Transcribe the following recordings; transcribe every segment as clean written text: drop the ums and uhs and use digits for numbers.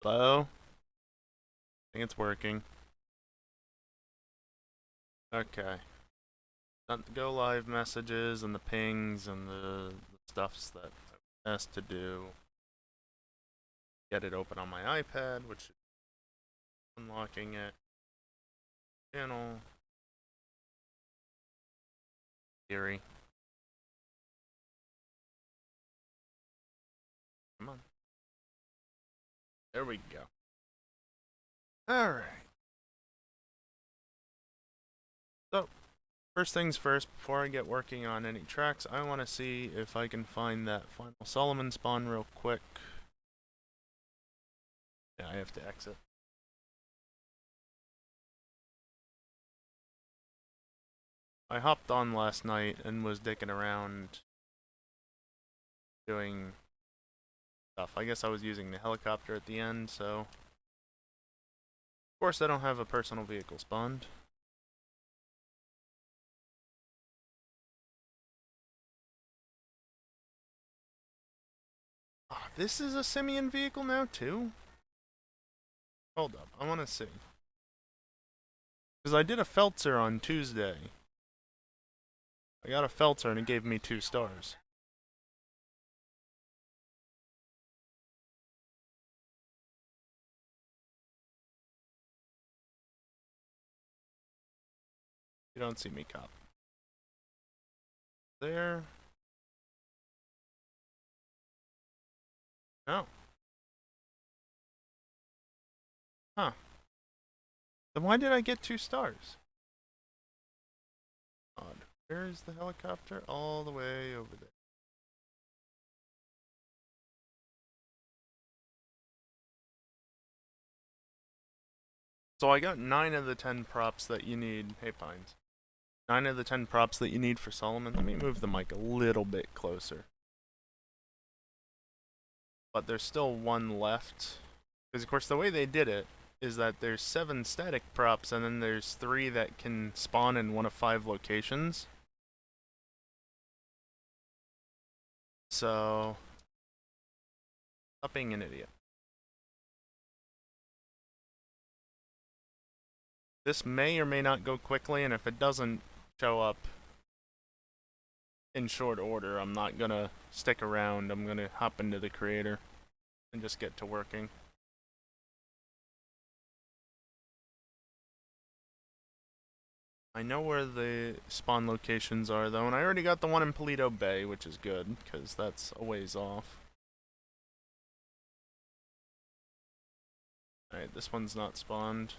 Hello? I think it's working. Okay. Not the go live messages and the pings and the stuffs that has to do. Get it open on my iPad, which is unlocking it. Channel. Theory. Come on. There we go. Alright. So, first things first, before I get working on any tracks, I want to see if I can find that final Solomon spawn real quick. Yeah, I have to exit. I hopped on last night and was dicking around doing stuff. I guess I was using the helicopter at the end, so... Of course I don't have a personal vehicle spawned. Oh, this is a simian vehicle now, too? Hold up, I want to see. Because I did a Feltzer on Tuesday. I got a Feltzer and it gave me 2 stars. You don't see me, cop. There. No. Huh. Then why did I get 2 stars? Odd. Where is the helicopter? All the way over there. So I got 9 of the 10 props that you need. Hey, Pines. 9 of the 10 props that you need for Solomon. Let me move the mic a little bit closer. But there's still 1 left. Because, of course, the way they did it is that there's 7 static props, and then there's 3 that can spawn in one of 5 locations. So, stop being an idiot. This may or may not go quickly, and if it doesn't show up in short order, I'm not gonna stick around. I'm gonna hop into the creator and just get to working. I know where the spawn locations are, though, and I already got the one in Paleto Bay, which is good, because that's a ways off. Alright, this one's not spawned.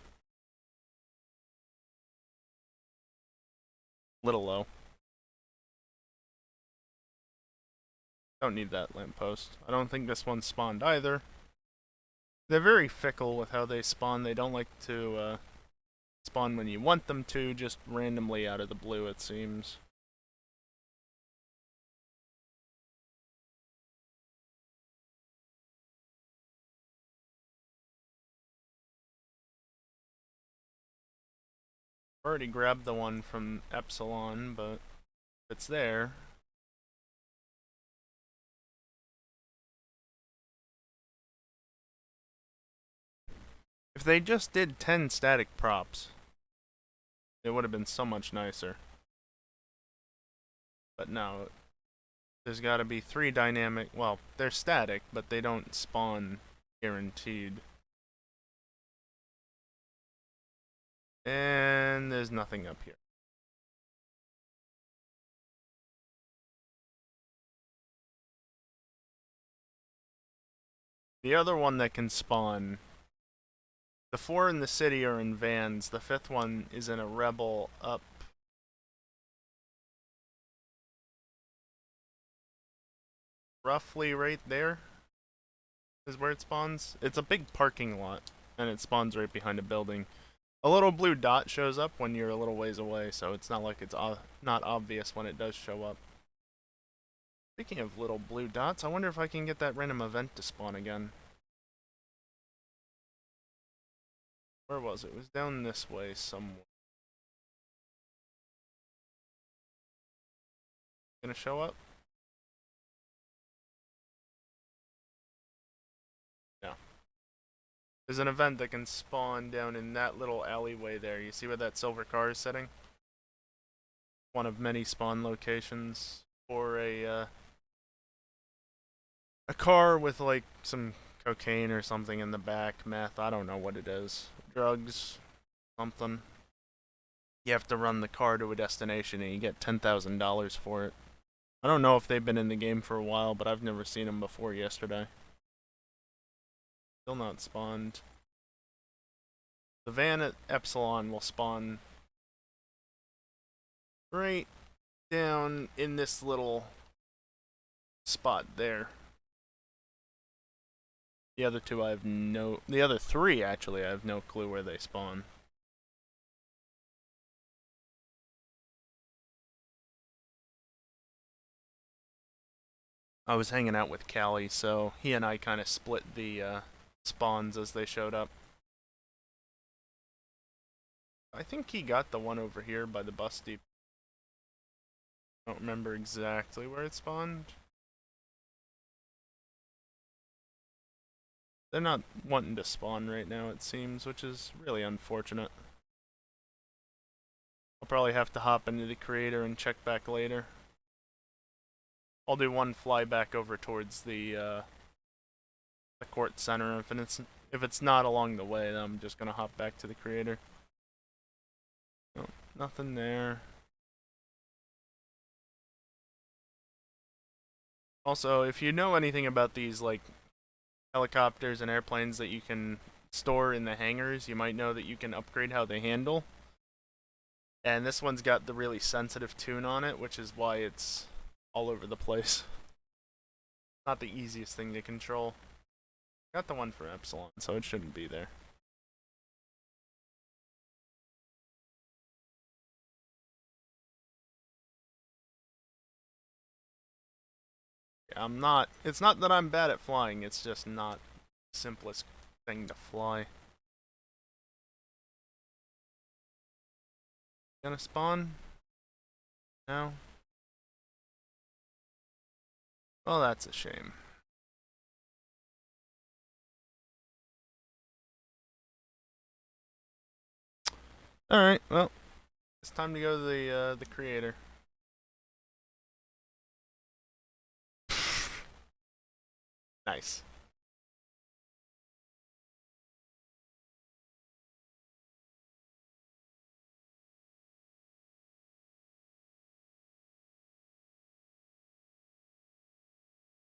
Little low. Don't need that lamppost. I don't think this one's spawned either. They're very fickle with how they spawn. They don't like to spawn when you want them to, just randomly out of the blue, it seems. Already grabbed the one from Epsilon, but it's there. If they just did 10 static props, it would have been so much nicer. But no, there's got to be 3 dynamic. Well, they're static, but they don't spawn guaranteed. And there's nothing up here. The other one that can spawn, the 4 in the city are in vans. The 5th one is in a rebel up roughly right there is where it spawns. It's a big parking lot, and it spawns right behind a building. A little blue dot shows up when you're a little ways away, so it's not like it's not obvious when it does show up. Speaking of little blue dots, I wonder if I can get that random event to spawn again. Where was it? It was down this way somewhere. Gonna show up? No. There's an event that can spawn down in that little alleyway there. You see where that silver car is sitting? One of many spawn locations for a car with like some cocaine or something in the back, meth, I don't know what it is. Drugs, something. You have to run the car to a destination and you get $10,000 for it. I don't know if they've been in the game for a while, but I've never seen them before yesterday. Still not spawned. The van at Epsilon will spawn right down in this little spot there. The other two I have no... The other three, actually, I have no clue where they spawn. I was hanging out with Callie, so he and I kind of split the spawns as they showed up. I think he got the one over here by the bus depot. I don't remember exactly where it spawned. They're not wanting to spawn right now, it seems, which is really unfortunate. I'll probably have to hop into the creator and check back later. I'll do one fly back over towards the court center. If it's not along the way, then I'm just gonna hop back to the creator. No, nothing there. Also, if you know anything about these like helicopters and airplanes that you can store in the hangars, you might know that you can upgrade how they handle. And this one's got the really sensitive tune on it, which is why it's all over the place. Not the easiest thing to control. Got the one for Epsilon, so it shouldn't be there. Yeah, it's not that I'm bad at flying, it's just not the simplest thing to fly. Gonna spawn? No? Well, that's a shame. Alright, well, it's time to go to the creator. Nice.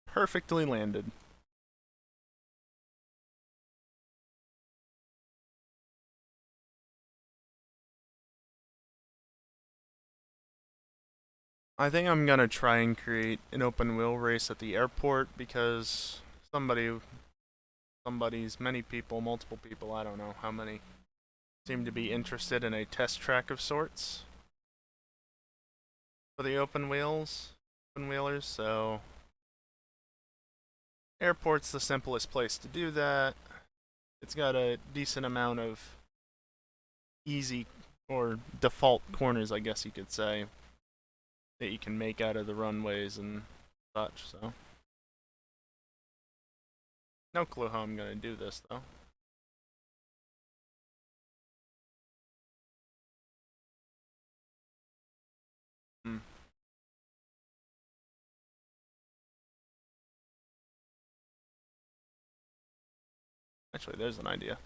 Perfectly landed. I think I'm gonna try and create an open wheel race at the airport because many people, multiple people, I don't know how many, seem to be interested in a test track of sorts for the open wheelers, so airport's the simplest place to do that. It's got a decent amount of easy or default corners, I guess you could say, that you can make out of the runways and such, so. No clue how I'm gonna do this, though. Hmm. Actually, there's an idea.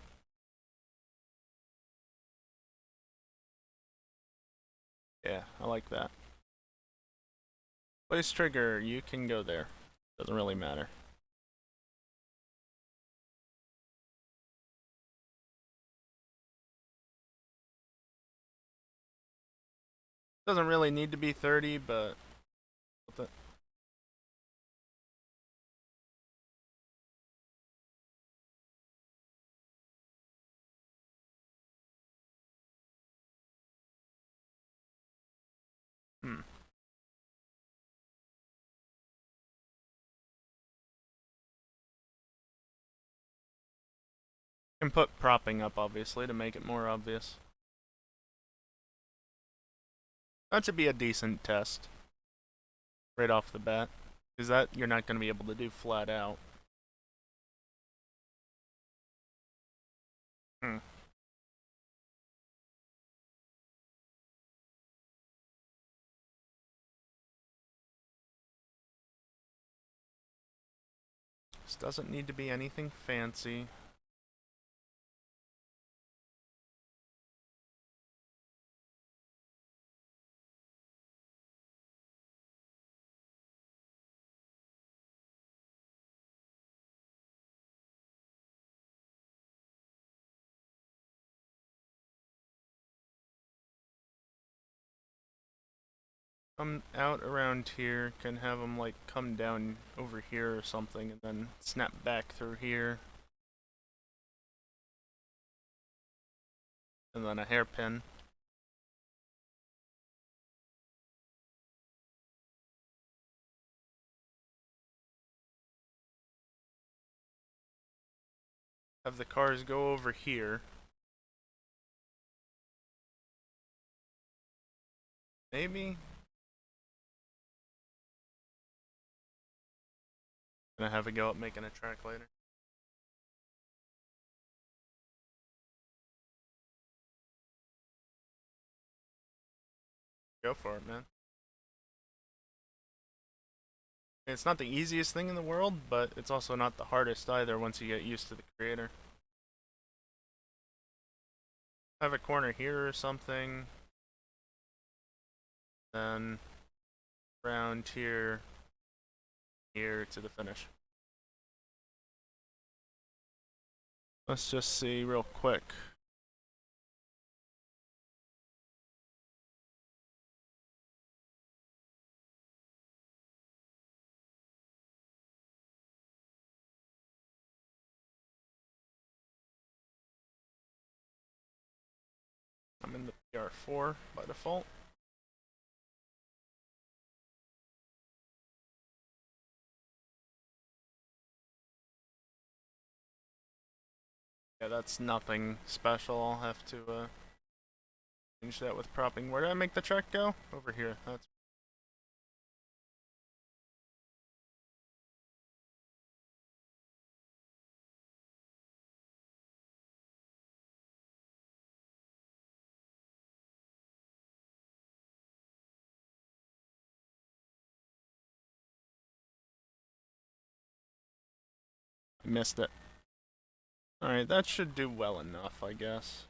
Yeah, I like that. Place trigger, you can go there. Doesn't really matter. Doesn't really need to be 30, but... Hmm. Can put propping up, obviously, to make it more obvious. That should be a decent test. Right off the bat. Because that you're not going to be able to do flat out. Hmm. This doesn't need to be anything fancy. Come out around here, can have them like come down over here or something and then snap back through here. And then a hairpin. Have the cars go over here. Maybe? Gonna have a go at making a track later. Go for it, man. It's not the easiest thing in the world, but it's also not the hardest either once you get used to the creator. Have a corner here or something. Then around here, here to the finish. Let's just see real quick. I'm in the PR4 by default. Yeah, that's nothing special. I'll have to change that with propping. Where did I make the track go? Over here. That's I missed it. Alright, that should do well enough, I guess.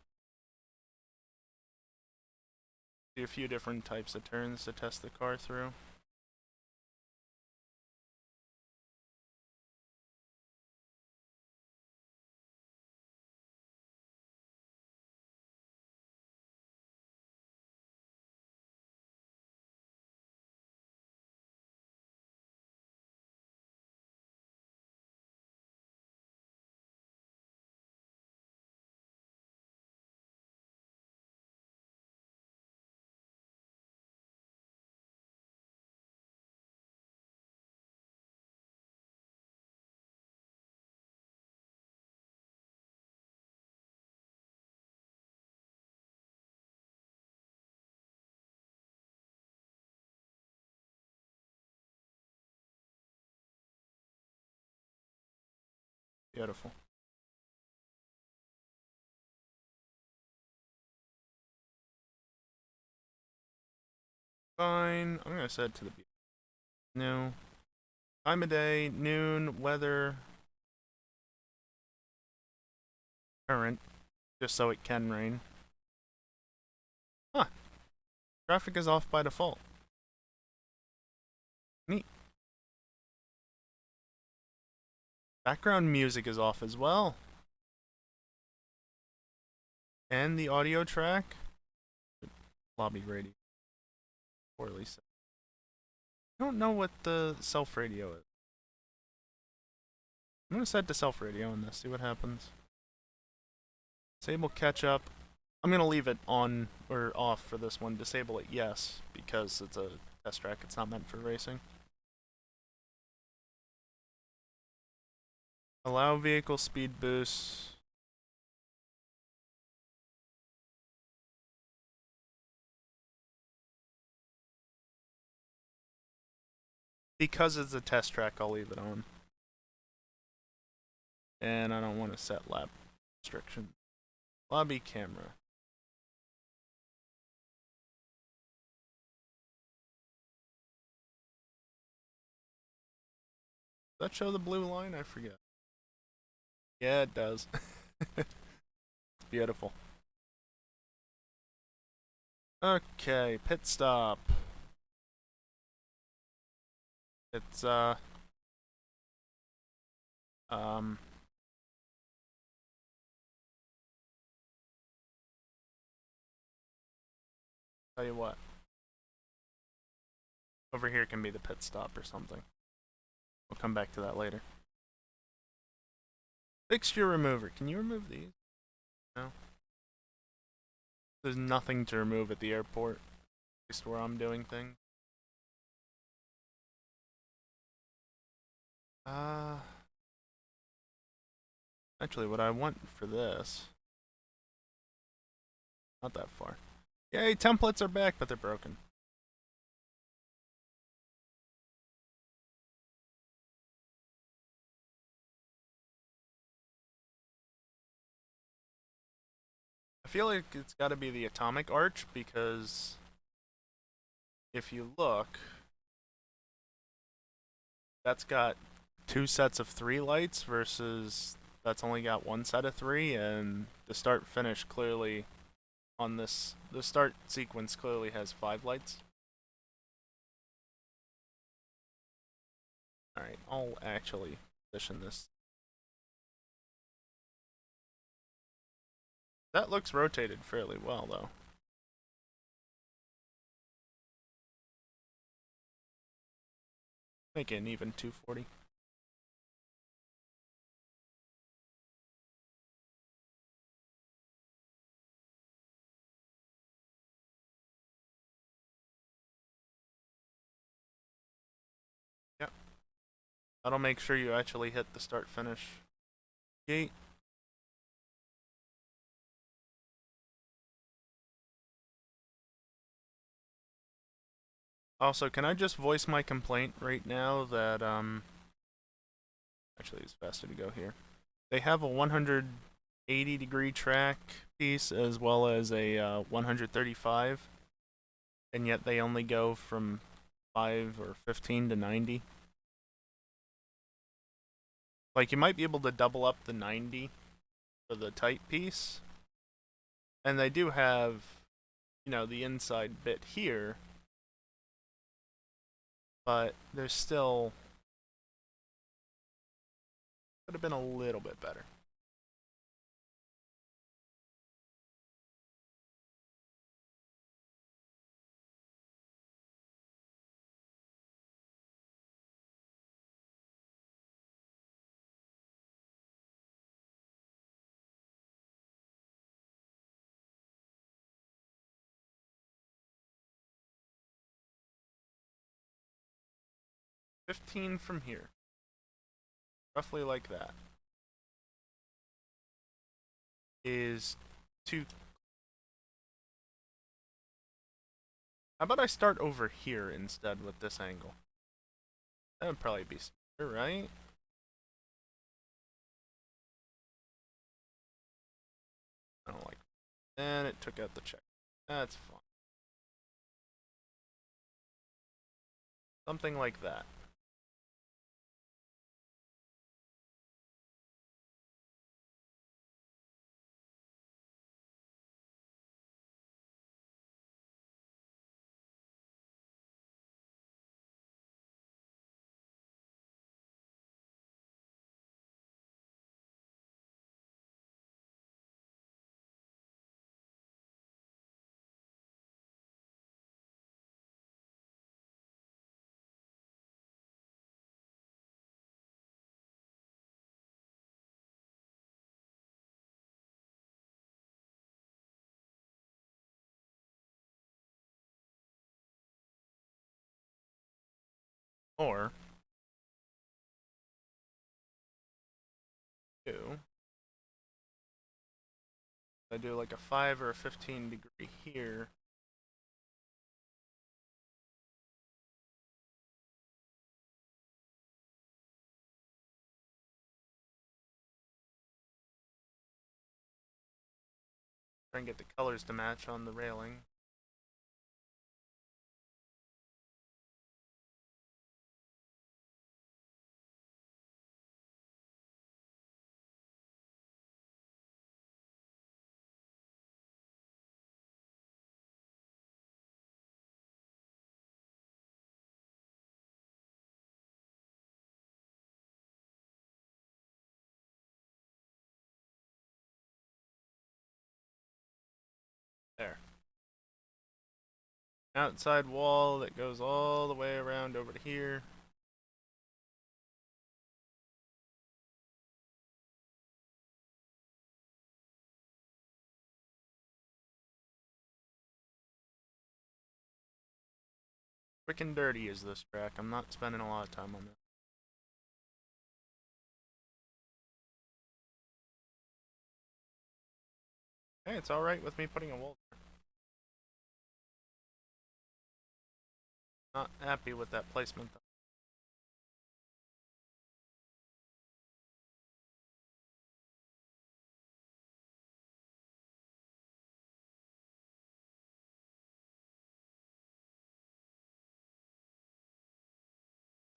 Do a few different types of turns to test the car through. Beautiful. Fine. I'm gonna set it to the no. Time of day, noon, weather, current, just so it can rain. Huh. Traffic is off by default. Neat. Background music is off as well. And the audio track. Lobby radio. Poorly set. I don't know what the self radio is. I'm gonna set to self radio in this, see what happens. Disable catch up. I'm gonna leave it on or off for this one. Disable it, yes, because it's a test track. It's not meant for racing. Allow vehicle speed boosts. Because it's a test track, I'll leave it on. And I don't want to set lap restriction. Lobby camera. Does that show the blue line? I forget. Yeah, it does. It's beautiful. Okay, pit stop. It's um tell you what. Over here can be the pit stop or something. We'll come back to that later. Fixture remover. Can you remove these? No. There's nothing to remove at the airport. At least where I'm doing things. Actually, what I want for this. Not that far. Yay, templates are back, but they're broken. I feel like it's got to be the atomic arch because if you look, that's got 2 sets of 3 lights versus that's only got 1 set of 3, and the start finish clearly on this, the start sequence clearly has 5 lights. Alright, I'll actually position this. That looks rotated fairly well though. Make it an even 240. Yep. That'll make sure you actually hit the start finish gate. Also, can I just voice my complaint right now that actually it's faster to go here. They have a 180-degree track piece as well as a 135, and yet they only go from 5 or 15 to 90. Like, you might be able to double up the 90 for the tight piece, and they do have, you know, the inside bit here, but there's still could have been a little bit better. $15 from here. Roughly like that. Is 2. How about I start over here instead with this angle? That would probably be smarter, right? I don't like that. And it took out the check. That's fine. Something like that. Or 2. I do like a 5 or a 15-degree here. Try and get the colors to match on the railing. There. Outside wall that goes all the way around over to here. Quick and dirty is this track. I'm not spending a lot of time on this. Hey, it's alright with me putting a wall there. Not happy with that placement though.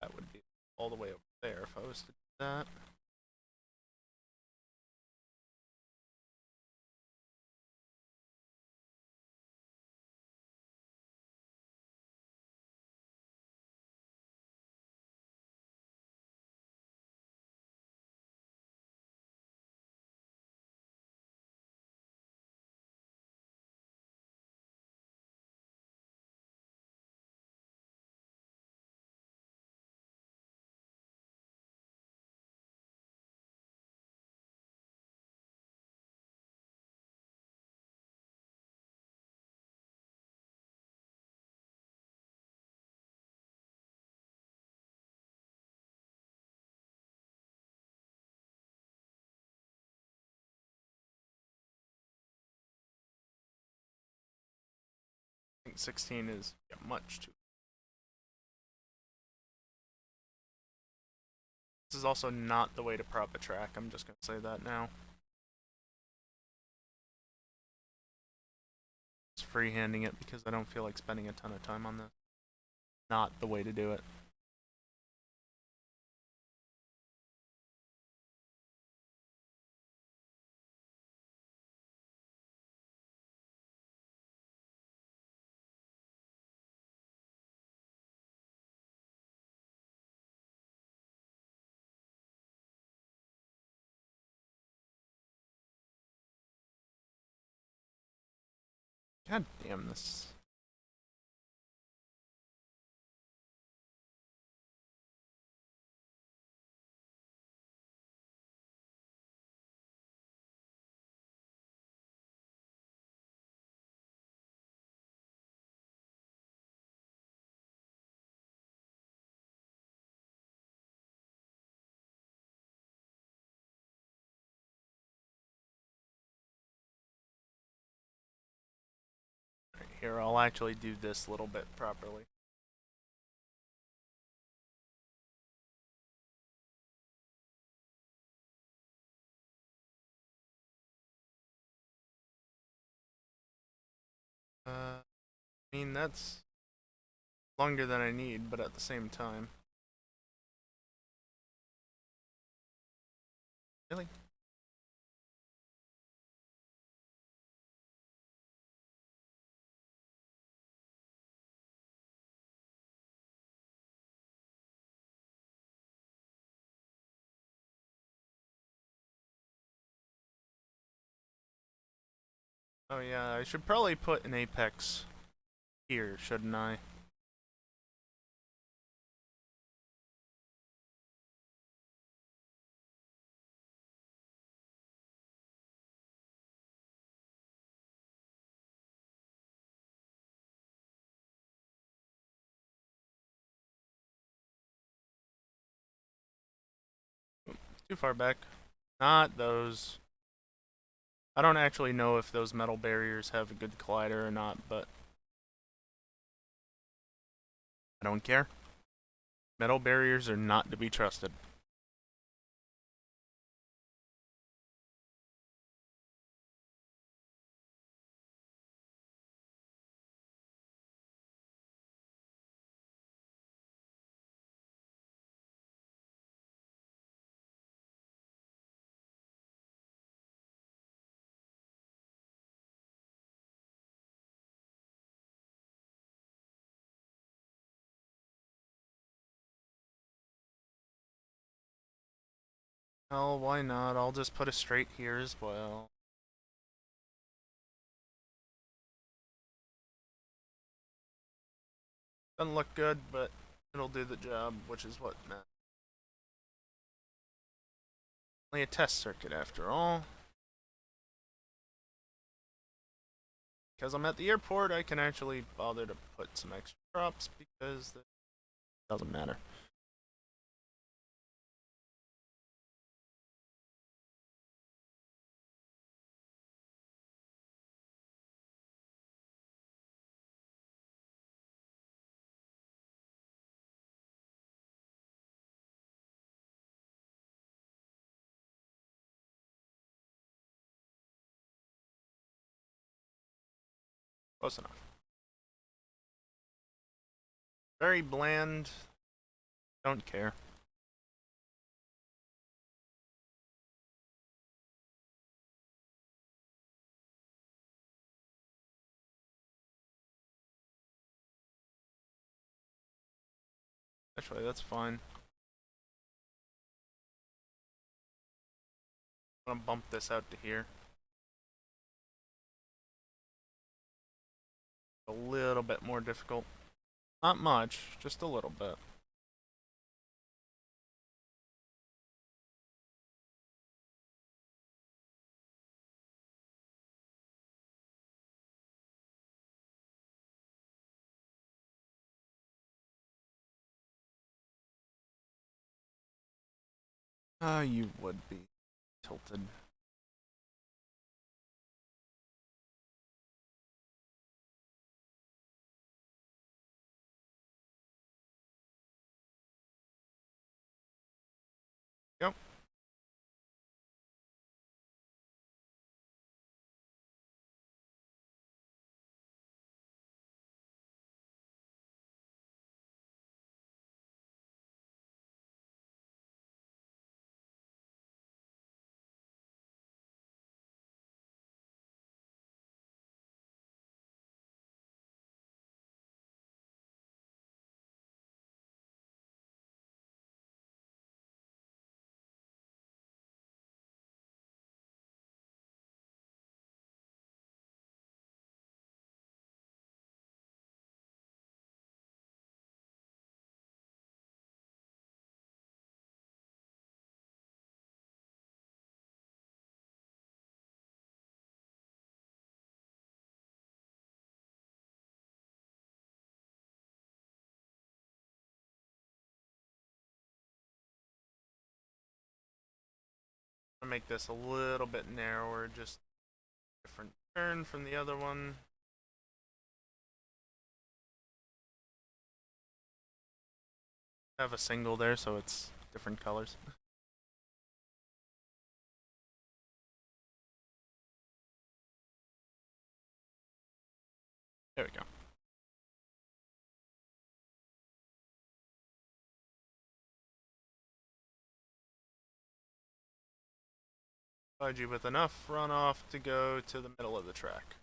That would be all the way over there if I was to do that. I think 16 is much too. This is also not the way to prop a track. I'm just gonna say that now. Just freehanding it because I don't feel like spending a ton of time on this. Not the way to do it. God damn this. Right, here, I'll actually do this little bit properly. I mean, that's longer than I need, but at the same time. Really? Oh yeah, I should probably put an apex here, shouldn't I? Too far back. Not those. I don't actually know if those metal barriers have a good collider or not, but I don't care. Metal barriers are not to be trusted. Hell, why not? I'll just put a straight here as well. Doesn't look good, but it'll do the job, which is what matters. Only a test circuit after all. Because I'm at the airport, I can actually bother to put some extra props because it doesn't matter. Close enough. Very bland. Don't care. Actually, that's fine. I'm gonna bump this out to here. A little bit more difficult. Not much, just a little bit. Ah, you would be tilted. Yep. I'm gonna make this a little bit narrower, just different turn from the other one. I have a single there, so it's different colors. There we go. Provide you with enough runoff to go to the middle of the track.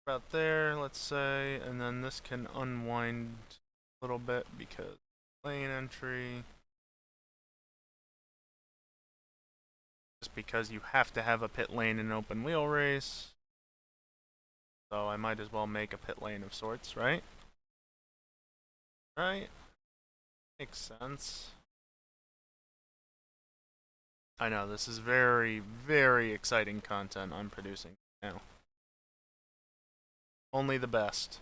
About there, let's say, and then this can unwind a little bit because lane entry. Just because you have to have a pit lane in an open wheel race. So I might as well make a pit lane of sorts, right? Right? Makes sense. I know, this is very, very exciting content I'm producing now. Only the best.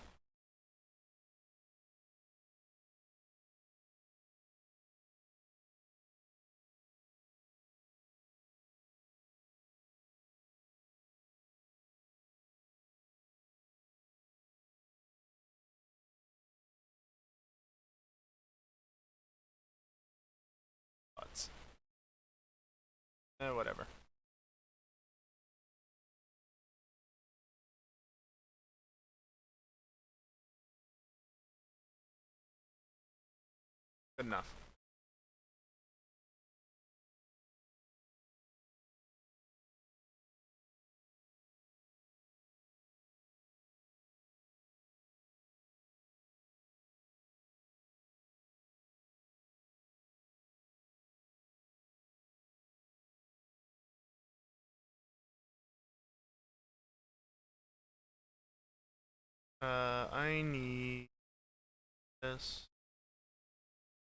But, whatever. Good enough. I need this.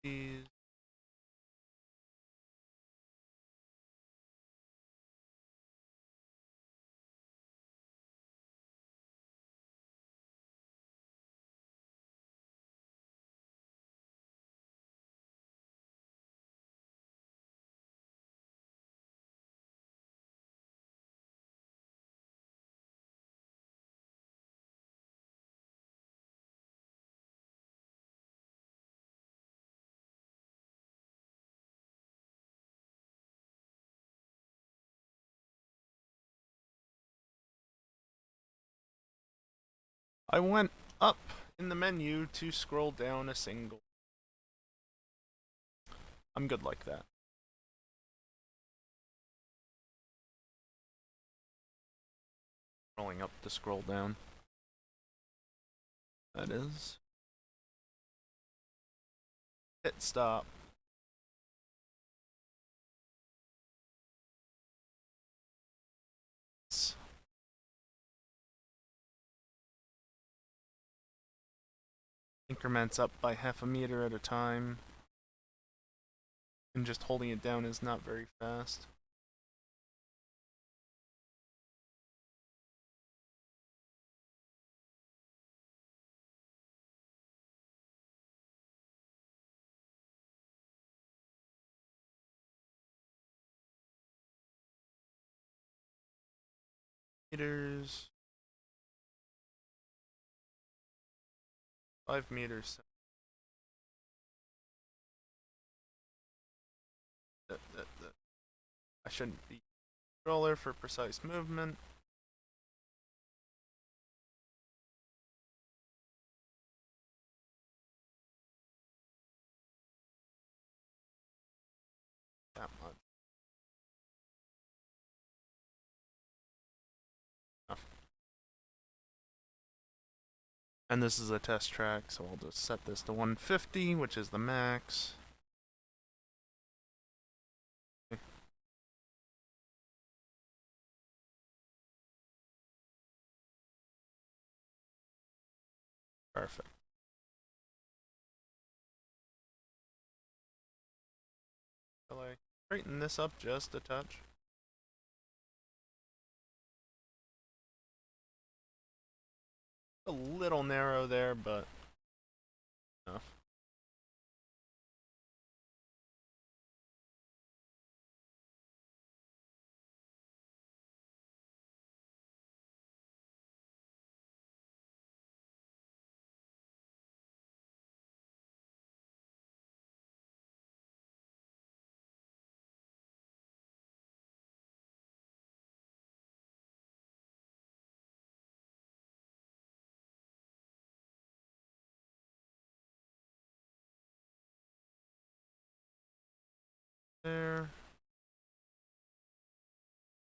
These. I went up in the menu to scroll down a single. I'm good like that. Scrolling up to scroll down. That is. Hit stop. Increments up by half a meter at a time. And just holding it down is not very fast. Meters. 5 meters. I shouldn't be controller for precise movement. That much. Enough. And this is a test track, so I'll just set this to 150, which is the max. Okay. Perfect. Shall I straighten this up just a touch? A little narrow there, but enough. There.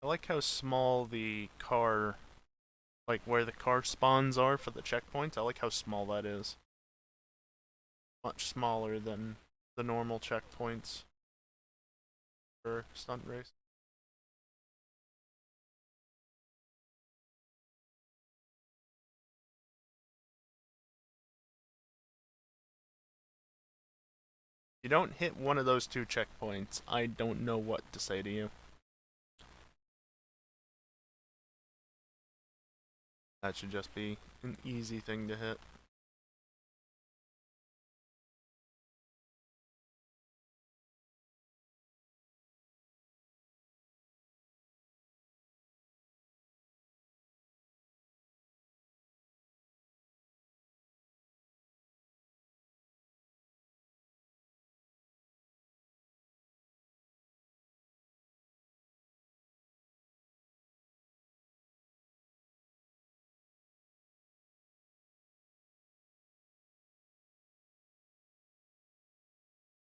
I like how small the car, like where the car spawns are for the checkpoints. I like how small that is. Much smaller than the normal checkpoints for stunt race. You don't hit one of those 2 checkpoints, I don't know what to say to you. That should just be an easy thing to hit.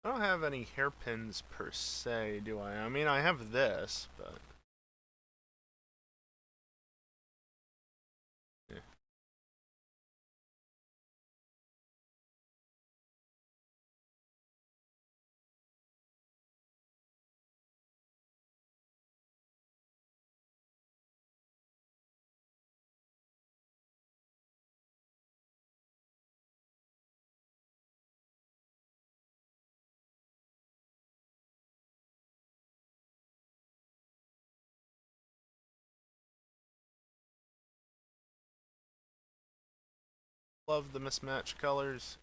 I don't have any hairpins per se, do I? I mean, I have this, but yeah. Love the mismatched colors.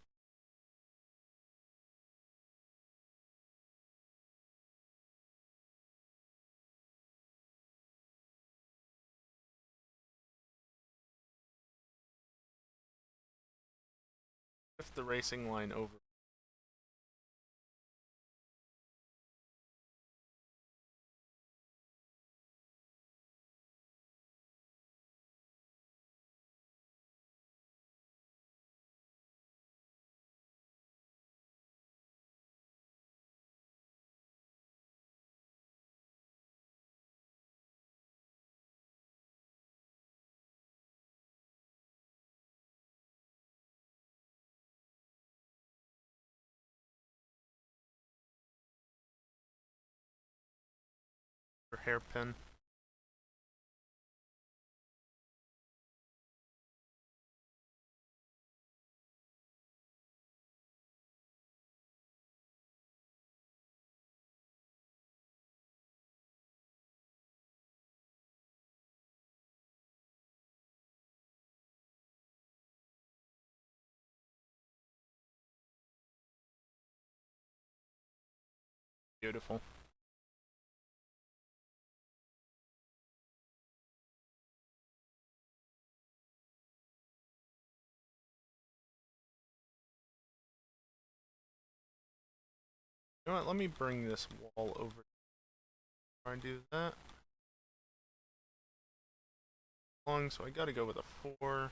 If the racing line over. For hairpin. Beautiful. You know what? Let me bring this wall over. Before I do that. Long, so I gotta go with a 4.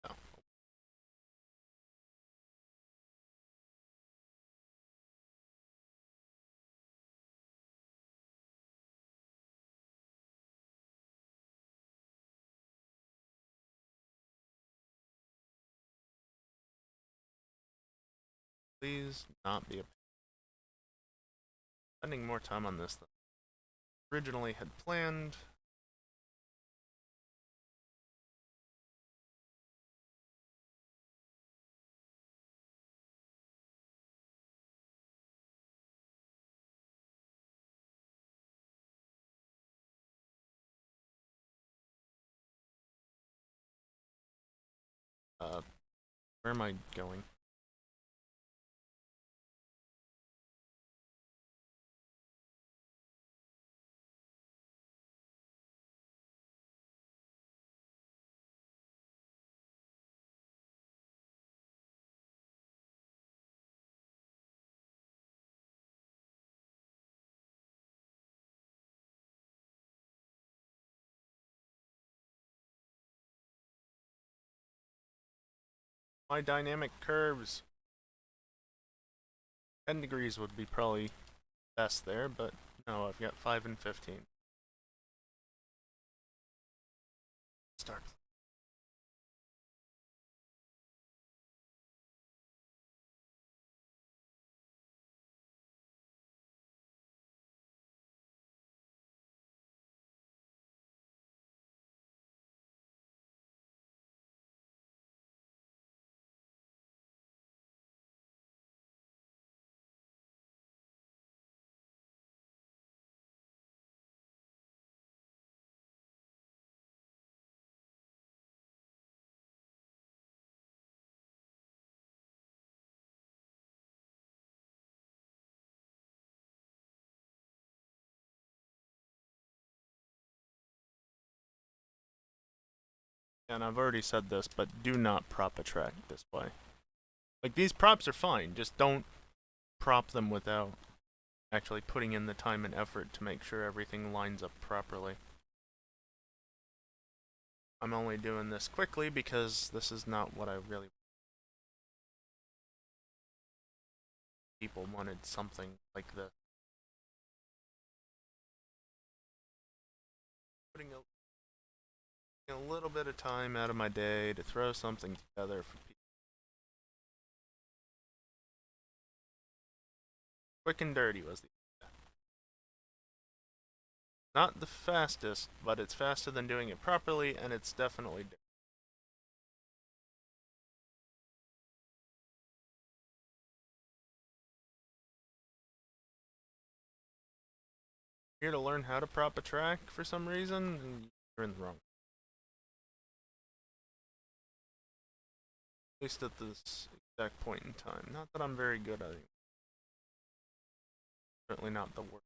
No. Please not be spending more time on this than I originally had planned. Where am I going? My dynamic curves. 10 degrees would be probably best there, but no, I've got 5 and 15. Start. And I've already said this, but do not prop a track this way. Like, these props are fine, just don't prop them without actually putting in the time and effort to make sure everything lines up properly. I'm only doing this quickly because this is not what I really... People wanted something like this. Putting a little bit of time out of my day to throw something together for people. Quick and dirty was the... Not the fastest, but it's faster than doing it properly, and it's definitely dirty. Here to learn how to prop a track for some reason, and you're in the wrong. At least at this exact point in time. Not that I'm very good at it. Certainly not the worst.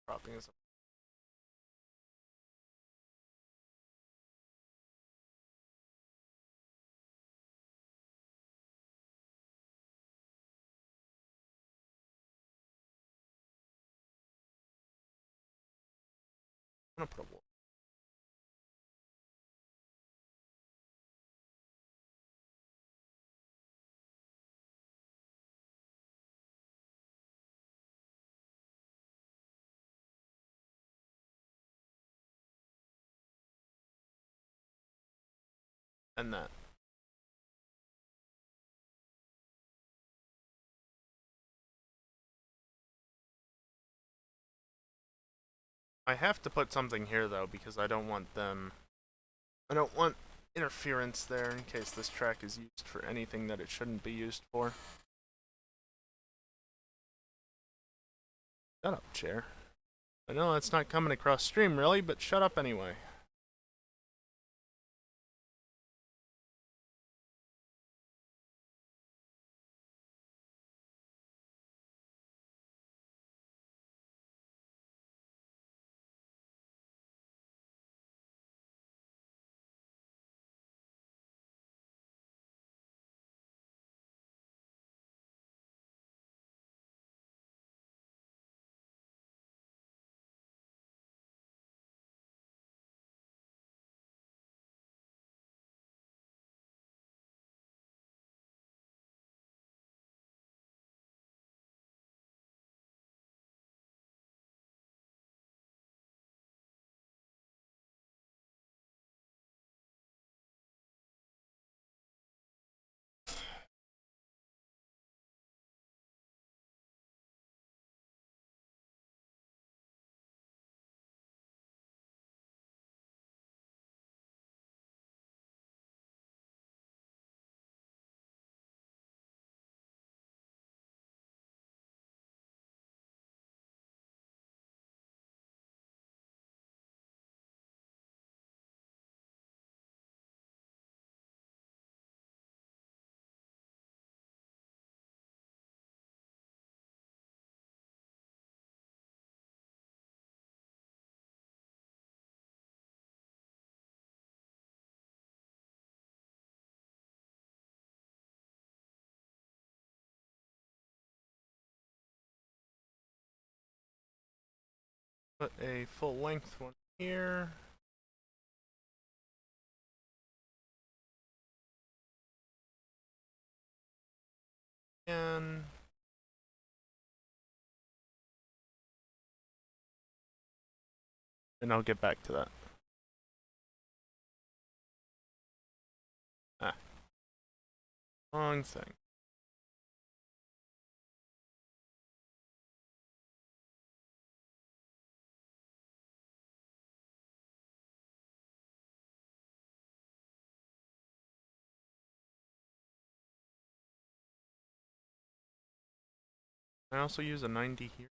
Propping is... I'm gonna put a wall. And that. I have to put something here though, because I don't want them... I don't want interference there in case this track is used for anything that it shouldn't be used for. Shut up, chair. I know that's not coming across stream really, but shut up anyway. Put a full length one here. And I'll get back to that. Ah, wrong thing. I also use a 90 here.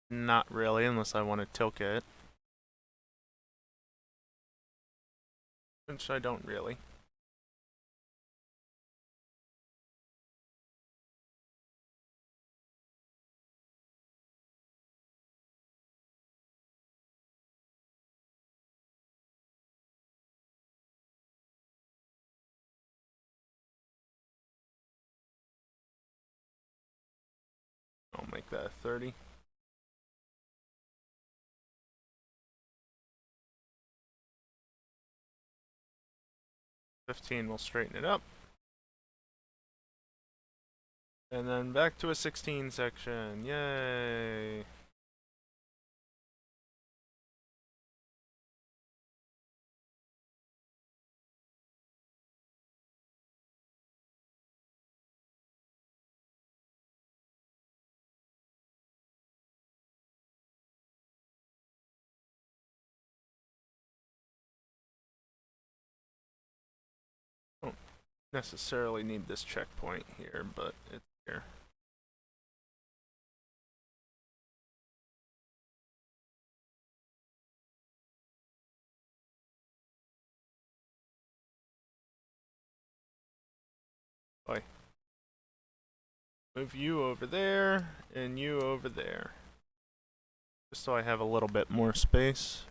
Not really, unless I want to tilt it. which I don't really. I'll make that 30. 15 will straighten it up. And then back to a 16 section. Yay! Don't necessarily need this checkpoint here, but it's here. Bye. Move you over there, and you over there. Just so I have a little bit more space.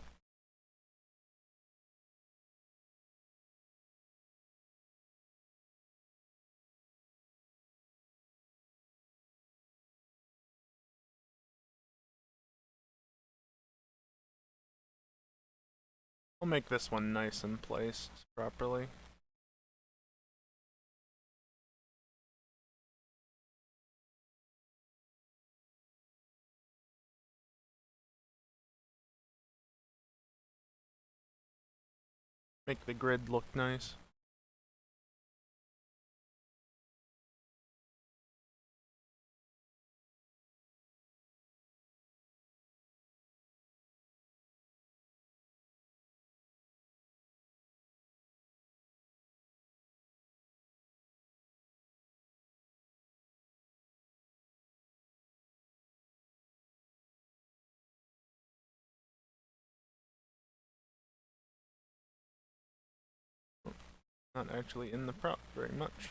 I'll make this one nice and placed properly. Make the grid look nice. Not actually in the prop very much.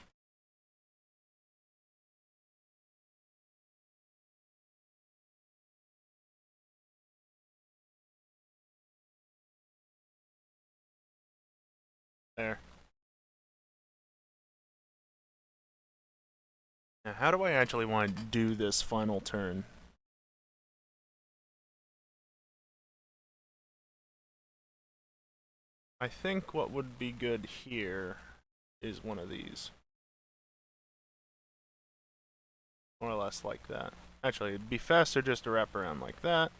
There. Now, how do I actually want to do this final turn? I think what would be good here is one of these. More or less like that. Actually, it'd be faster just to wrap around like that.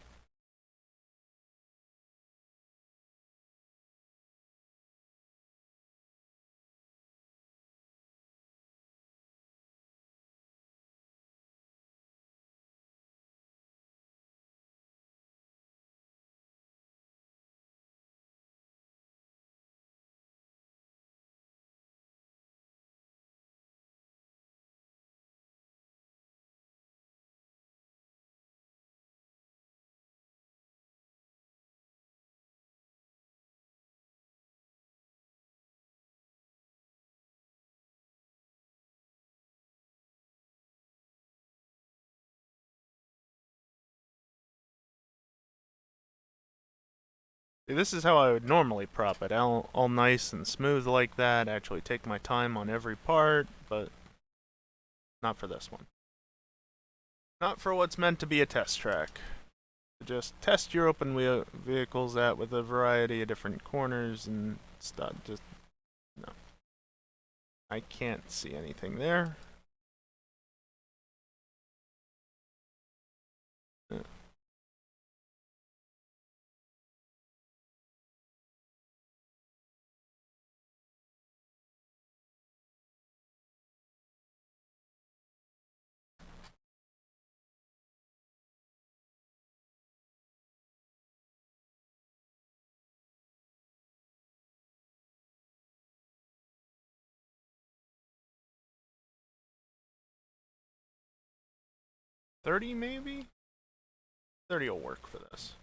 See, this is how I would normally prop it, all nice and smooth like that, actually take my time on every part, but not for this one. Not for what's meant to be a test track. Just test your open wheel vehicles out with a variety of different corners and stuff. Just, no. I can't see anything there. $30 maybe? 30 will work for this.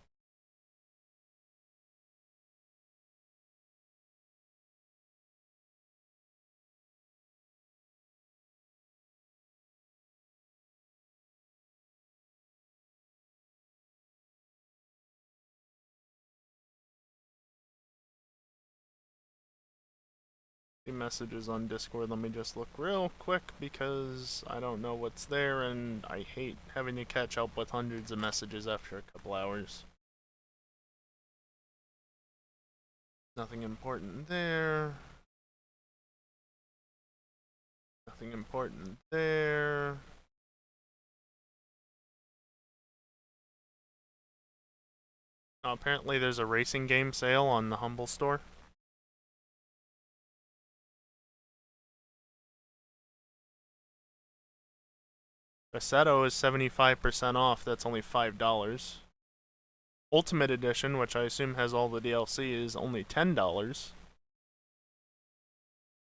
messages on Discord. Let me just look real quick because I don't know what's there and I hate having to catch up with hundreds of messages after a couple hours. Nothing important there. Nothing important there. Oh, apparently there's a racing game sale on the Humble store. Assetto is 75% off. That's only $5. Ultimate Edition, which I assume has all the DLC, is only $10.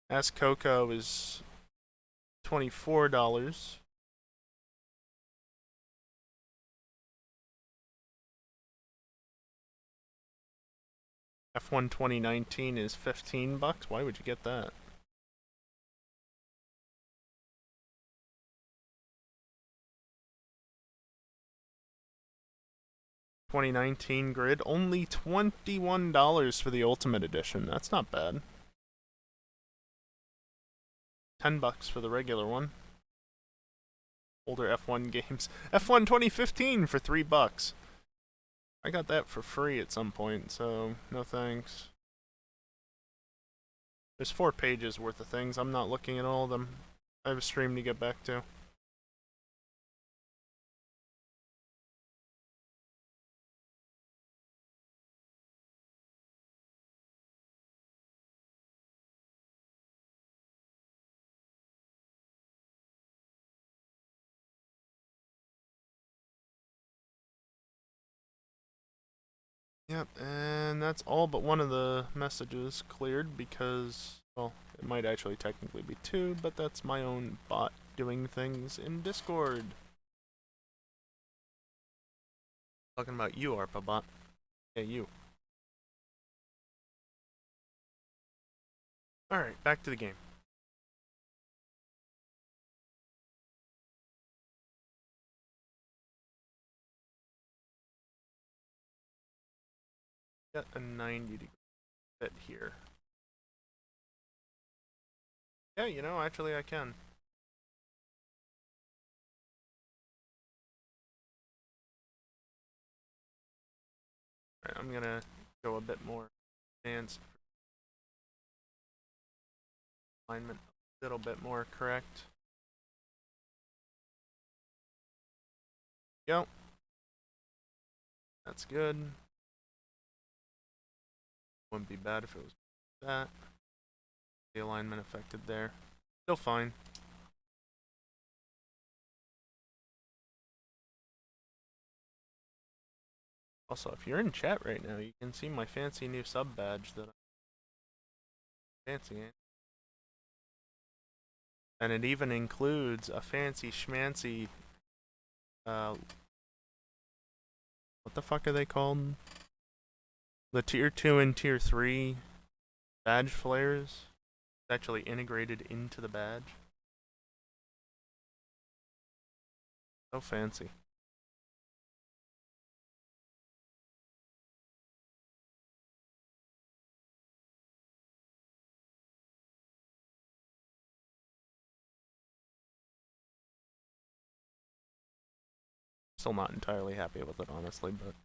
As Coco is $24. F1 2019 is $15. Why would you get that? $2019 grid, only $21 for the Ultimate Edition. That's not bad. $10 for the regular one. Older F1 games. F1 2015 for $3. I got that for free at some point, so no thanks. There's 4 pages worth of things. I'm not looking at all of them. I have a stream to get back to. Yep, and that's all but one of the messages cleared because, well, it might actually technically be 2, but that's my own bot doing things in Discord. Talking about you, ARPA bot. Yeah, you. Alright, back to the game. Got a 90-degree fit here. Yeah, you know, actually I can. Alright, I'm gonna go a bit more advanced. Alignment a little bit more correct. Go. That's good. Wouldn't be bad if it was that. The alignment affected there. Still fine. Also, if you're in chat right now, you can see my fancy new sub badge that I'm fancying. And it even includes a fancy schmancy, what the fuck are they called? The tier 2 and tier 3 badge flares. It's actually integrated into the badge. So fancy. Still not entirely happy with it, honestly, but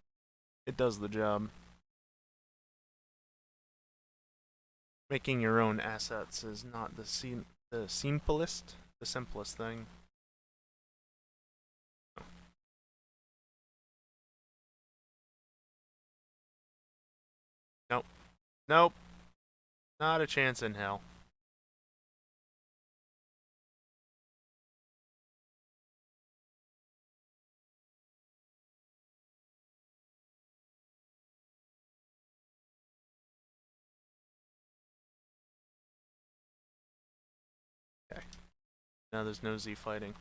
it does the job. Making your own assets is not the simplest thing. Nope. Nope. Not a chance in hell. Okay. Now there's no Z fighting.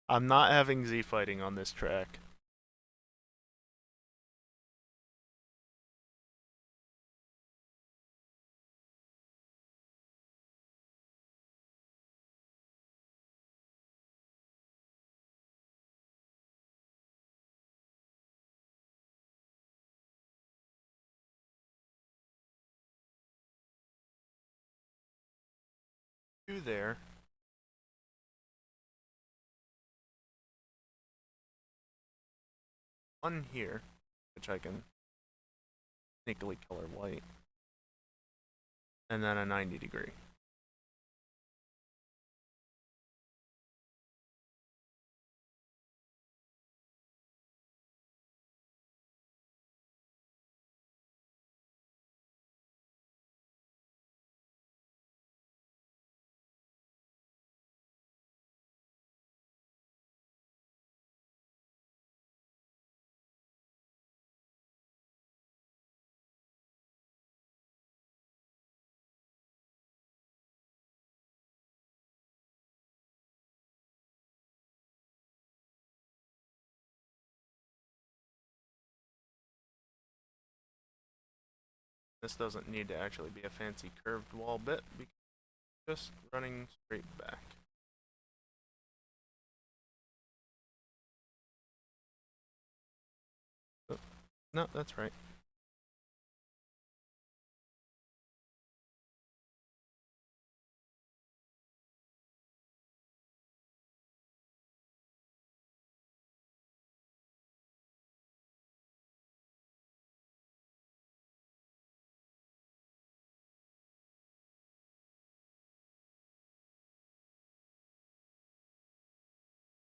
I'm not having Z fighting on this track. two there. One here, which I can sneakily color white. And then a 90-degree. This doesn't need to actually be a fancy curved wall bit, because it's just running straight back. Oh, no, that's right.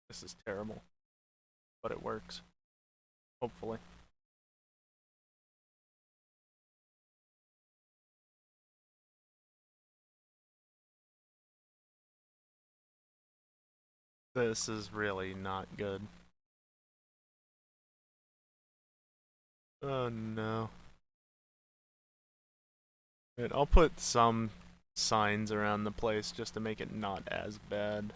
This is terrible, but it works. Hopefully. This is really not good. Oh no. Right, I'll put some signs around the place just to make it not as bad.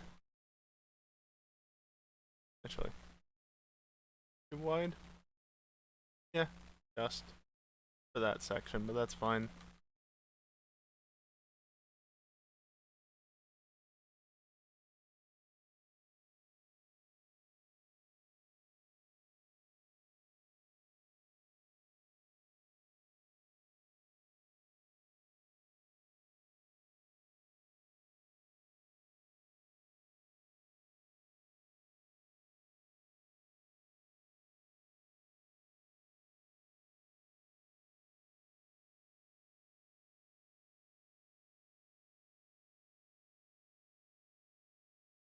Actually, too wide? Yeah, just for that section, but that's fine.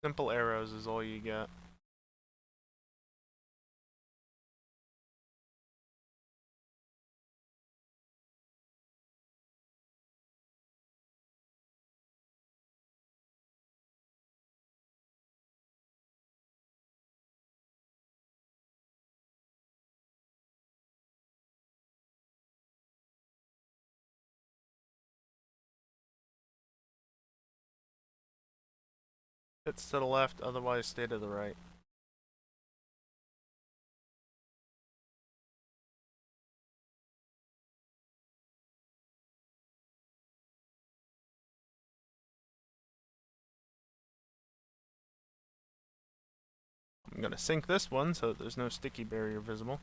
Simple arrows is all you get. Hits to the left, otherwise stay to the right. I'm gonna sink this one so that there's no sticky barrier visible.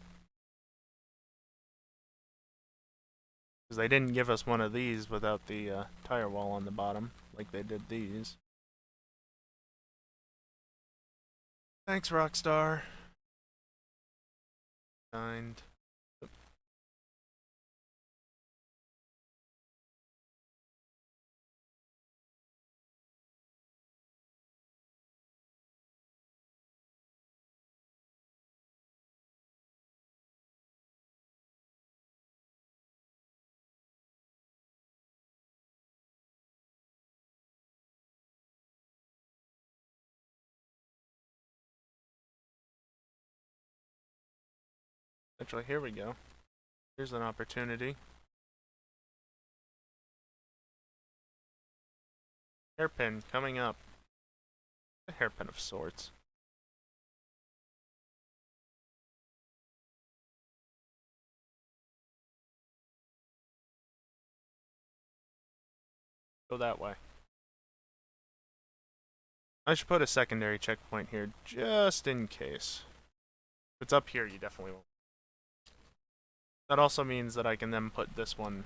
Because they didn't give us one of these without the tire wall on the bottom, like they did these. Thanks, Rockstar. Kind. Actually, here we go. Here's an opportunity. Hairpin coming up. A hairpin of sorts. Go that way. I should put a secondary checkpoint here, just in case. If it's up here, you definitely won't. That also means that I can then put this one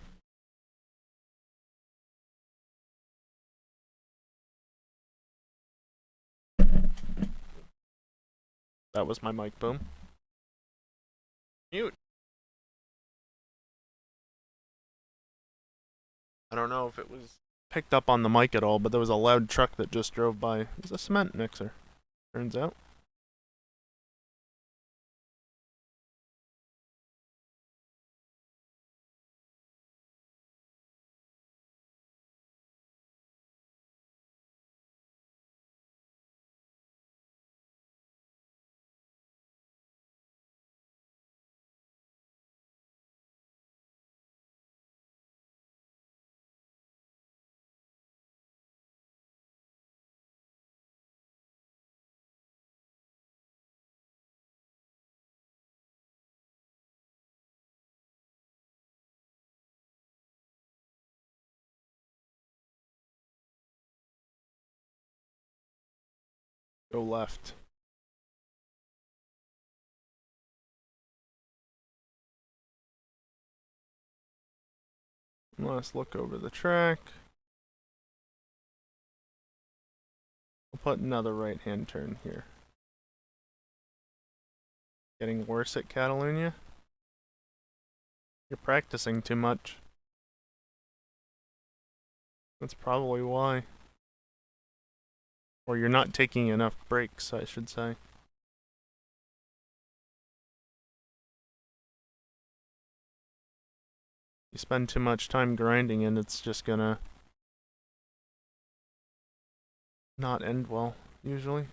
That was my mic boom. Mute. I don't know if it was picked up on the mic at all, but there was a loud truck that just drove by. It was a cement mixer, turns out. Go left. Let's look over the track. I'll put another right-hand turn here. Getting worse at Catalunya? You're practicing too much. That's probably why. Or you're not taking enough breaks, I should say. You spend too much time grinding and it's just gonna not end well, usually.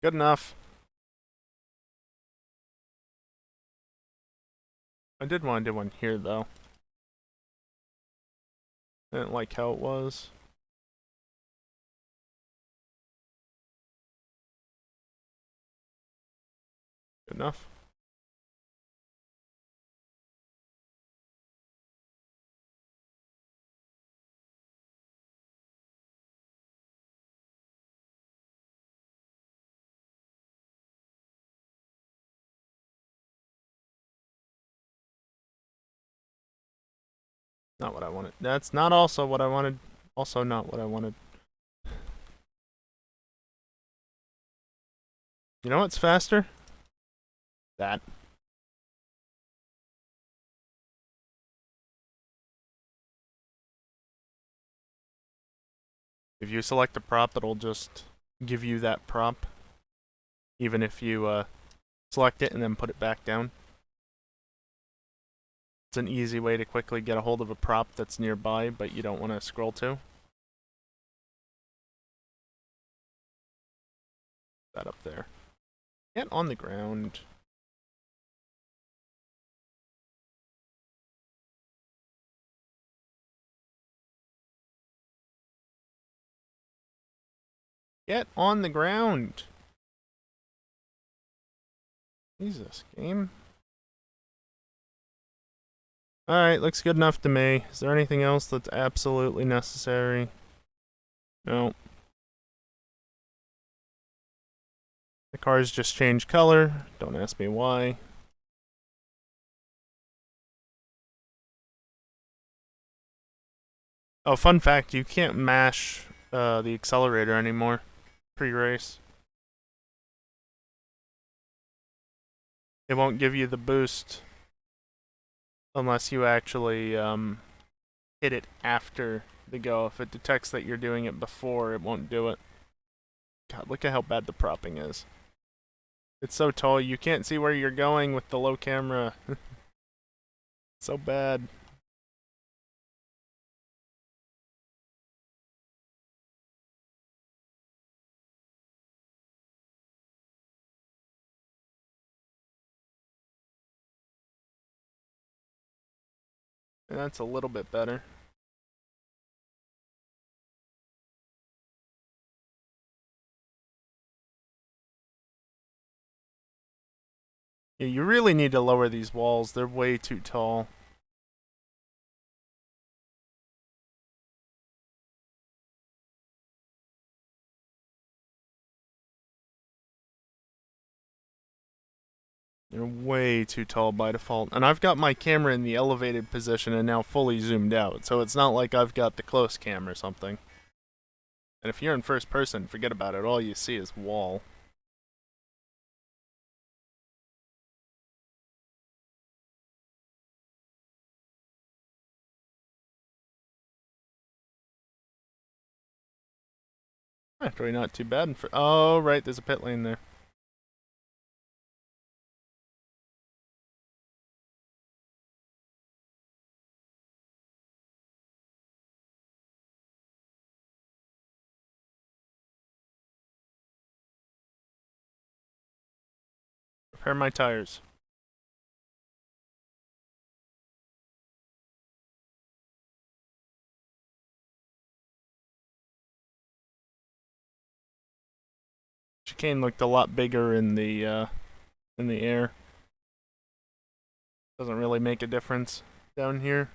Good enough. I did want to do one here, though. I didn't like how it was. Good enough. Not what I wanted. That's not also what I wanted. Also not what I wanted. You know what's faster? That. If you select a prop, it'll just give you that prop. Even if you select it and then put it back down. It's an easy way to quickly get a hold of a prop that's nearby, but you don't want to scroll to. That up there. Get on the ground. Get on the ground. Jesus, game. Alright, looks good enough to me. Is there anything else that's absolutely necessary? No. The cars just changed color. Don't ask me why. Oh, fun fact, you can't mash the accelerator anymore pre-race. It won't give you the boost unless you actually hit it after the go. If it detects that you're doing it before, it won't do it. God, look at how bad the propping is. It's so tall, you can't see where you're going with the low camera. So bad. And that's a little bit better. Yeah, you really need to lower these walls. They're way too tall. They're way too tall by default. And I've got my camera in the elevated position and now fully zoomed out, so it's not like I've got the close cam or something. And if you're in first person, forget about it. All you see is wall. Actually, not too bad. Oh, right, there's a pit lane there. Repair my tires. Chicane looked a lot bigger in the air. Doesn't really make a difference down here.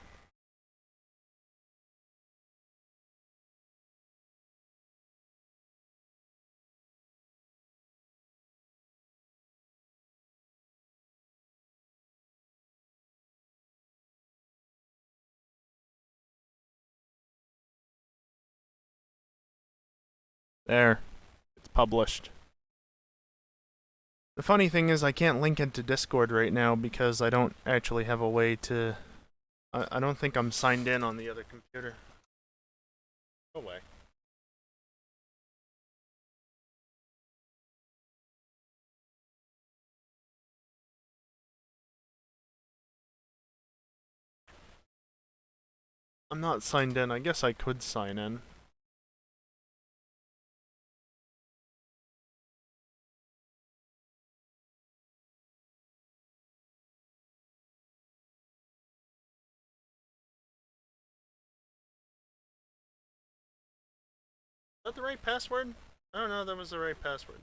There. It's published. The funny thing is I can't link into Discord right now because I don't actually have a way to... I don't think I'm signed in on the other computer. Go away. I'm not signed in. I guess I could sign in. Is that the right password? I don't know if that was the right password.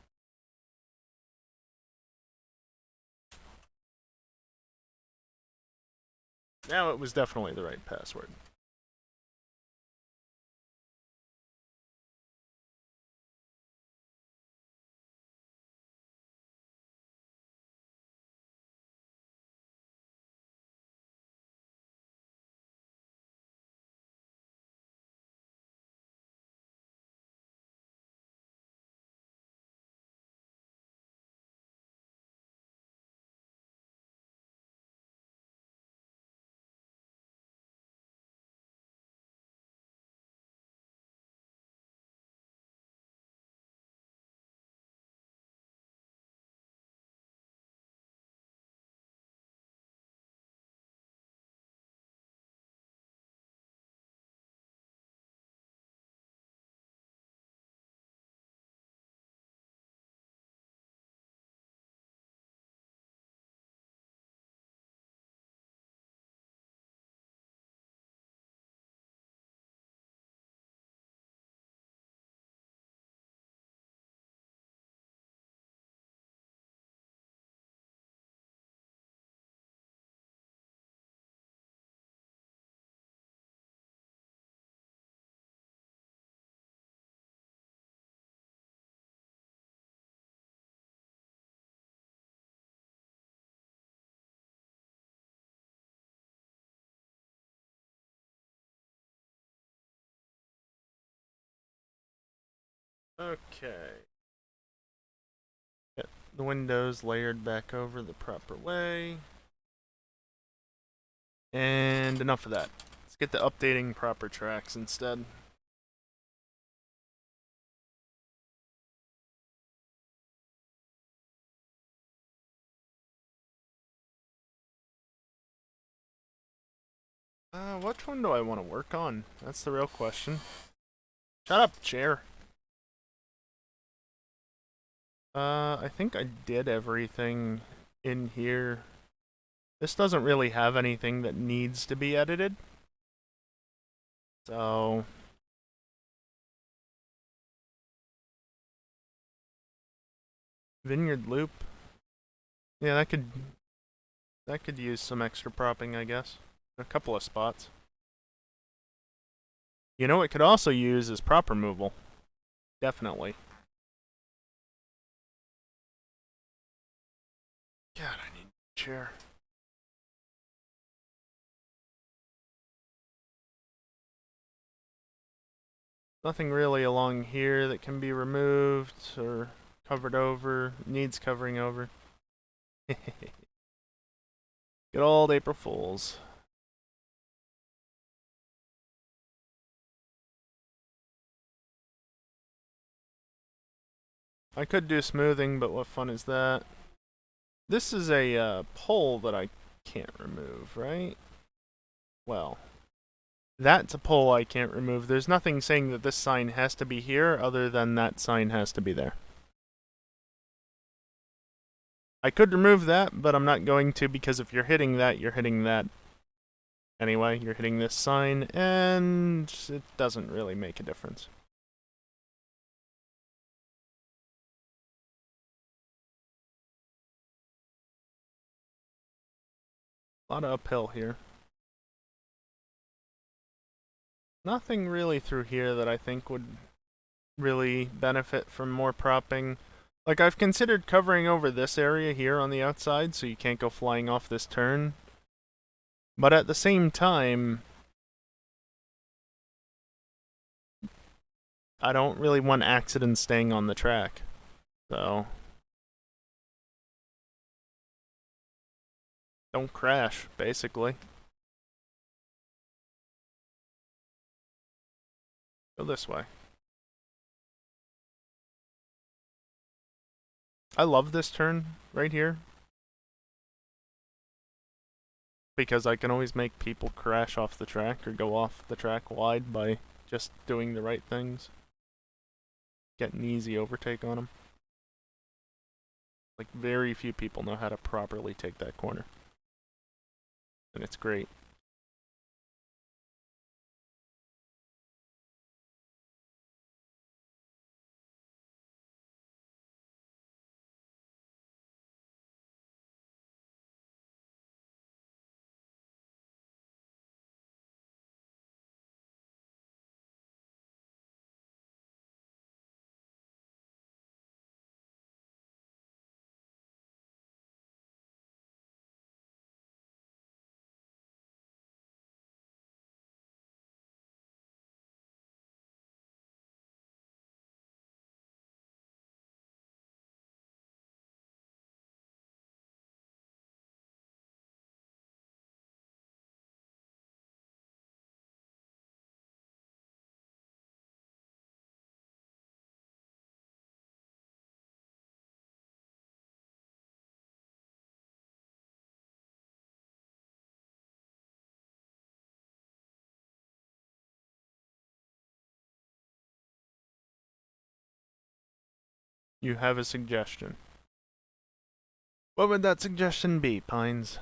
Now it was definitely the right password. Okay. Get the windows layered back over the proper way. And enough of that. Let's get to updating proper tracks instead. Which one do I want to work on? That's the real question. Shut up, chair. I think I did everything in here. This doesn't really have anything that needs to be edited. So... Vineyard Loop. Yeah, that could use some extra propping, I guess. A couple of spots. You know, it could also use is prop removal. Definitely. God, I need chair. Nothing really along here that can be removed or covered over. Needs covering over. Good old April Fools. I could do smoothing, but what fun is that? This is a pole that I can't remove, right? Well, that's a pole I can't remove. There's nothing saying that this sign has to be here other than that sign has to be there. I could remove that, but I'm not going to because if you're hitting that, you're hitting that anyway. You're hitting this sign, and it doesn't really make a difference. A lot of uphill here. Nothing really through here that I think would really benefit from more propping. Like, I've considered covering over this area here on the outside so you can't go flying off this turn. But at the same time, I don't really want accidents staying on the track. So, don't crash, basically. Go this way. I love this turn right here. Because I can always make people crash off the track or go off the track wide by just doing the right things. Get an easy overtake on them. Like, very few people know how to properly take that corner. And it's great. You have a suggestion. What would that suggestion be, Pines?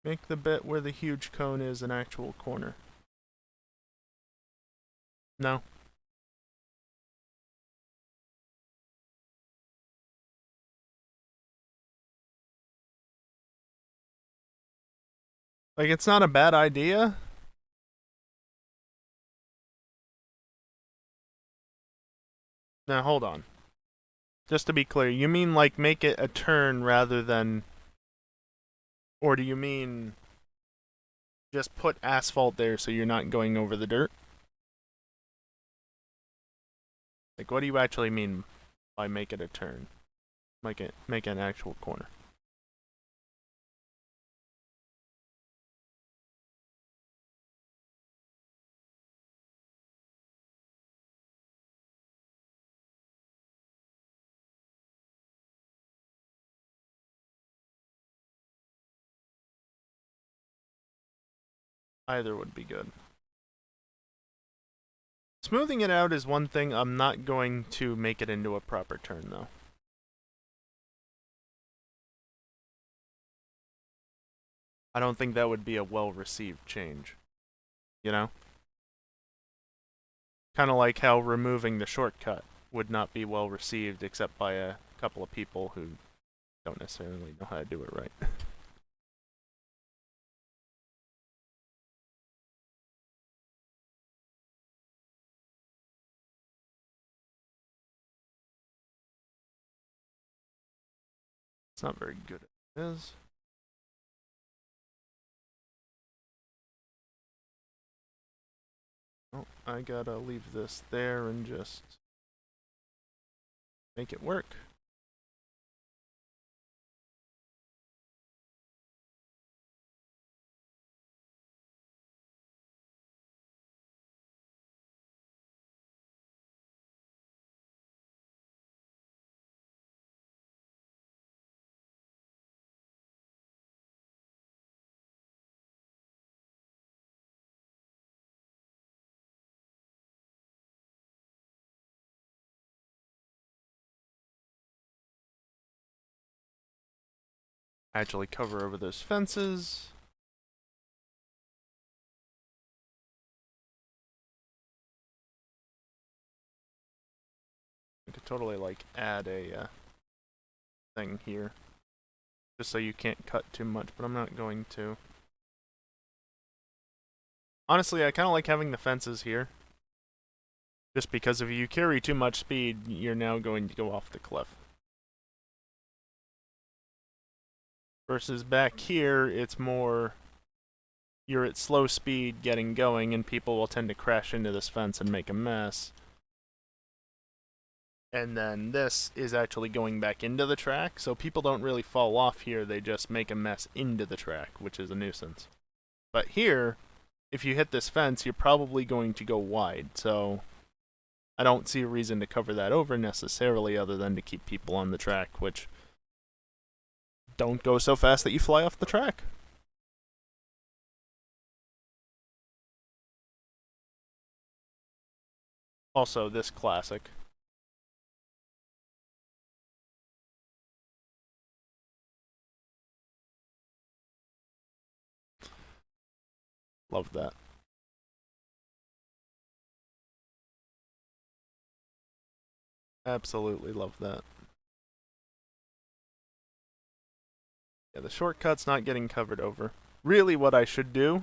Make the bit where the huge cone is an actual corner. No. Like, it's not a bad idea. Now, hold on. Just to be clear, you mean, like, make it a turn rather than... Or do you mean just put asphalt there so you're not going over the dirt? Like, what do you actually mean by make it a turn? Make it an actual corner. Either would be good. Smoothing it out is one thing. I'm not going to make it into a proper turn, though. I don't think that would be a well-received change. You know? Kind of like how removing the shortcut would not be well-received except by a couple of people who don't necessarily know how to do it right. It's not very good at it is. Oh, I gotta leave this there and just make it work. Actually cover over those fences. I could totally like add a thing here, just so you can't cut too much, but I'm not going to. Honestly, I kind of like having the fences here, just because if you carry too much speed, you're now going to go off the cliff. Versus back here, it's more you're at slow speed getting going, and people will tend to crash into this fence and make a mess. And then this is actually going back into the track, so people don't really fall off here, they just make a mess into the track, which is a nuisance. But here, if you hit this fence, you're probably going to go wide, so I don't see a reason to cover that over necessarily other than to keep people on the track, which don't go so fast that you fly off the track. Also, this classic. Love that. Absolutely love that. Yeah, the shortcut's not getting covered over. Really what I should do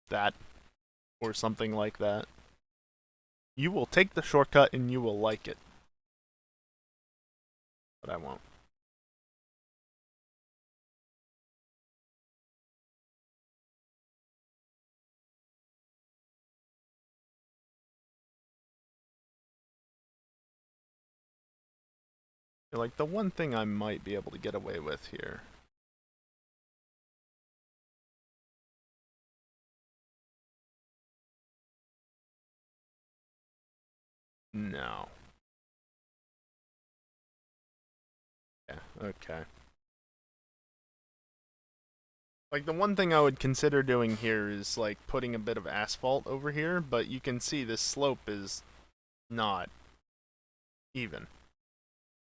that or something like that. You will take the shortcut and you will like it. But I won't. Like, the one thing I might be able to get away with here. No. Yeah, okay. Like, the one thing I would consider doing here is, like, putting a bit of asphalt over here, but you can see this slope is not even.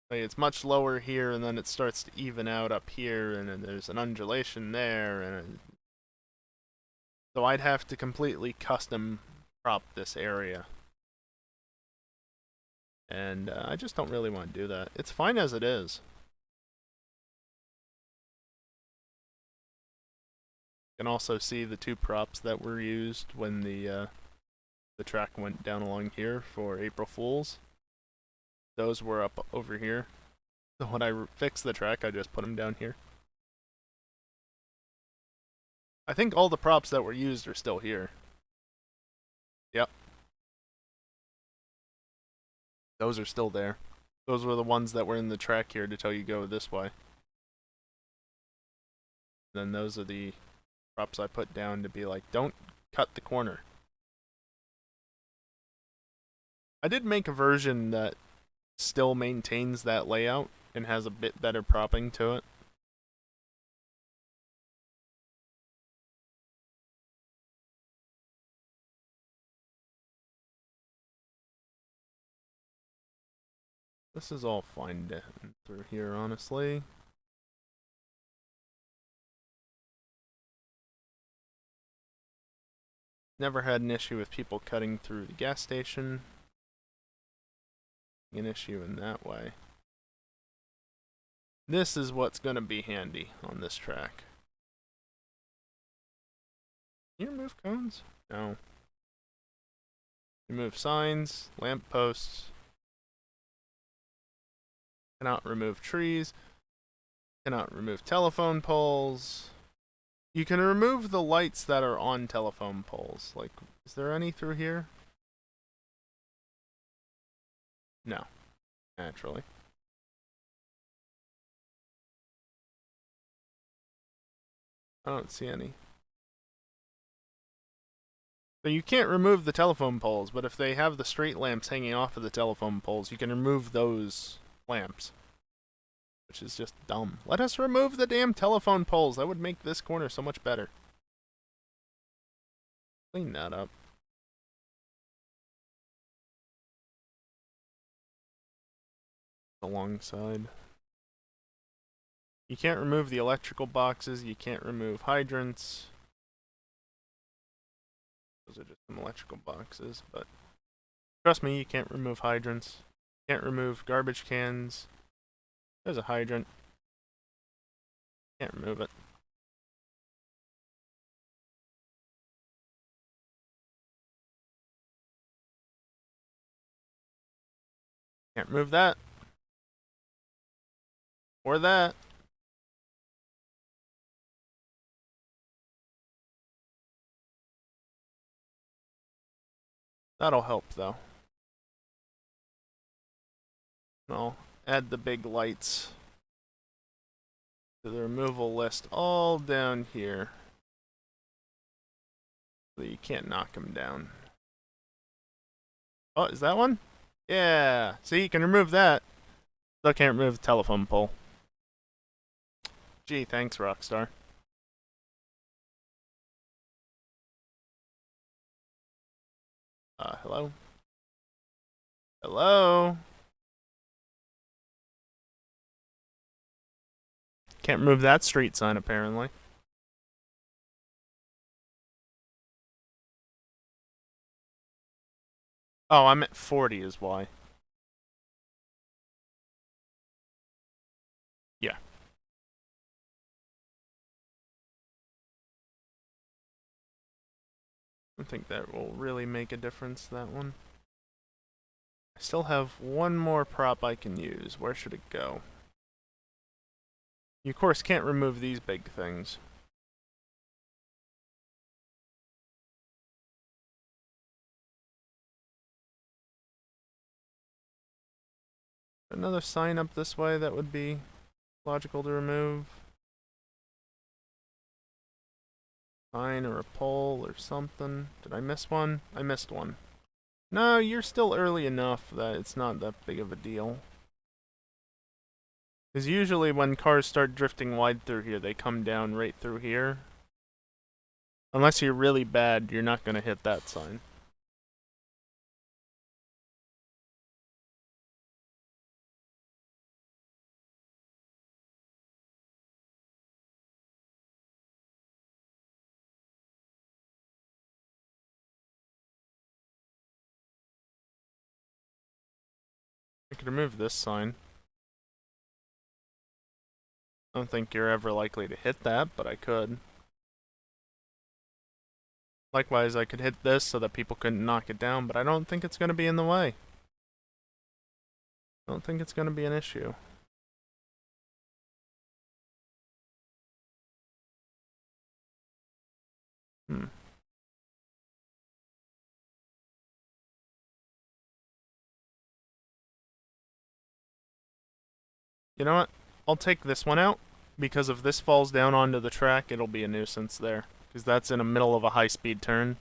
Like, it's much lower here, and then it starts to even out up here, and then there's an undulation there, and so I'd have to completely custom prop this area. And I just don't really want to do that. It's fine as it is. You can also see the two props that were used when the track went down along here for April Fools. Those were up over here. So when I fixed the track, I just put them down here. I think all the props that were used are still here. Yep. Those are still there. Those were the ones that were in the track here to tell you go this way. Then those are the props I put down to be like, don't cut the corner. I did make a version that still maintains that layout and has a bit better propping to it. This is all fine through here, honestly. Never had an issue with people cutting through the gas station. An issue in that way. This is what's gonna be handy on this track. Can you remove cones? No. Remove signs, lamp posts. Cannot remove trees. Cannot remove telephone poles. You can remove the lights that are on telephone poles. Like, is there any through here? No. Naturally. I don't see any. So you can't remove the telephone poles, but if they have the street lamps hanging off of the telephone poles, you can remove those lamps. Which is just dumb. Let us remove the damn telephone poles. That would make this corner so much better. Clean that up. Alongside. You can't remove the electrical boxes. You can't remove hydrants. Those are just some electrical boxes, but trust me, you can't remove hydrants. Can't remove garbage cans. There's a hydrant. Can't remove it. Can't remove that. Or that. That'll help, though. I'll add the big lights to the removal list all down here. So you can't knock them down. Oh, is that one? Yeah. See, you can remove that. Still can't remove the telephone pole. Gee, thanks, Rockstar. Hello? Hello? Can't remove that street sign, apparently. Oh, I'm at 40 is why. Yeah. I think that will really make a difference, that one. I still have one more prop I can use. Where should it go? You, of course, can't remove these big things. Another sign up this way that would be logical to remove. Sign or a pole or something. Did I miss one? I missed one. No, you're still early enough that it's not that big of a deal. Because usually when cars start drifting wide through here, they come down right through here. Unless you're really bad, you're not going to hit that sign. I could remove this sign. I don't think you're ever likely to hit that, but I could. Likewise, I could hit this so that people couldn't knock it down, but I don't think it's going to be in the way. I don't think it's going to be an issue. You know what? I'll take this one out, because if this falls down onto the track, it'll be a nuisance there. Because that's in the middle of a high-speed turn.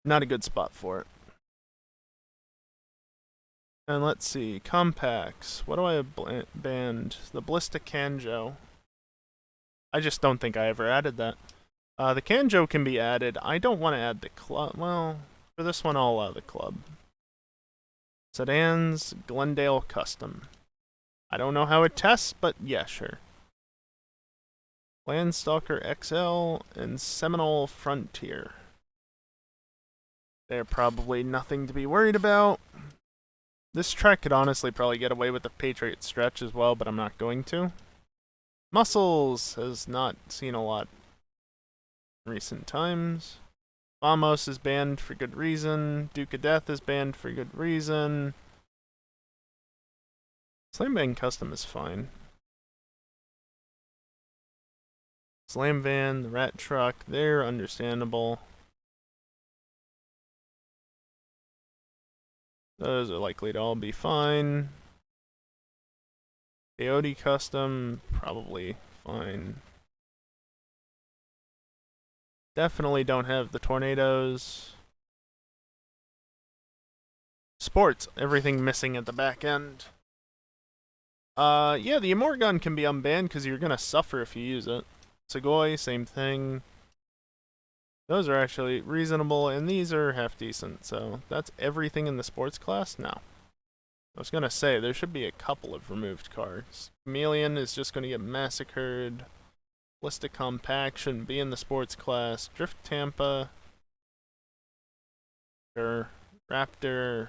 Not a good spot for it. And let's see, compacts. What do I have banned? The Ballista Canjo. I just don't think I ever added that. The Canjo can be added. I don't want to add the club. Well, for this one, I'll allow the club. Sedans, Glendale Custom. I don't know how it tests, but yeah, sure. Landstalker XL and Seminole Frontier. They're probably nothing to be worried about. This track could honestly probably get away with the Patriot stretch as well, but I'm not going to. Muscles has not seen a lot in recent times. Vamos is banned for good reason. Duke of Death is banned for good reason. Slam Bang Custom is fine. Slam Van, the Rat Truck, they're understandable. Those are likely to all be fine. VOD Custom, probably fine. Definitely don't have the tornadoes. Sports, everything missing at the back end. Yeah, the Immort gun can be unbanned because you're gonna suffer if you use it. Segoy, same thing. Those are actually reasonable, and these are half decent, so that's everything in the sports class? No. I was gonna say, there should be a couple of removed cards. Chameleon is just gonna get massacred. Ballistic Compact shouldn't be in the sports class. Drift Tampa. Sure. Raptor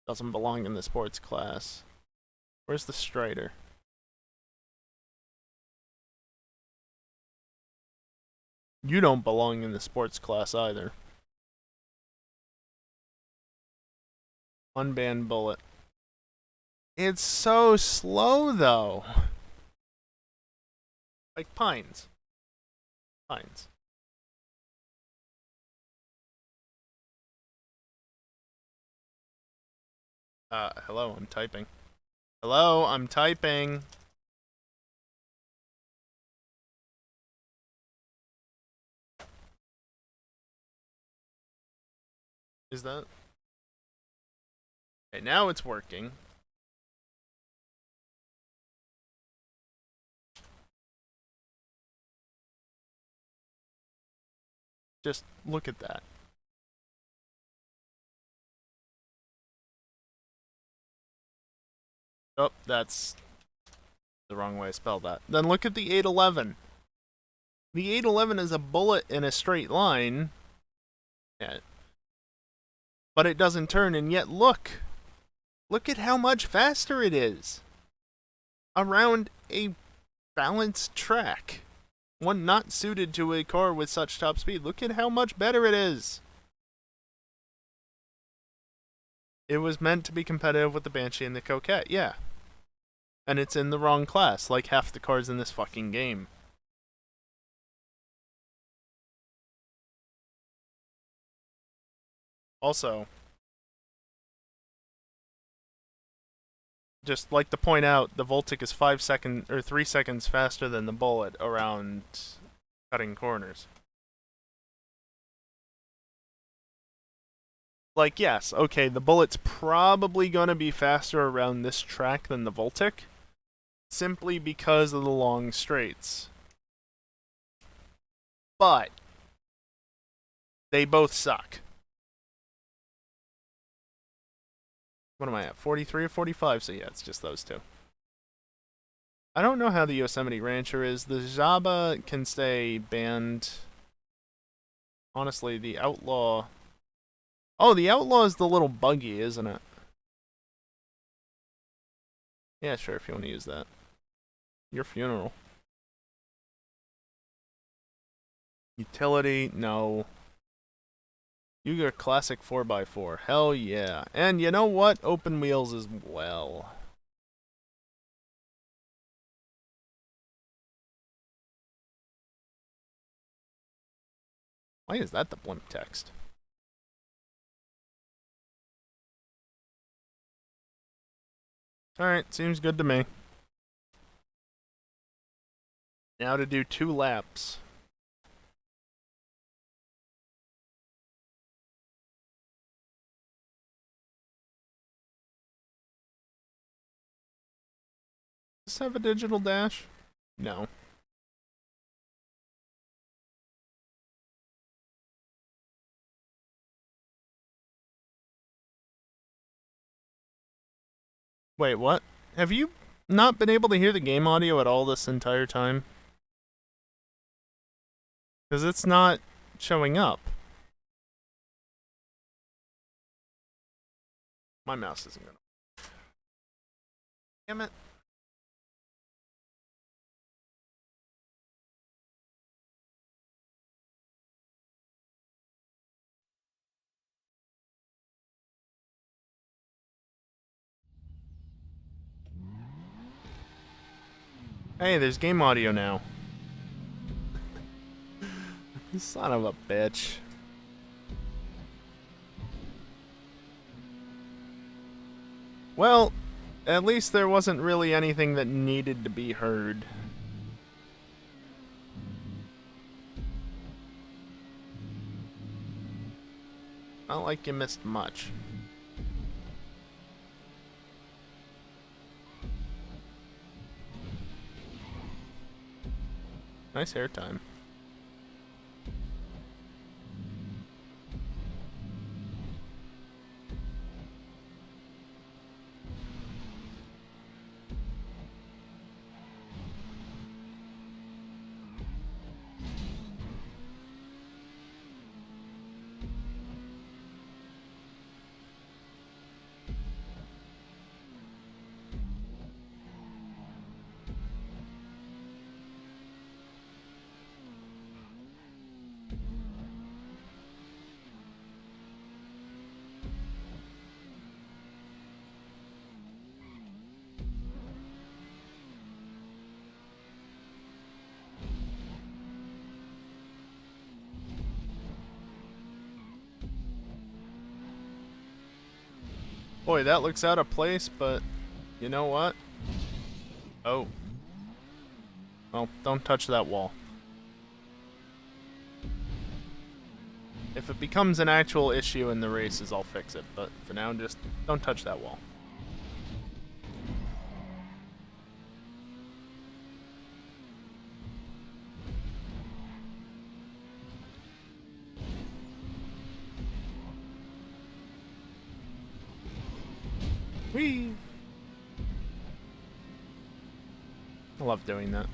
doesn't belong in the sports class. Where's the Strider? You don't belong in the sports class either. Unbanned Bullet. It's so slow, though. Like Pines. Pines. Hello, I'm typing. Hello, I'm typing. Is that? Okay, now it's working. Just look at that. Oh, that's the wrong way I spelled that. Then look at the 811. The 811 is a bullet in a straight line. Yeah. But it doesn't turn, and yet look. Look at how much faster it is. Around a balanced track. One not suited to a car with such top speed. Look at how much better it is. It was meant to be competitive with the Banshee and the Coquette, yeah. And it's in the wrong class, like half the cars in this fucking game. Also, just like to point out, the Voltic is 3 seconds faster than the Bullet around cutting corners. Like, yes, okay, the Bullet's probably gonna be faster around this track than the Voltic, simply because of the long straights. But they both suck. What am I at? 43 or 45? So yeah, it's just those two. I don't know how the Yosemite Rancher is. The Jabba can stay banned. Honestly, the Outlaw... Oh, the Outlaw is the little buggy, isn't it? Yeah, sure, if you want to use that. Your funeral. Utility, no. You got a classic 4x4. Hell yeah. And you know what? Open wheels as well. Why is that the blimp text? Alright, seems good to me. Now to do 2 laps. Does this have a digital dash? No. Wait, what? Have you not been able to hear the game audio at all this entire time? Because it's not showing up. My mouse isn't gonna. Damn it. Hey, there's game audio now. Son of a bitch. Well, at least there wasn't really anything that needed to be heard. Not like you missed much. Nice hair time. Boy, that looks out of place, but you know what? Oh. Well, don't touch that wall. If it becomes an actual issue in the races, I'll fix it, but for now, just don't touch that wall. Whee! I love doing that.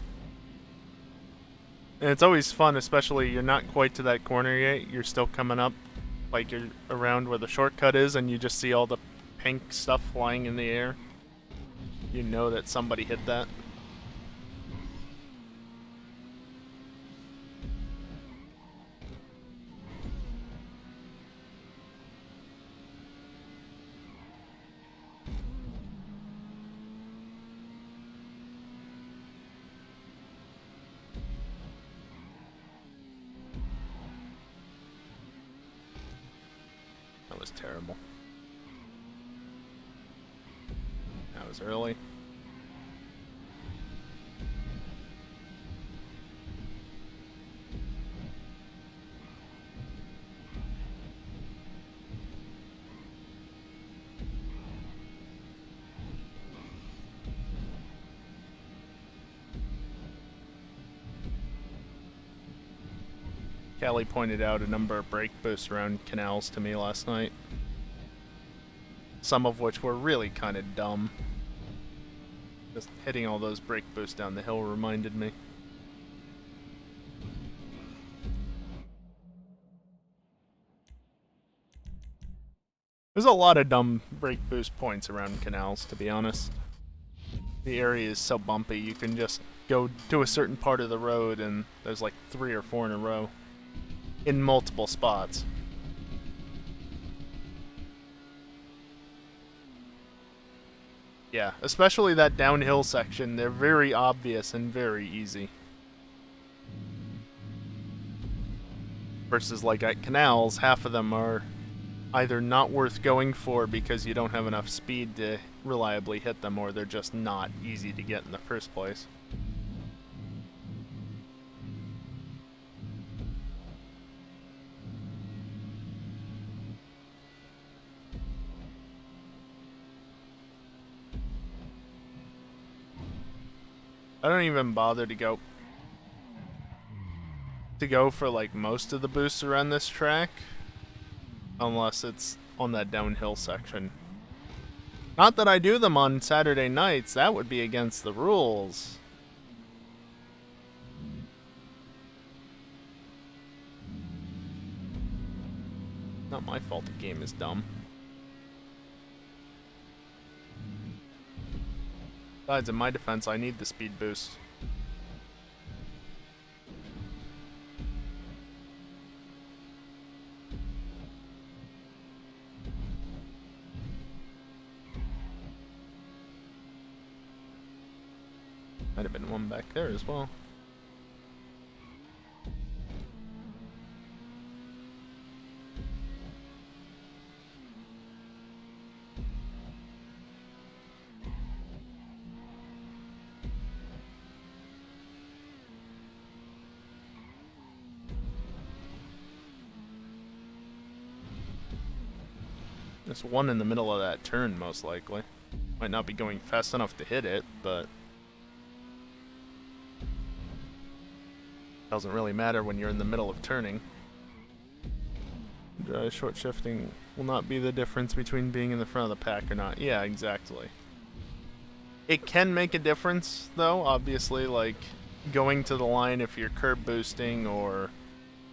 And it's always fun, especially you're not quite to that corner yet. You're still coming up, like you're around where the shortcut is, and you just see all the pink stuff flying in the air. You know that somebody hit that. That was terrible. That was early. Callie pointed out a number of brake boosts around canals to me last night. Some of which were really kind of dumb. Just hitting all those brake boosts down the hill reminded me. There's a lot of dumb brake boost points around canals, to be honest. The area is so bumpy, you can just go to a certain part of the road and there's like 3 or 4 in a row. In multiple spots. Yeah, especially that downhill section, they're very obvious and very easy. Versus like at canals, half of them are either not worth going for because you don't have enough speed to reliably hit them, or they're just not easy to get in the first place. I don't even bother to go for like most of the boosts around this track unless it's on that downhill section. Not that I do them on Saturday nights. That would be against the rules. Not my fault the game is dumb. Besides, in my defense, I need the speed boost. Might have been one back there as well. There's one in the middle of that turn, most likely. Might not be going fast enough to hit it, but doesn't really matter when you're in the middle of turning. Short shifting will not be the difference between being in the front of the pack or not. Yeah, exactly. It can make a difference, though, obviously, like going to the line if you're curb boosting or,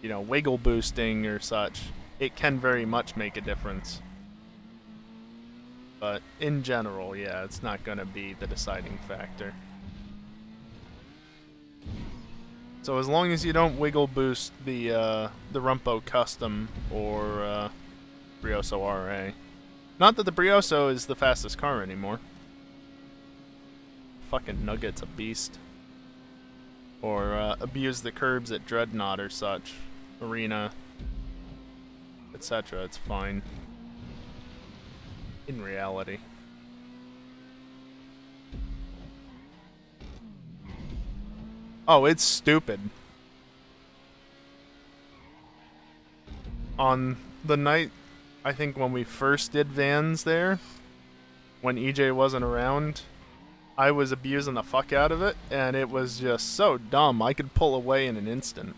you know, wiggle boosting or such. It can very much make a difference. But in general, yeah, it's not going to be the deciding factor. So as long as you don't wiggle boost the Rumpo Custom or Brioso RA. Not that the Brioso is the fastest car anymore. Fucking Nugget's a beast. Or abuse the curbs at Dreadnought or such. Arena. Etc. It's fine. In reality. Oh, it's stupid. On the night, I think when we first did Vans there, when EJ wasn't around, I was abusing the fuck out of it, and it was just so dumb. I could pull away in an instant.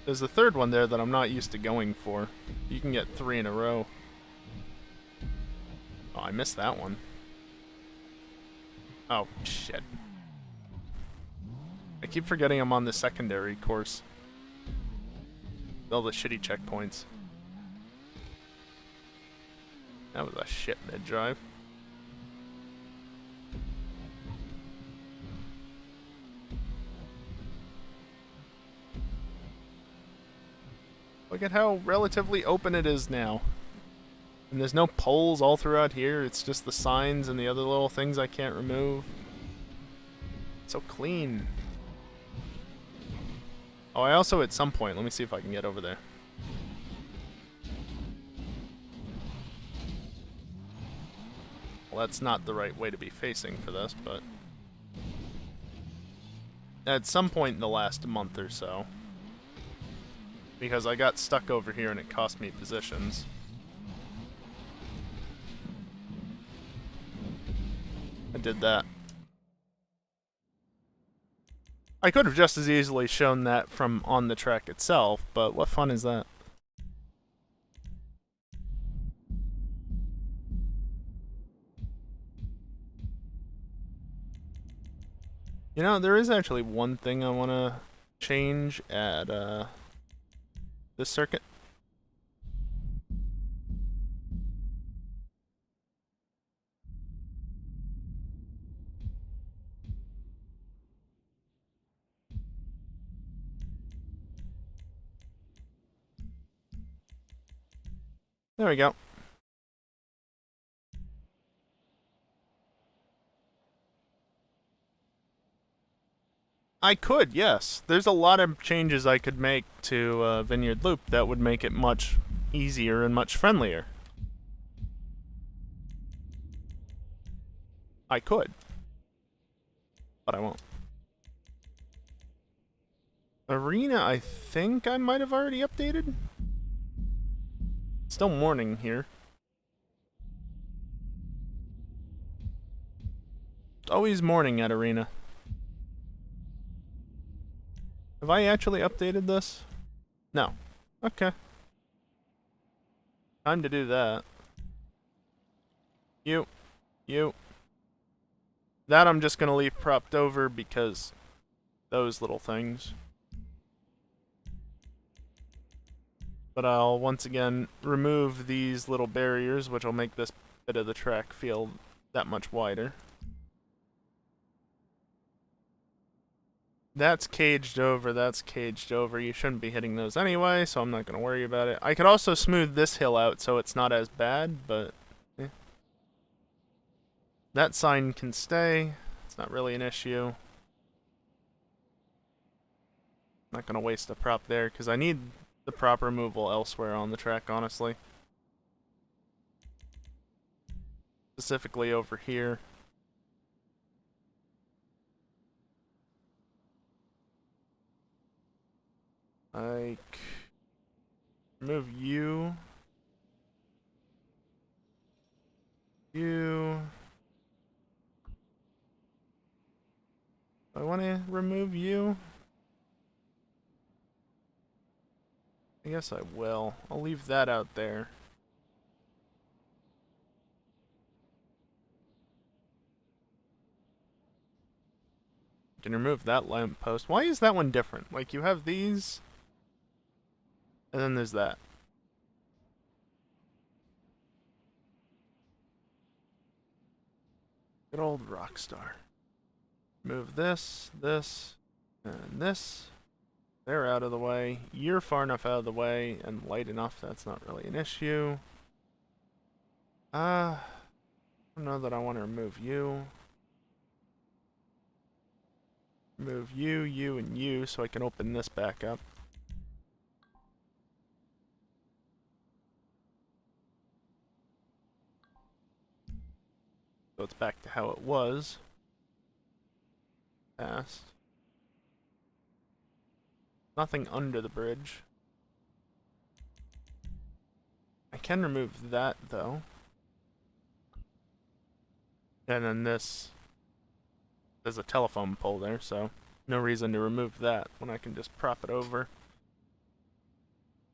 There's a third one there that I'm not used to going for. You can get 3 in a row. Oh, I missed that one. Oh, shit. I keep forgetting I'm on the secondary course. All the shitty checkpoints. That was a shit mid-drive. Look at how relatively open it is now. And there's no poles all throughout here, it's just the signs and the other little things I can't remove. It's so clean. Oh, I also at some point, let me see if I can get over there. Well, that's not the right way to be facing for this, but at some point in the last month or so, because I got stuck over here and it cost me positions. I did that. I could have just as easily shown that from on the track itself, but what fun is that? You know, there is actually one thing I want to change at this circuit. There we go. I could, yes. There's a lot of changes I could make to Vineyard Loop that would make it much easier and much friendlier. I could. But I won't. Arena, I think I might have already updated. Still morning here. It's always morning at Arena. Have I actually updated this? No. Okay. Time to do that. You. That I'm just gonna leave propped over because those little things. But I'll once again remove these little barriers, which will make this bit of the track feel that much wider. That's caged over, that's caged over. You shouldn't be hitting those anyway, so I'm not going to worry about it. I could also smooth this hill out so it's not as bad, but eh. That sign can stay. It's not really an issue. I'm not going to waste a prop there because I need the prop removal elsewhere on the track, honestly. Specifically over here. Like, remove you. You. I want to remove you. I guess I will. I'll leave that out there. Can remove that lamppost. Why is that one different? Like, you have these, and then there's that. Good old Rockstar. Move this, and this. They're out of the way. You're far enough out of the way and light enough that's not really an issue. I don't know that I want to remove you. Remove you, and you, so I can open this back up. So it's back to how it was. Past. Nothing under the bridge. I can remove that, though. And then this. There's a telephone pole there, so no reason to remove that when I can just prop it over.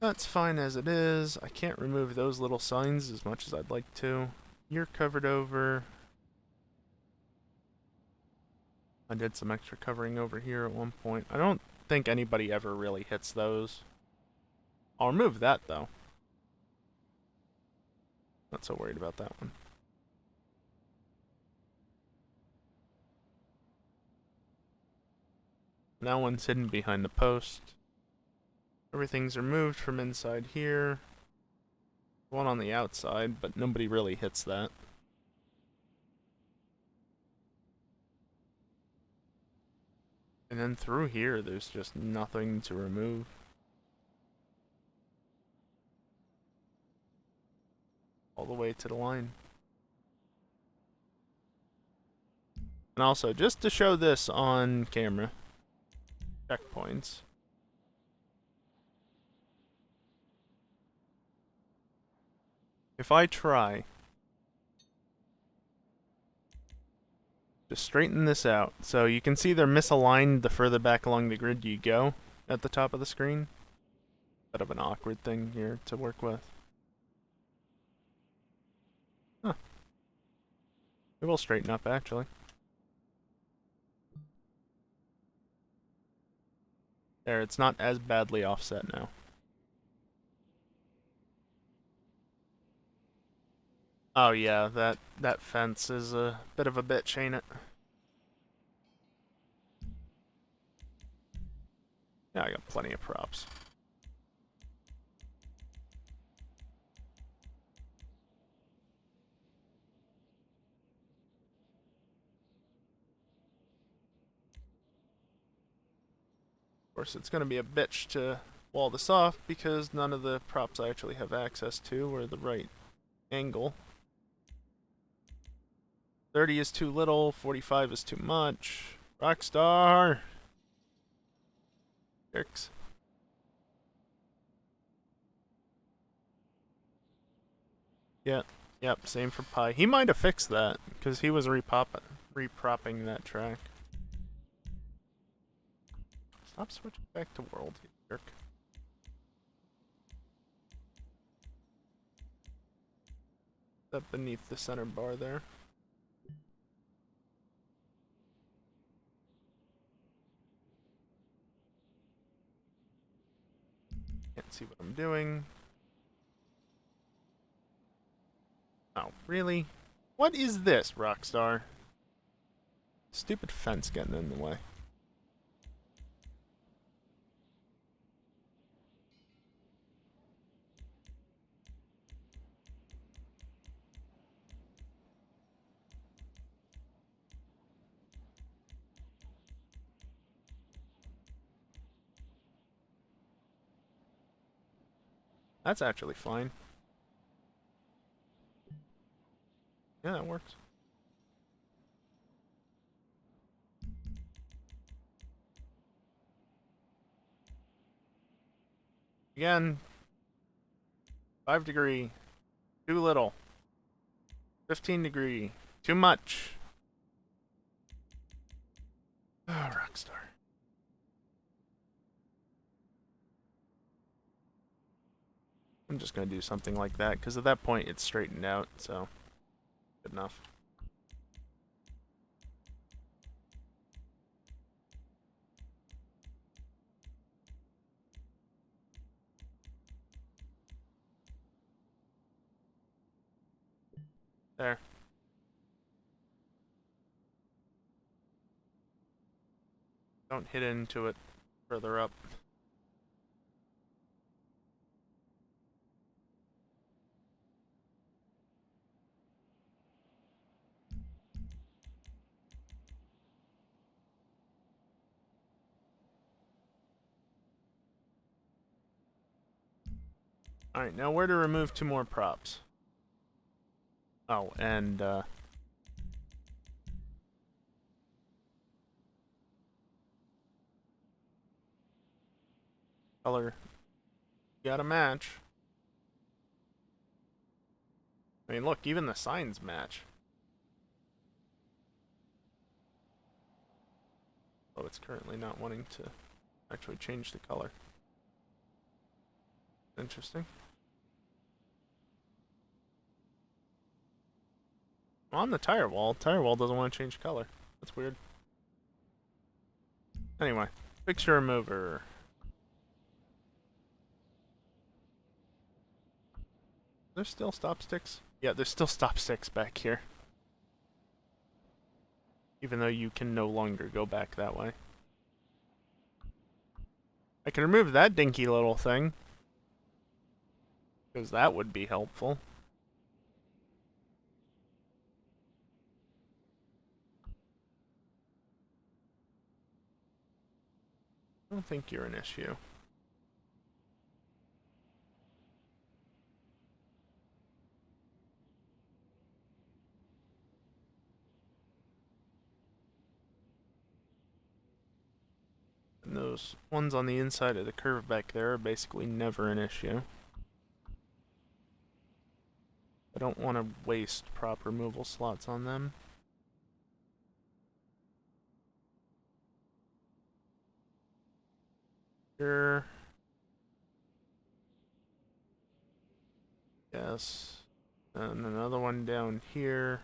That's fine as it is. I can't remove those little signs as much as I'd like to. You're covered over. I did some extra covering over here at one point. I don't think anybody ever really hits those. I'll remove that, though. Not so worried about that one. That one's hidden behind the post. Everything's removed from inside here. One on the outside, but nobody really hits that. And then through here, there's just nothing to remove. All the way to the line. And also, just to show this on camera, checkpoints. If I try to straighten this out, so you can see they're misaligned the further back along the grid you go at the top of the screen. Bit of an awkward thing here to work with. Huh. It will straighten up, actually. There, it's not as badly offset now. Oh yeah, that fence is a bit of a bitch, ain't it? Yeah, I got plenty of props. Of course, it's going to be a bitch to wall this off because none of the props I actually have access to are the right angle. 30 is too little, 45 is too much. Rockstar! Jerks. Yeah, yep, same for Pi. He might have fixed that, because he was repropping that track. Stop switching back to world, you jerk. That beneath the center bar there. Can't see what I'm doing. Oh, really? What is this, Rockstar? Stupid fence getting in the way. That's actually fine. Yeah, that works. Again, 5 degree, too little. 15 degree, too much. Oh, Rockstar. I'm just gonna do something like that, because at that point it's straightened out, so good enough. There. Don't hit into it further up. Alright, now where to remove 2 more props? Oh, and, color. You gotta match. I mean, look, even the signs match. Oh, it's currently not wanting to actually change the color. Interesting. On the tire wall doesn't want to change color. That's weird. Anyway, fixture remover. There's still stop sticks? Yeah, there's still stop sticks back here. Even though you can no longer go back that way. I can remove that dinky little thing. Because that would be helpful. I don't think you're an issue. And those ones on the inside of the curve back there are basically never an issue. I don't want to waste prop removal slots on them. Here. Yes. And another one down here.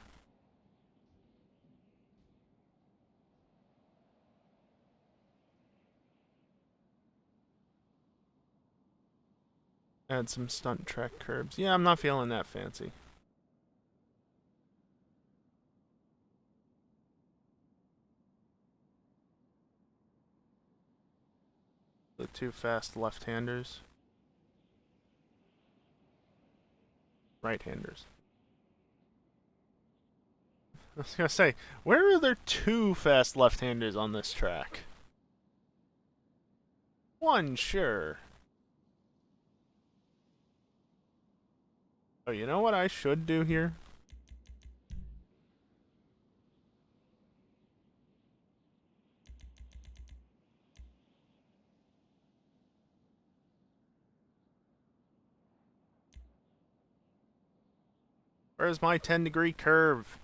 Add some stunt track curbs. Yeah, I'm not feeling that fancy. The 2 fast left-handers. Right-handers. I was gonna say, where are there 2 fast left-handers on this track? 1, sure. Oh, you know what I should do here? Where's my 10-degree curve?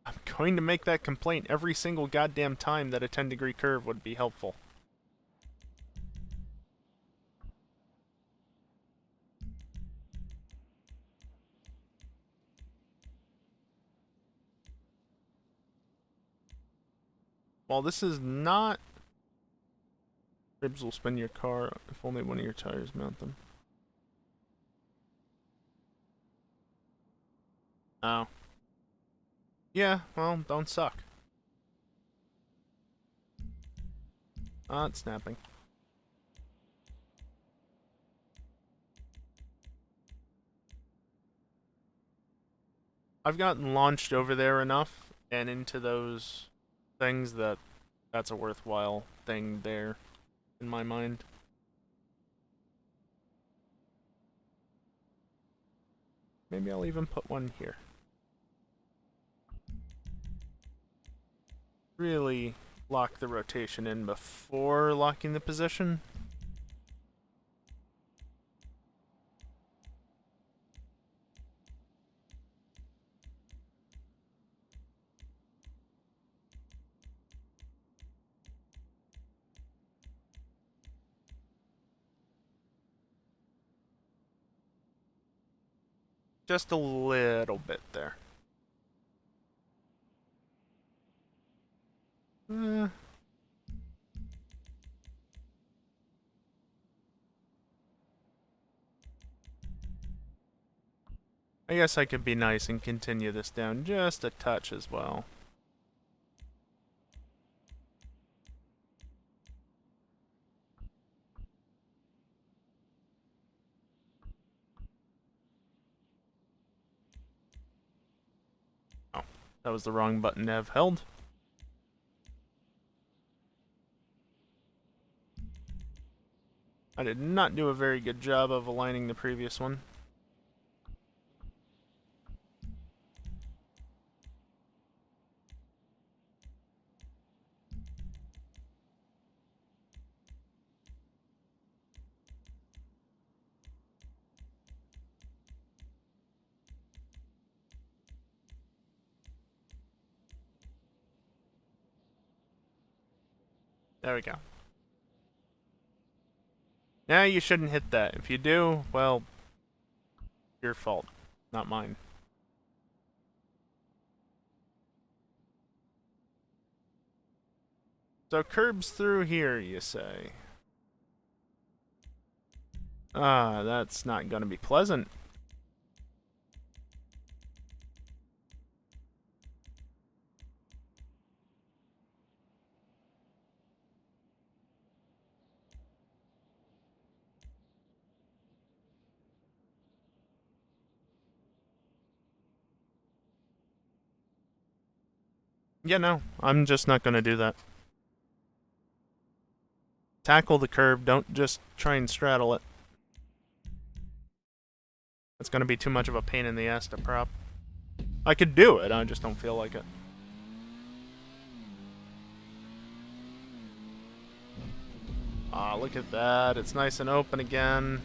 I'm going to make that complaint every single goddamn time that a 10-degree curve would be helpful. While this is not... Ribs will spin your car if only one of your tires mount them. Oh. Yeah, well, don't suck. Ah, it's snapping. I've gotten launched over there enough and into those things that that's a worthwhile thing there in my mind. Maybe I'll even put one here. Really lock the rotation in before locking the position. Just a little bit there. Eh. I guess I could be nice and continue this down just a touch as well. Oh, that was the wrong button to have held. I did not do a very good job of aligning the previous one. There we go. Now you shouldn't hit that. If you do, well, your fault, not mine. So curbs through here, you say? Ah, that's not gonna be pleasant. Yeah, no, I'm just not gonna do that. Tackle the curb, don't just try and straddle it. It's gonna be too much of a pain in the ass to prop. I could do it, I just don't feel like it. Ah, look at that, it's nice and open again.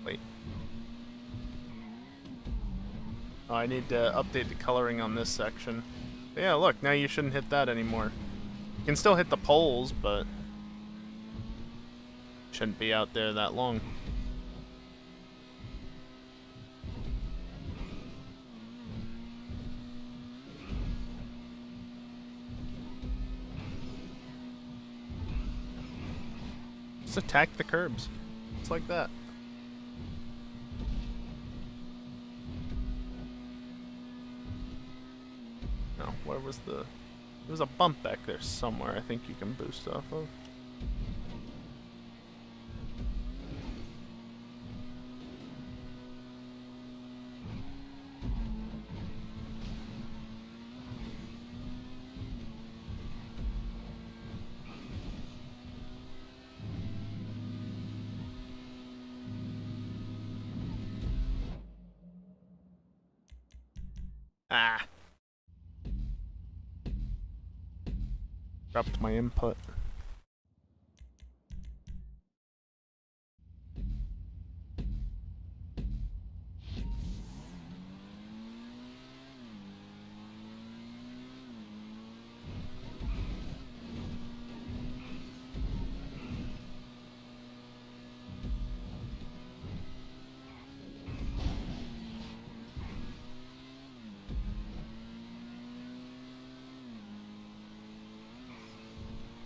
Wait. Oh, I need to update the coloring on this section. But yeah, look, now you shouldn't hit that anymore. You can still hit the poles, but shouldn't be out there that long. Just attack the curbs. It's like that. No, where was the... There was a bump back there somewhere I think you can boost off of. Ah! Dropped my input.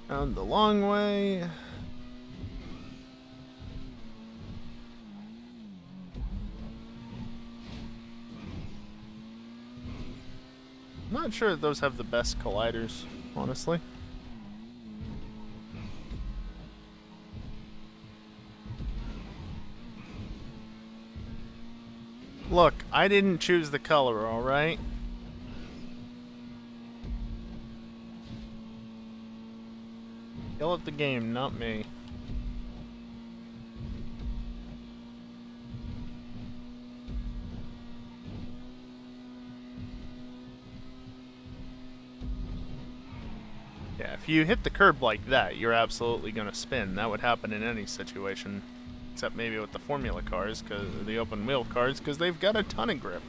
Down the long way. I'm not sure that those have the best colliders, honestly. Look, I didn't choose the color, alright? Kill up the game, not me. Yeah, if you hit the curb like that, you're absolutely gonna spin. That would happen in any situation. Except maybe with the Formula cars, cause the open wheel cars, because they've got a ton of grip.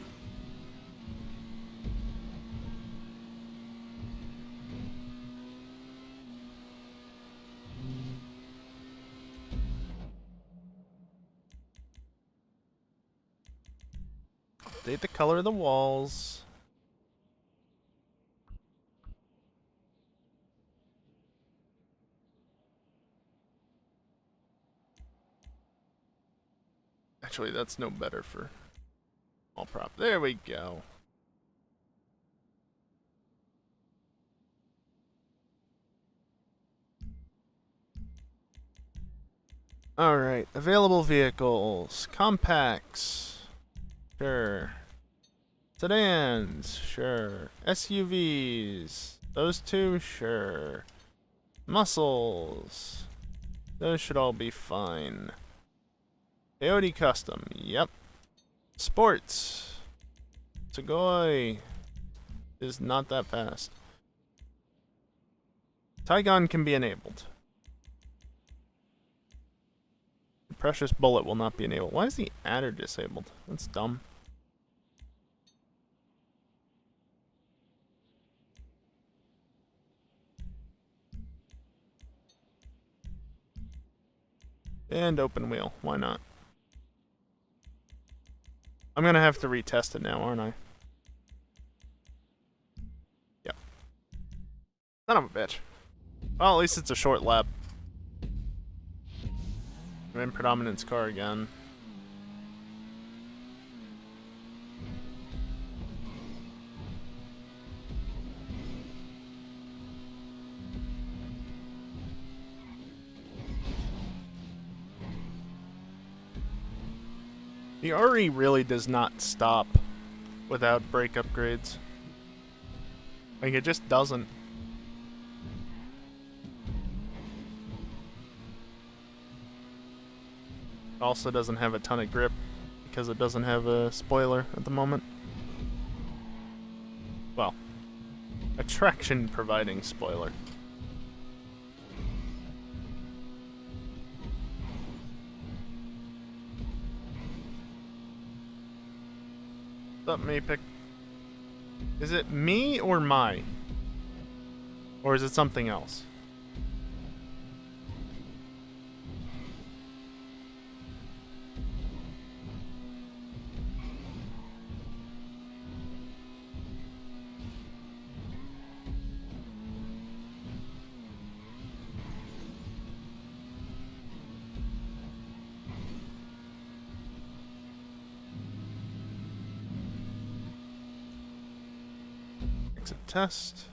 Update the color of the walls. Actually, that's no better for all prop. There we go. Alright, available vehicles. Compacts. Sure. Sedans. Sure. SUVs. Those two? Sure. Muscles. Those should all be fine. VOD custom. Yep. Sports. Sugoi is not that fast. Tygon can be enabled. Precious Bullet will not be enabled. Why is the adder disabled? That's dumb. And open wheel. Why not? I'm gonna have to retest it now, aren't I? Yep. Son of a bitch. Well, at least it's a short lap. I'm in Predominance car again. The RE really does not stop without brake upgrades. Like, it just doesn't. It also doesn't have a ton of grip because it doesn't have a spoiler at the moment. Well, a traction providing spoiler. What's up, Mapic? Is it me or my? Or is it something else? Exit test.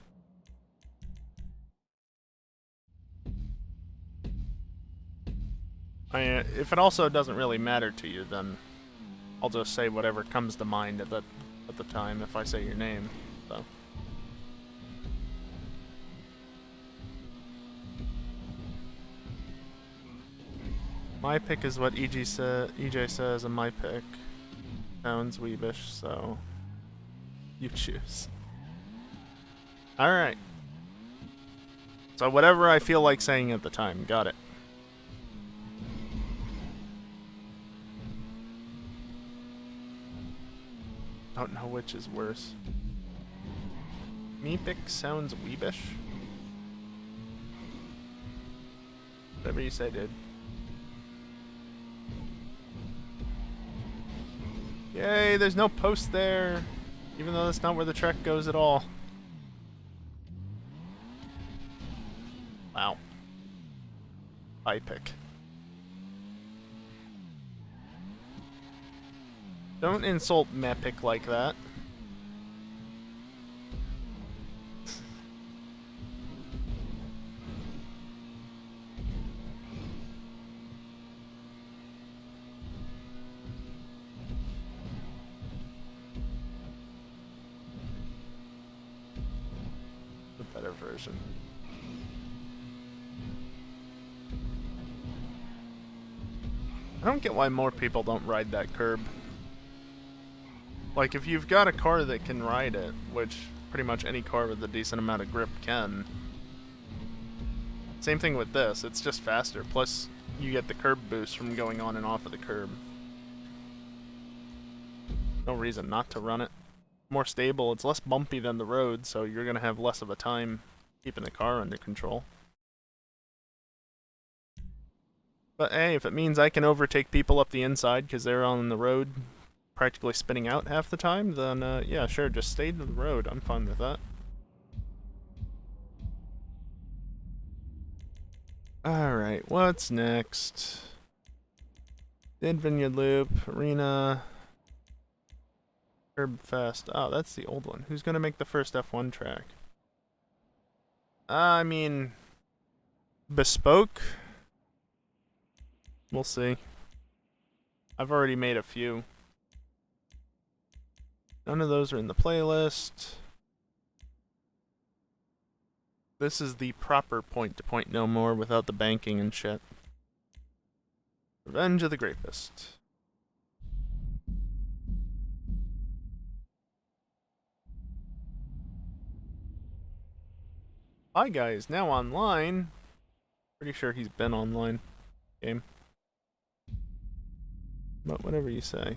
If it also doesn't really matter to you, then I'll just say whatever comes to mind at the time if I say your name. So. My pick is what EJ says, and my pick sounds weebish, so you choose. Alright. So whatever I feel like saying at the time, got it. Don't know which is worse. Meepic sounds weebish. Whatever you say, dude. Yay, there's no post there. Even though that's not where the track goes at all. Wow. High pick. Don't insult Mepic like that. The better version. I don't get why more people don't ride that curb. Like, if you've got a car that can ride it, which pretty much any car with a decent amount of grip can. Same thing with this, it's just faster, plus you get the curb boost from going on and off of the curb. No reason not to run it. More stable, it's less bumpy than the road, so you're gonna have less of a time keeping the car under control. But hey, if it means I can overtake people up the inside because they're on the road practically spinning out half the time, then yeah, sure, just stay to the road. I'm fine with that. Alright, what's next? Dead Vineyard Loop, Arena, Curb Fest. Oh, that's the old one. Who's gonna make the first F1 track? I mean, Bespoke? We'll see. I've already made a few. None of those are in the playlist. This is the proper point-to-point no more without the banking and shit. Revenge of the Grapist. Hi guys, now online. Pretty sure he's been online. Game. But whatever you say.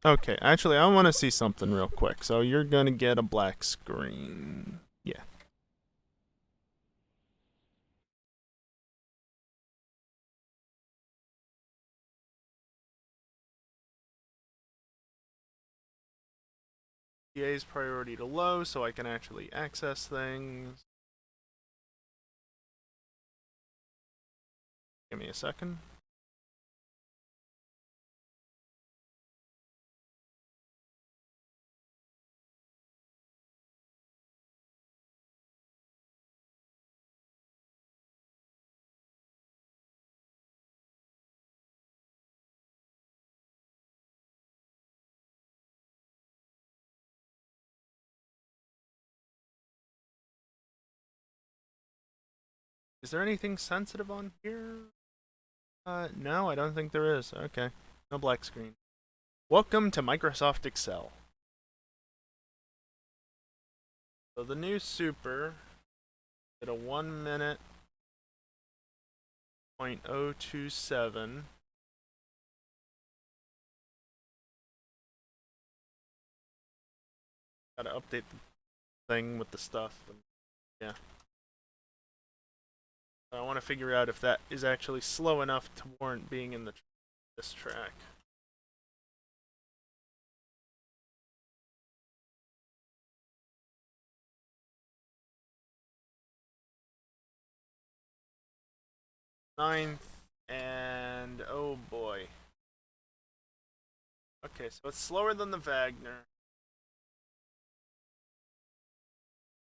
Okay, actually I want to see something real quick. So you're gonna get a black screen. Yeah. PA's priority to low so I can actually access things. Give me a second. Is there anything sensitive on here? No, I don't think there is. Okay. No black screen. Welcome to Microsoft Excel. So the new Super did a 1 minute .027. Gotta update the thing with the stuff. And yeah. I want to figure out if that is actually slow enough to warrant being in this track. Ninth, and oh boy. Okay, so it's slower than the Wagner.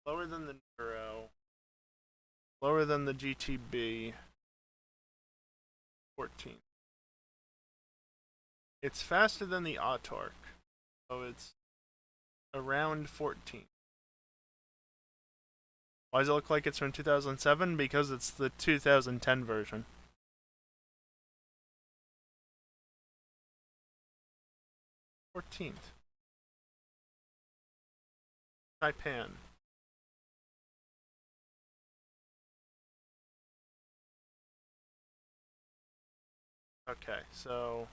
Slower than the Neuro. Slower than the GTB. 14. It's faster than the Autark. So it's around 14. Why does it look like it's from 2007? Because it's the 2010 version. 14th. Taipan. Okay, so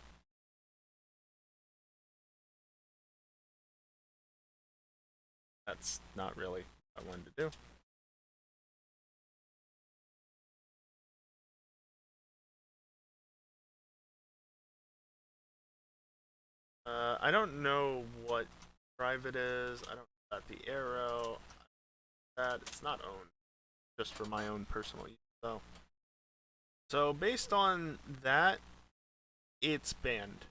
that's not really what I wanted to do. I don't know what drive it is. I don't know about the arrow. that. It's not owned, just for my own personal use. So based on that, it's banned.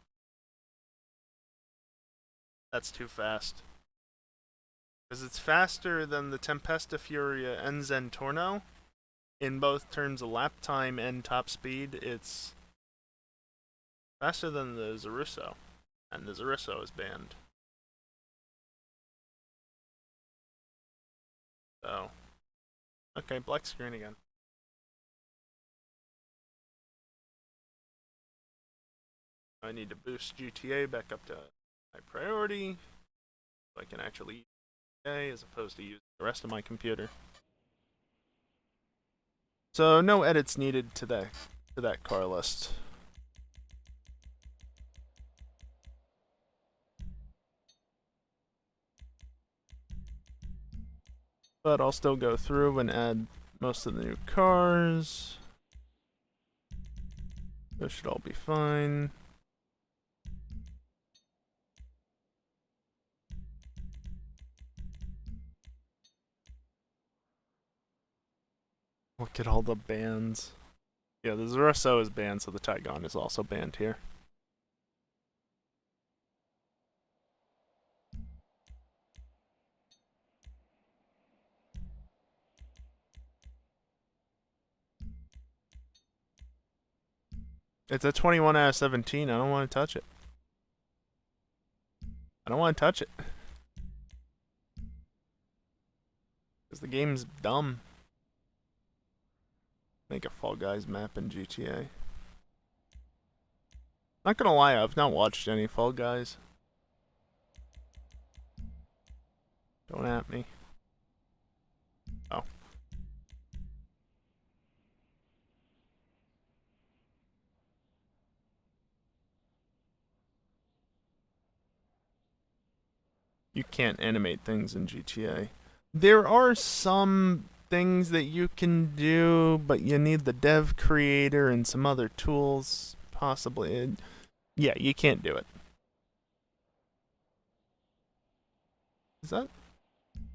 That's too fast. Because it's faster than the Tempesta Furia and Zentorno. In both terms of lap time and top speed, it's faster than the Zarusso. And the Zarusso is banned. So, okay, black screen again. I need to boost GTA back up to high priority so I can actually use GTA as opposed to use the rest of my computer. So no edits needed to that car list. But I'll still go through and add most of the new cars. This should all be fine. Look at all the bans. Yeah, the Zarusso is banned, so the Tygon is also banned here. It's a 21 out of 17. I don't want to touch it. I don't want to touch it. Because the game's dumb. Make a Fall Guys map in GTA. Not gonna lie, I've not watched any Fall Guys. Don't at me. Oh. You can't animate things in GTA. There are some things that you can do, but you need the dev creator and some other tools, possibly. Yeah, you can't do it. Is that?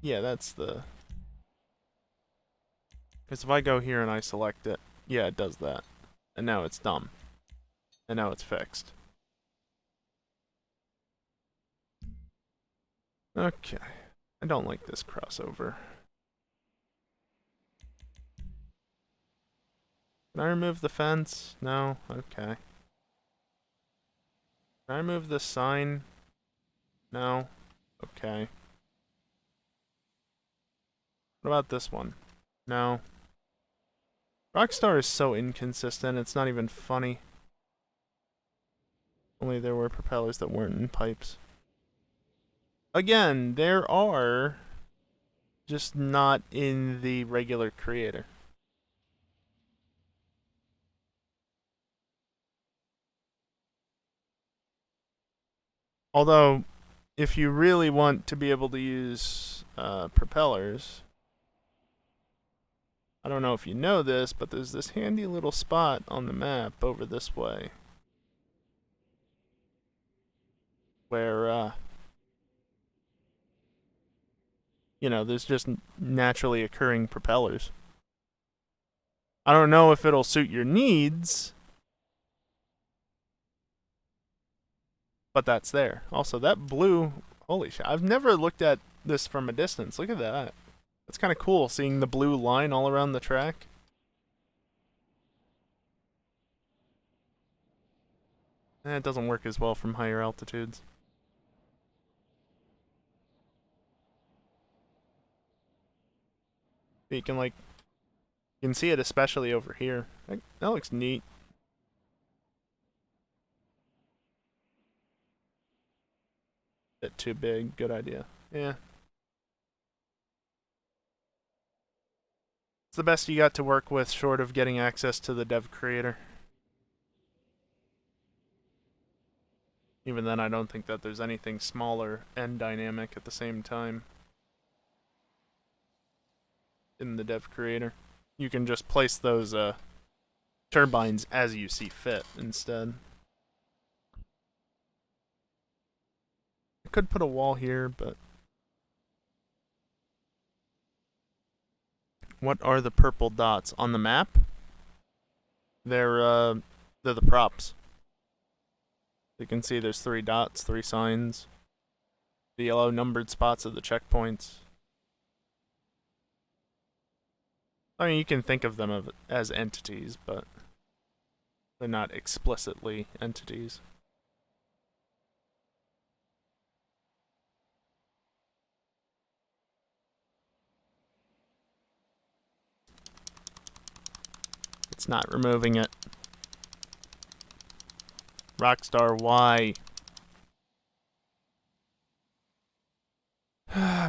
Yeah, that's the... Because if I go here and I select it, yeah, it does that. And now it's dumb. And now it's fixed. Okay. I don't like this crossover. Can I remove the fence? No? Okay. Can I remove this sign? No? Okay. What about this one? No. Rockstar is so inconsistent, it's not even funny. Only there were propellers that weren't in pipes. Again, there are, just not in the regular creator. Although, if you really want to be able to use propellers, I don't know if you know this, but there's this handy little spot on the map over this way where, you know, there's just naturally occurring propellers. I don't know if it'll suit your needs, but that's there. Also, that blue, holy shit, I've never looked at this from a distance. Look at that. That's kind of cool, seeing the blue line all around the track. It doesn't work as well from higher altitudes. You can, like, you can see it especially over here. That looks neat. Bit too big. Good idea. Yeah. It's the best you got to work with, short of getting access to the dev creator. Even then, I don't think that there's anything smaller and dynamic at the same time in the dev creator. You can just place those turbines as you see fit instead. I could put a wall here, but What are the purple dots on the map? They're the props. You can see there's 3 dots, 3 signs. The yellow numbered spots are the checkpoints. I mean, you can think of them as entities, but they're not explicitly entities. It's not removing it. Rockstar, why?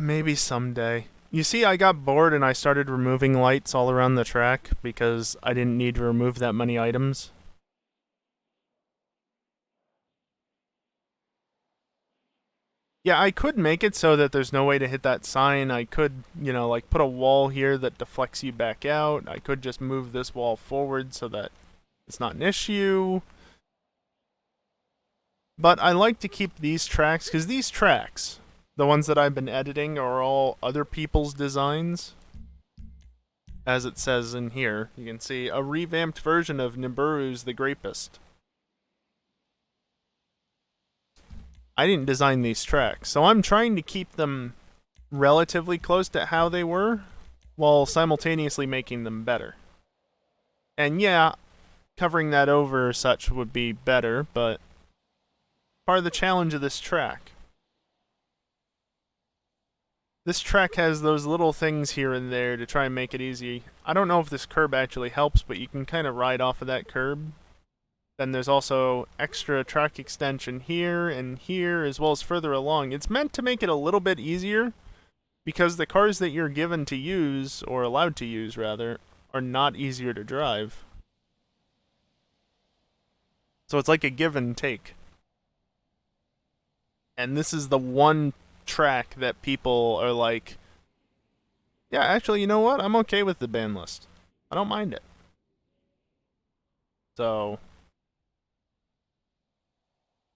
Maybe someday. You see, I got bored and I started removing lights all around the track because I didn't need to remove that many items. Yeah, I could make it so that there's no way to hit that sign. I could, you know, like put a wall here that deflects you back out. I could just move this wall forward so that it's not an issue. But I like to keep these tracks, because these tracks, the ones that I've been editing, are all other people's designs. As it says in here, you can see a revamped version of Nibiru's The Grapist. I didn't design these tracks, so I'm trying to keep them relatively close to how they were, while simultaneously making them better. And yeah, covering that over or such would be better, but part of the challenge of this track. This track has those little things here and there to try and make it easy. I don't know if this curb actually helps, but you can kind of ride off of that curb. Then there's also extra track extension here and here, as well as further along. It's meant to make it a little bit easier, because the cars that you're given to use, or allowed to use rather, are not easier to drive. So it's like a give and take. And this is the one track that people are like, yeah, actually, you know what? I'm okay with the ban list. I don't mind it. So,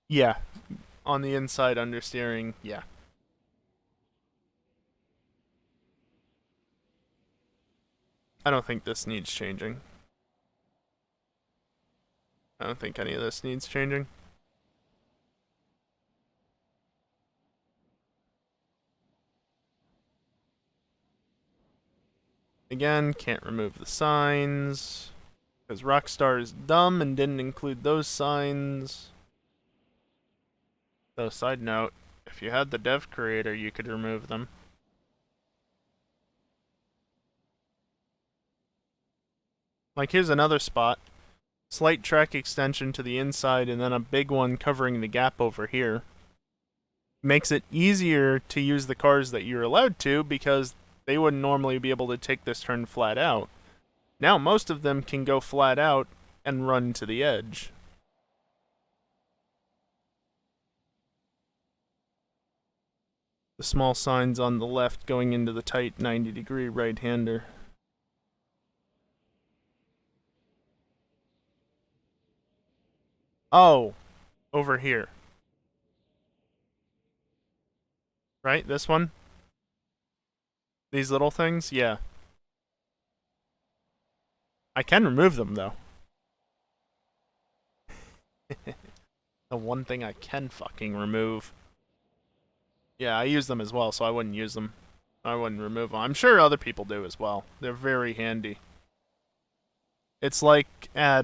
yeah, on the inside understeering, yeah. I don't think this needs changing. I don't think any of this needs changing. Again, can't remove the signs, because Rockstar is dumb and didn't include those signs. So, side note, if you had the dev creator, you could remove them. Like, here's another spot. Slight track extension to the inside, and then a big one covering the gap over here. Makes it easier to use the cars that you're allowed to, because they wouldn't normally be able to take this turn flat out. Now most of them can go flat out and run to the edge. The small signs on the left going into the tight 90-degree right-hander. Oh, over here. Right, this one? These little things? Yeah. I can remove them, though. The one thing I can fucking remove. Yeah, I use them as well, so I wouldn't use them. I wouldn't remove them. I'm sure other people do as well. They're very handy. It's like at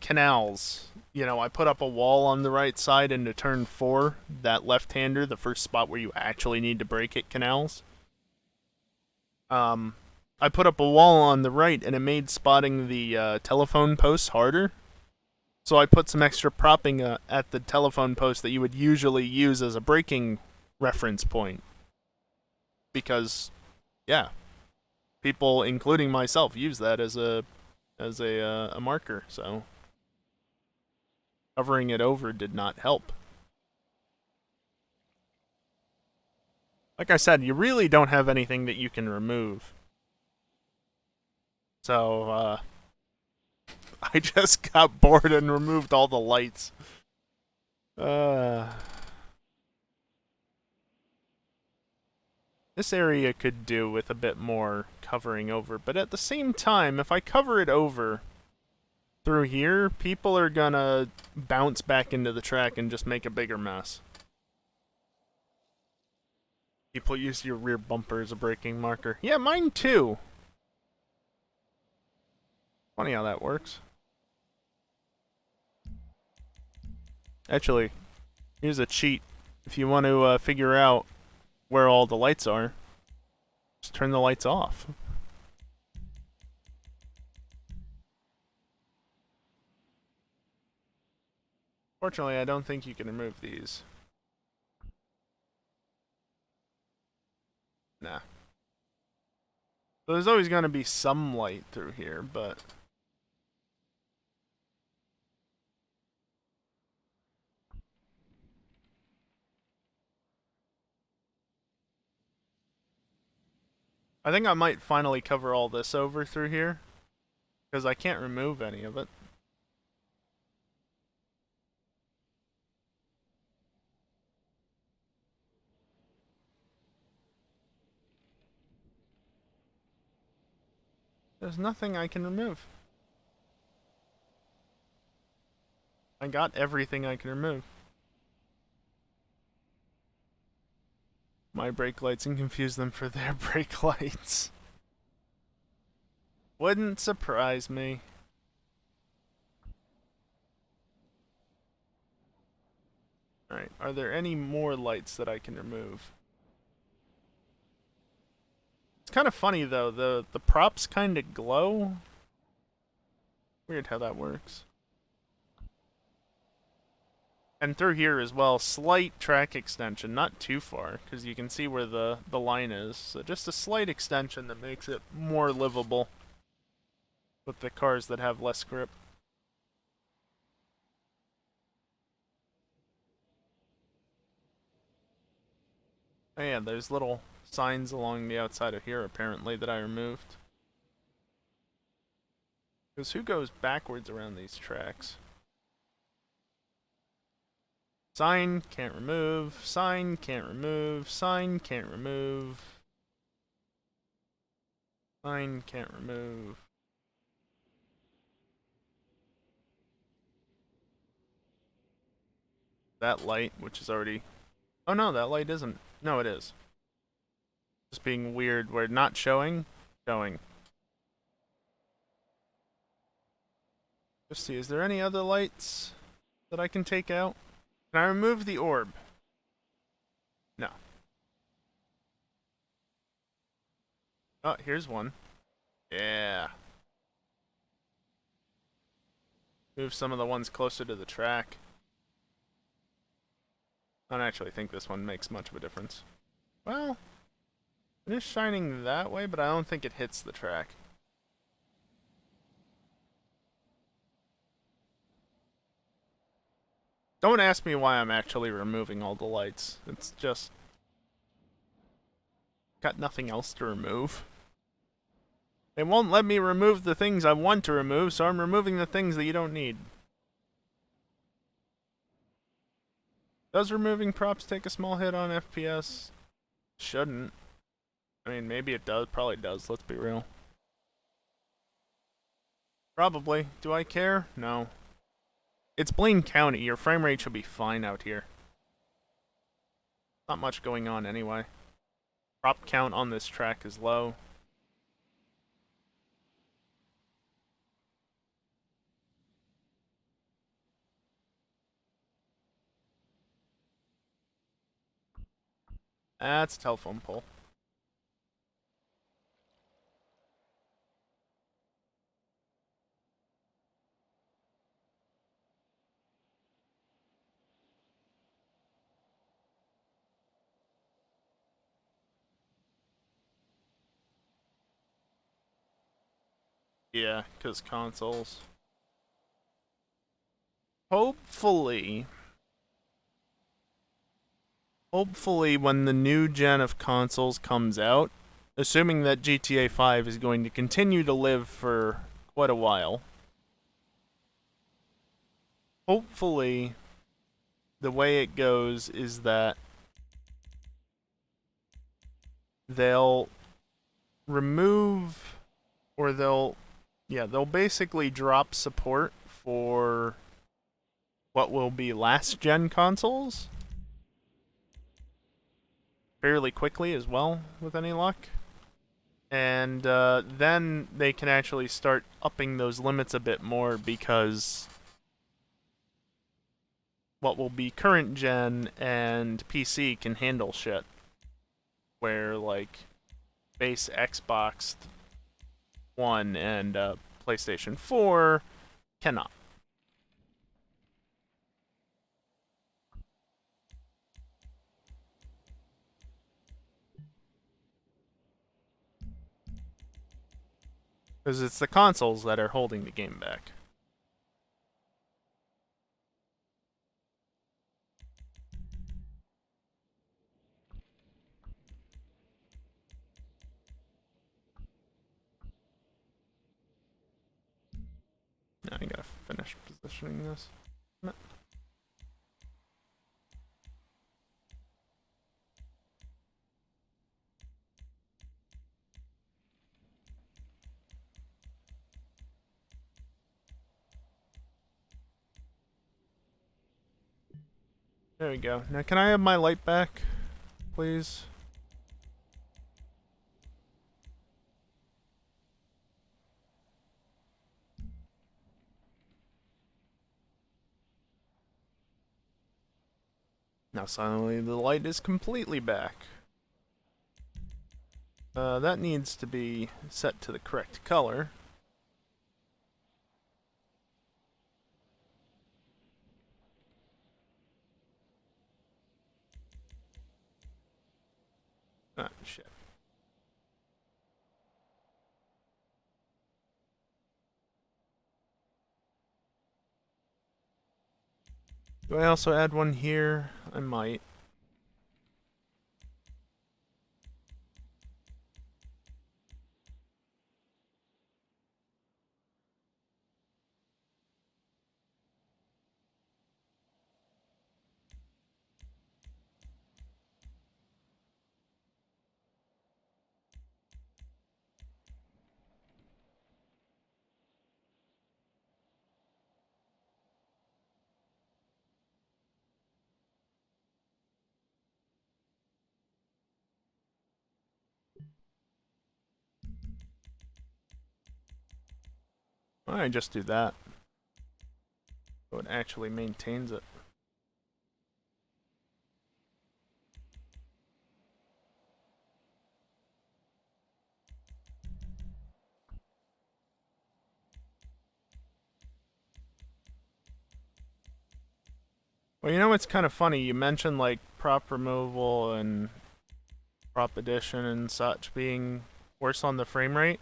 canals. You know, I put up a wall on the right side into turn 4, that left-hander, the first spot where you actually need to brake at canals. I put up a wall on the right, and it made spotting the telephone posts harder. So I put some extra propping at the telephone post that you would usually use as a braking reference point. Because, yeah, people, including myself, use that as a marker. So covering it over did not help. Like I said, you really don't have anything that you can remove. So, I just got bored and removed all the lights. This area could do with a bit more covering over, but at the same time, if I cover it over through here, people are gonna bounce back into the track and just make a bigger mess. People use your rear bumper as a braking marker. Yeah, mine too. Funny how that works. Actually, here's a cheat. If you want to figure out where all the lights are, just turn the lights off. Fortunately, I don't think you can remove these. Nah. So there's always going to be some light through here, but... I think I might finally cover all this over through here, because I can't remove any of it. There's nothing I can remove. I got everything I can remove. My brake lights and confuse them for their brake lights. Wouldn't surprise me. Alright, are there any more lights that I can remove? It's kind of funny though, the props kind of glow. Weird how that works. And through here as well, slight track extension, not too far, because you can see where the line is. So just a slight extension that makes it more livable with the cars that have less grip. Oh yeah, there's little signs along the outside of here apparently that I removed. Because who goes backwards around these tracks? Sign, can't remove. Sign, can't remove. Sign, can't remove. Sign, can't remove. That light, which is already... Oh no, that light isn't. No, it is. Just being weird where not showing, showing. Just see, is there any other lights that I can take out? Can I remove the orb? No. Oh, here's one. Yeah. Move some of the ones closer to the track. I don't actually think this one makes much of a difference. Well, it is shining that way, but I don't think it hits the track. Don't ask me why I'm actually removing all the lights. It's just... got nothing else to remove. They won't let me remove the things I want to remove, so I'm removing the things that you don't need. Does removing props take a small hit on FPS? Shouldn't. I mean, maybe it does. Probably does, let's be real. Probably. Do I care? No. It's Blaine County. Your frame rate should be fine out here. Not much going on anyway. Prop count on this track is low. That's a telephone pole. Yeah, because consoles. Hopefully, when the new gen of consoles comes out, assuming that GTA 5 is going to continue to live for quite a while, hopefully the way it goes is that they'll remove, or they'll basically drop support for what will be last gen consoles fairly quickly as well, with any luck. And then they can actually start upping those limits a bit more, because what will be current gen and PC can handle shit, where like base Xbox One and PlayStation 4 cannot. Because it's the consoles that are holding the game back. Now I gotta finish positioning this. There we go. Now can I have my light back, please? Now suddenly the light is completely back. That needs to be set to the correct color. Ah, shit. Do I also add one here? I might. Why don't I just do that? So it actually maintains it. Well, you know what's kind of funny? You mentioned like prop removal and prop addition and such being worse on the frame rate.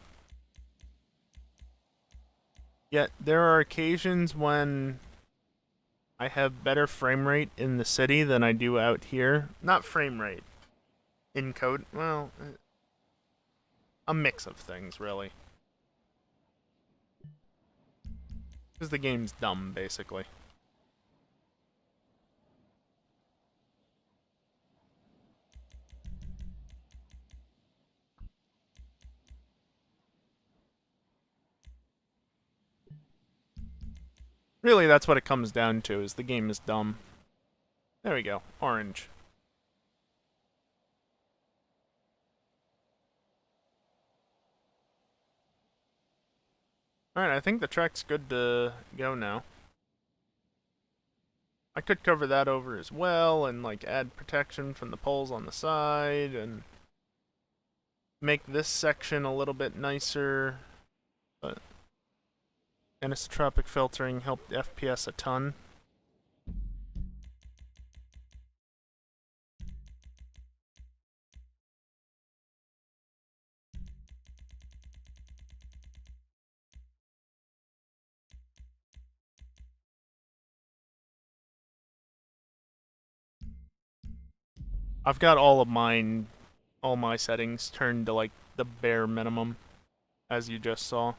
Yet there are occasions when I have better frame rate in the city than I do out here. Not frame rate. Encode. Well, a mix of things, really. Because the game's dumb, basically. Really, that's what it comes down to, is the game is dumb. There we go. Orange. Alright, I think the track's good to go now. I could cover that over as well, and like add protection from the poles on the side, and make this section a little bit nicer. But anisotropic filtering helped FPS a ton. I've got all my settings turned to like the bare minimum, as you just saw.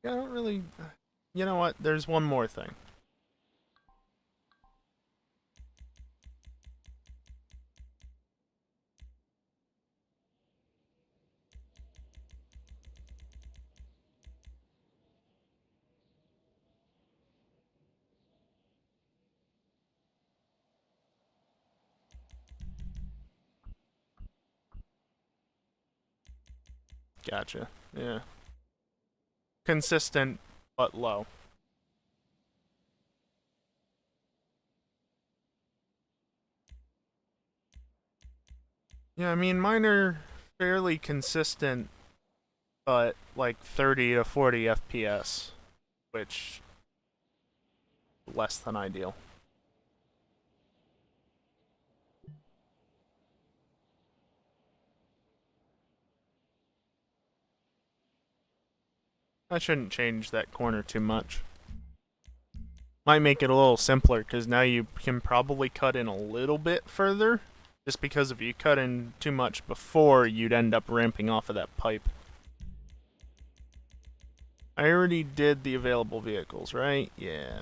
Yeah, I don't really... You know what? There's one more thing. Gotcha. Yeah. Consistent, but low. Yeah, I mean, mine are fairly consistent, but like 30 to 40 FPS, which less than ideal. I shouldn't change that corner too much. Might make it a little simpler, because now you can probably cut in a little bit further, just because if you cut in too much before, you'd end up ramping off of that pipe. I already did the available vehicles, right? Yeah.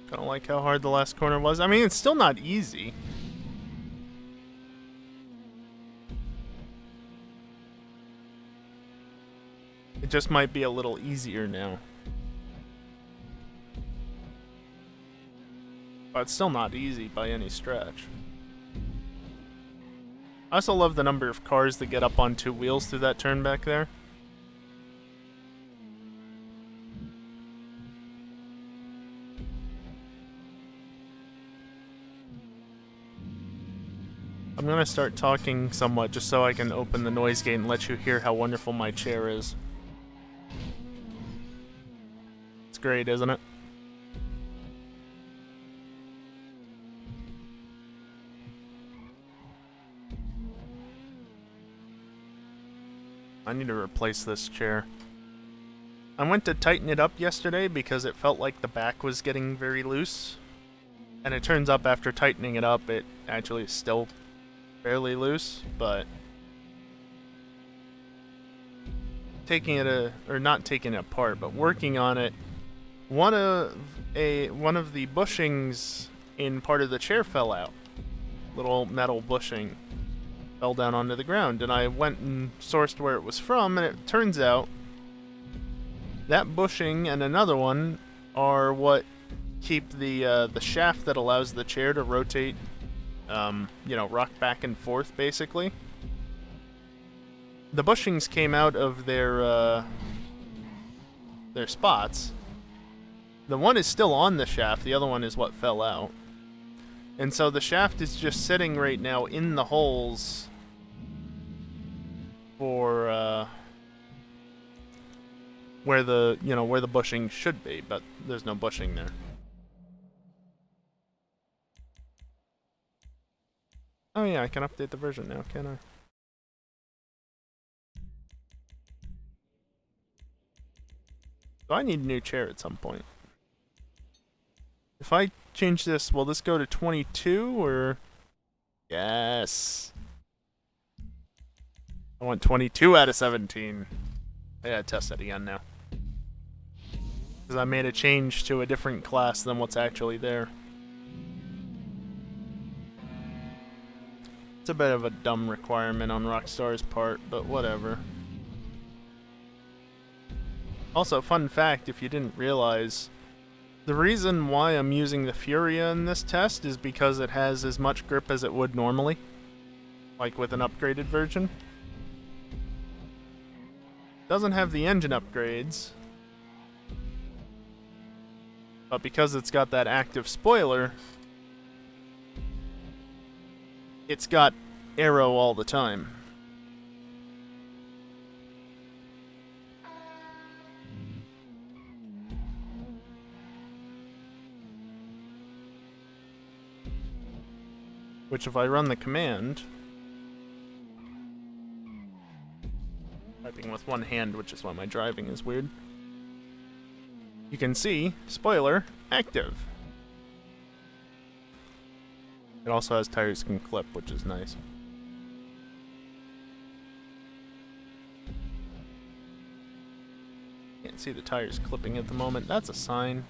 Kinda like how hard the last corner was. I mean, it's still not easy. It just might be a little easier now. But it's still not easy by any stretch. I also love the number of cars that get up on two wheels through that turn back there. I'm gonna start talking somewhat just so I can open the noise gate and let you hear how wonderful my chair is. It's great, isn't it? I need to replace this chair. I went to tighten it up yesterday because it felt like the back was getting very loose. And it turns up after tightening it up, it actually is still fairly loose, but taking it or not taking it apart, but working on it, one of the bushings in part of the chair fell out. Little metal bushing fell down onto the ground, and I went and sourced where it was from, and it turns out that bushing and another one are what keep the shaft that allows the chair to rotate, rock back and forth, basically. The bushings came out of their spots. The one is still on the shaft, the other one is what fell out. And so the shaft is just sitting right now in the holes for where the bushing should be, but there's no bushing there. Oh yeah, I can update the version now, can I? So I need a new chair at some point. If I change this, will this go to 22 or... Yes. I want 22 out of 17. I gotta test it again now. Because I made a change to a different class than what's actually there. It's a bit of a dumb requirement on Rockstar's part, but whatever. Also, fun fact, if you didn't realize, the reason why I'm using the Furia in this test is because it has as much grip as it would normally. Like with an upgraded version. Doesn't have the engine upgrades. But because it's got that active spoiler, it's got aero all the time. Which if I run the command... Typing with with one hand, which is why my driving is weird. You can see, spoiler, active. It also has tires can clip, which is nice. Can't see the tires clipping at the moment. That's a sign.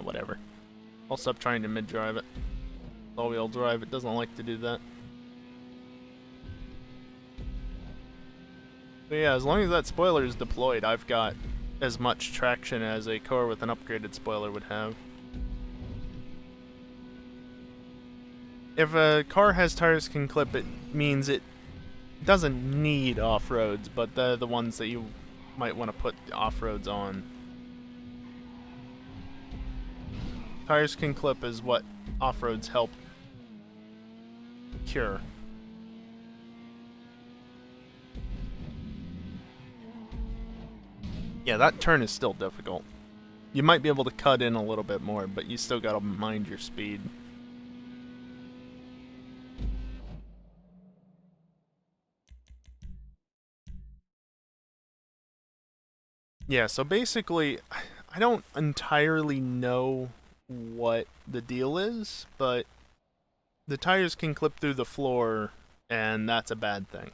Whatever. I'll stop trying to mid-drive it. All-wheel drive, it doesn't like to do that. But yeah, as long as that spoiler is deployed, I've got as much traction as a car with an upgraded spoiler would have. If a car has tires can clip, it means it doesn't need off-roads, but they're the ones that you might want to put off-roads on. Tires can clip is what off-roads help cure. Yeah, that turn is still difficult. You might be able to cut in a little bit more, but you still gotta mind your speed. Yeah, so basically, I don't entirely know what the deal is, but the tires can clip through the floor, and that's a bad thing.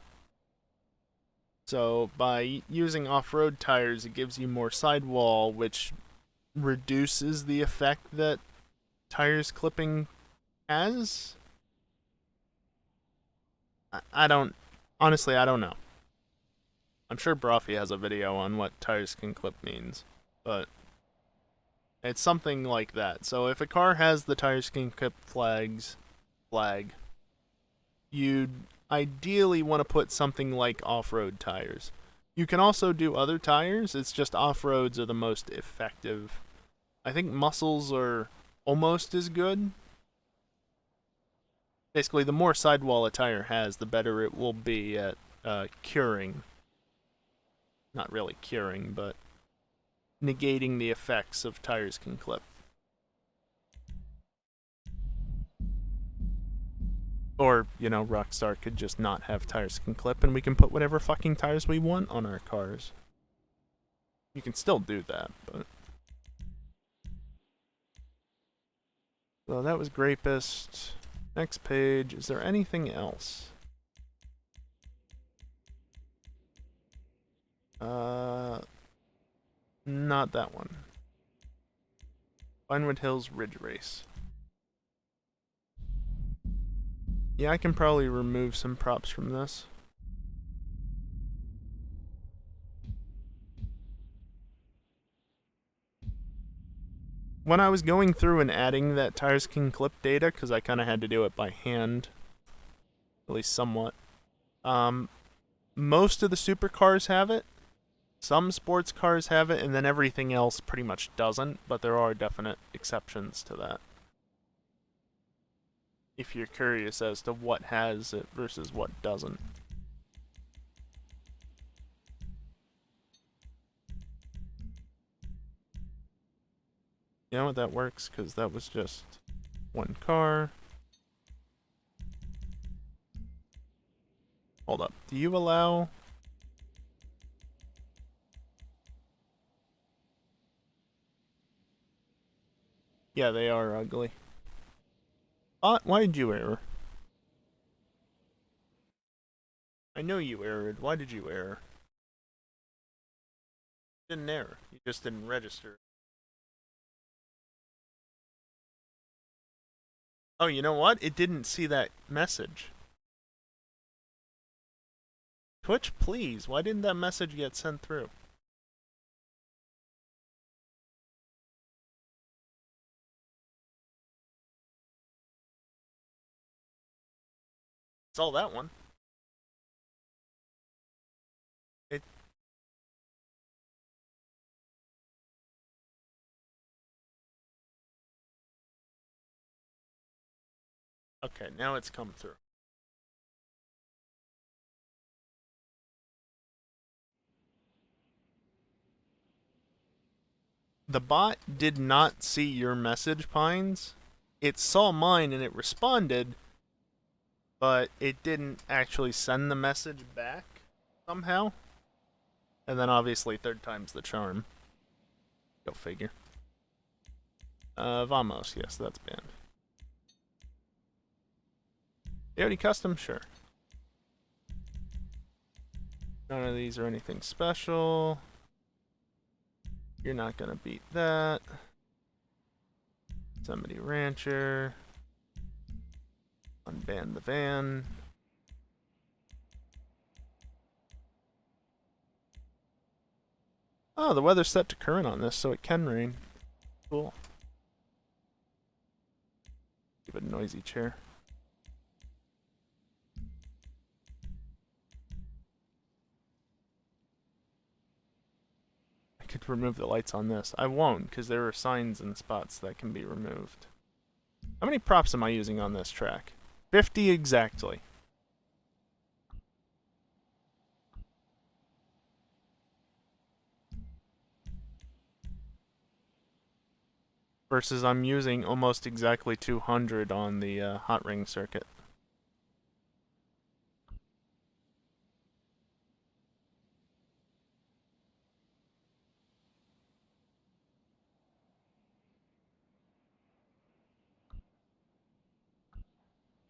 So by using off-road tires, it gives you more sidewall, which reduces the effect that tires clipping has. I don't, honestly, I don't know. I'm sure Brophy has a video on what tires can clip means, but it's something like that. So if a car has the tires can clip flag, you'd ideally want to put something like off-road tires. You can also do other tires, it's just off-roads are the most effective. I think muscles are almost as good. Basically, the more sidewall a tire has, the better it will be at curing. Not really curing, but negating the effects of tires can clip. Or, you know, Rockstar could just not have tires can clip and we can put whatever fucking tires we want on our cars. You can still do that, but... So that was Grapist. Next page, is there anything else? Not that one. Vinewood Hills Ridge Race. Yeah, I can probably remove some props from this. When I was going through and adding that tires can clip data, because I kind of had to do it by hand, at least somewhat, most of the supercars have it. Some sports cars have it, and then everything else pretty much doesn't, but there are definite exceptions to that. If you're curious as to what has it versus what doesn't. You know what, that works, because that was just one car. Hold up, do you allow... Yeah, they are ugly. Why did you error? I know you errored. Why did you error? You didn't error. You just didn't register. Oh, you know what? It didn't see that message. Twitch, please. Why didn't that message get sent through? It's all that one. It... Okay, now it's come through. The bot did not see your message, Pines, it saw mine and it responded, but it didn't actually send the message back somehow. And then obviously third time's the charm. Go figure. Vamos, yes, that's banned. VOD custom, sure. None of these are anything special. You're not gonna beat that. Somebody rancher. Unban the van. Oh, the weather's set to current on this, so it can rain. Cool. Give it a noisy chair. I could remove the lights on this. I won't, because there are signs and spots that can be removed. How many props am I using on this track? 50 exactly. Versus I'm using almost exactly 200 on the hot ring circuit.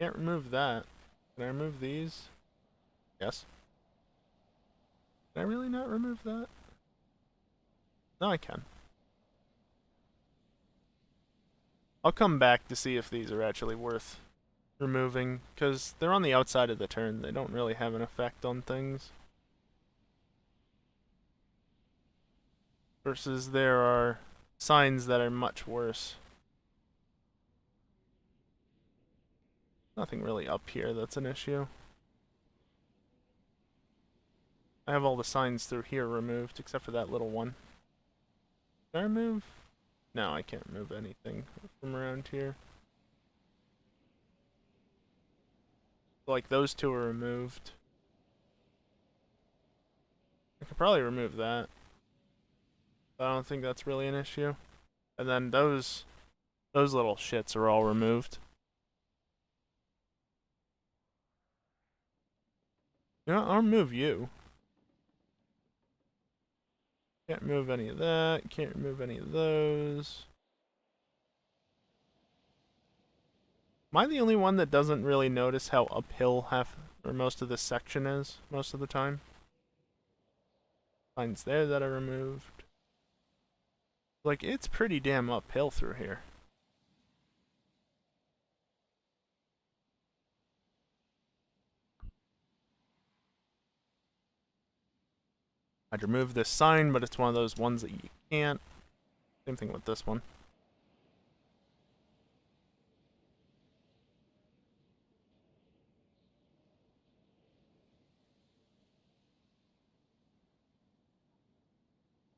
Can't remove that. Can I remove these? Yes. Can I really not remove that? No, I can. I'll come back to see if these are actually worth removing, because they're on the outside of the turn. They don't really have an effect on things. Versus there are signs that are much worse. Nothing really up here that's an issue. I have all the signs through here removed, except for that little one. Can I remove? No, I can't remove anything from around here. Like, those two are removed. I could probably remove that. But I don't think that's really an issue. And then those little shits are all removed. You know, I'll remove you. Can't remove any of that. Can't remove any of those. Am I the only one that doesn't really notice how uphill half or most of this section is most of the time? Lines there that I removed. Like, it's pretty damn uphill through here. I'd remove this sign, but it's one of those ones that you can't. Same thing with this one. Of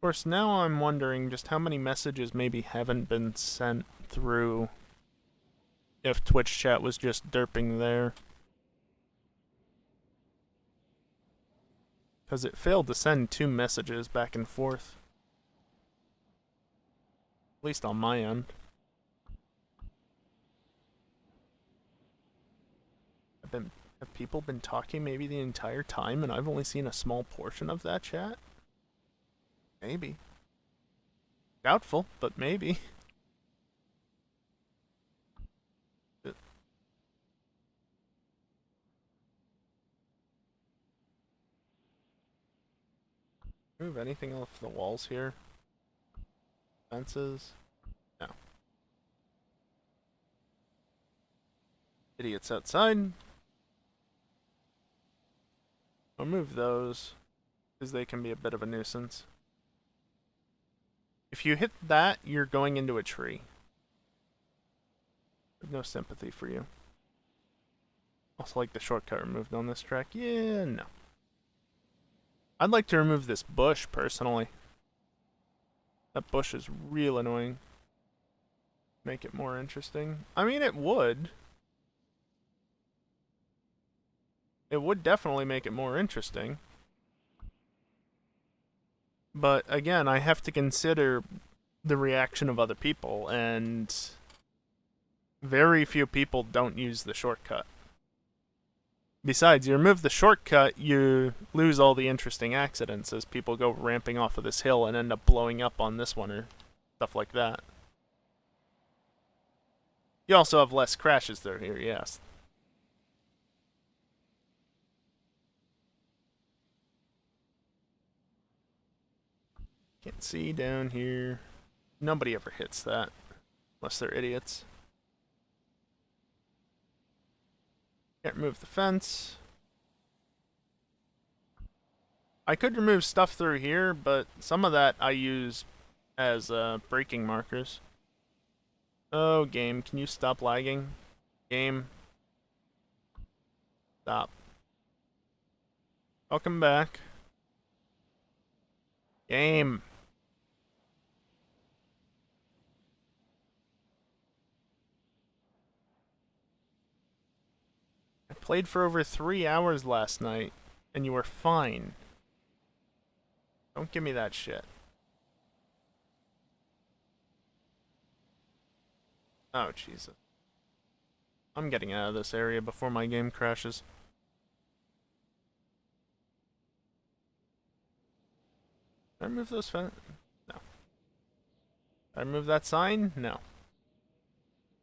course, now I'm wondering just how many messages maybe haven't been sent through if Twitch chat was just derping there. Because it failed to send 2 messages back and forth. At least on my end. Have people been talking maybe the entire time and I've only seen a small portion of that chat? Maybe. Doubtful, but maybe. Move anything off the walls here? Fences? No. Idiots outside. I'll move those, because they can be a bit of a nuisance. If you hit that, you're going into a tree. I have no sympathy for you. Also like the shortcut removed on this track. Yeah, no. I'd like to remove this bush, personally. That bush is real annoying. Make it more interesting. I mean, it would. It would definitely make it more interesting. But again, I have to consider the reaction of other people, and Very few people don't use the shortcut. Besides, you remove the shortcut, you lose all the interesting accidents as people go ramping off of this hill and end up blowing up on this one or stuff like that. You also have less crashes through here, yes. Can't see down here. Nobody ever hits that, unless they're idiots. Can't remove the fence. I could remove stuff through here, but some of that I use as braking markers. Oh, game, can you stop lagging? Game. Stop. Welcome back. Game. I played for over 3 hours last night, and you were fine. Don't give me that shit. Oh, Jesus. I'm getting out of this area before my game crashes. Did I remove those fence? No. Did I remove that sign? No.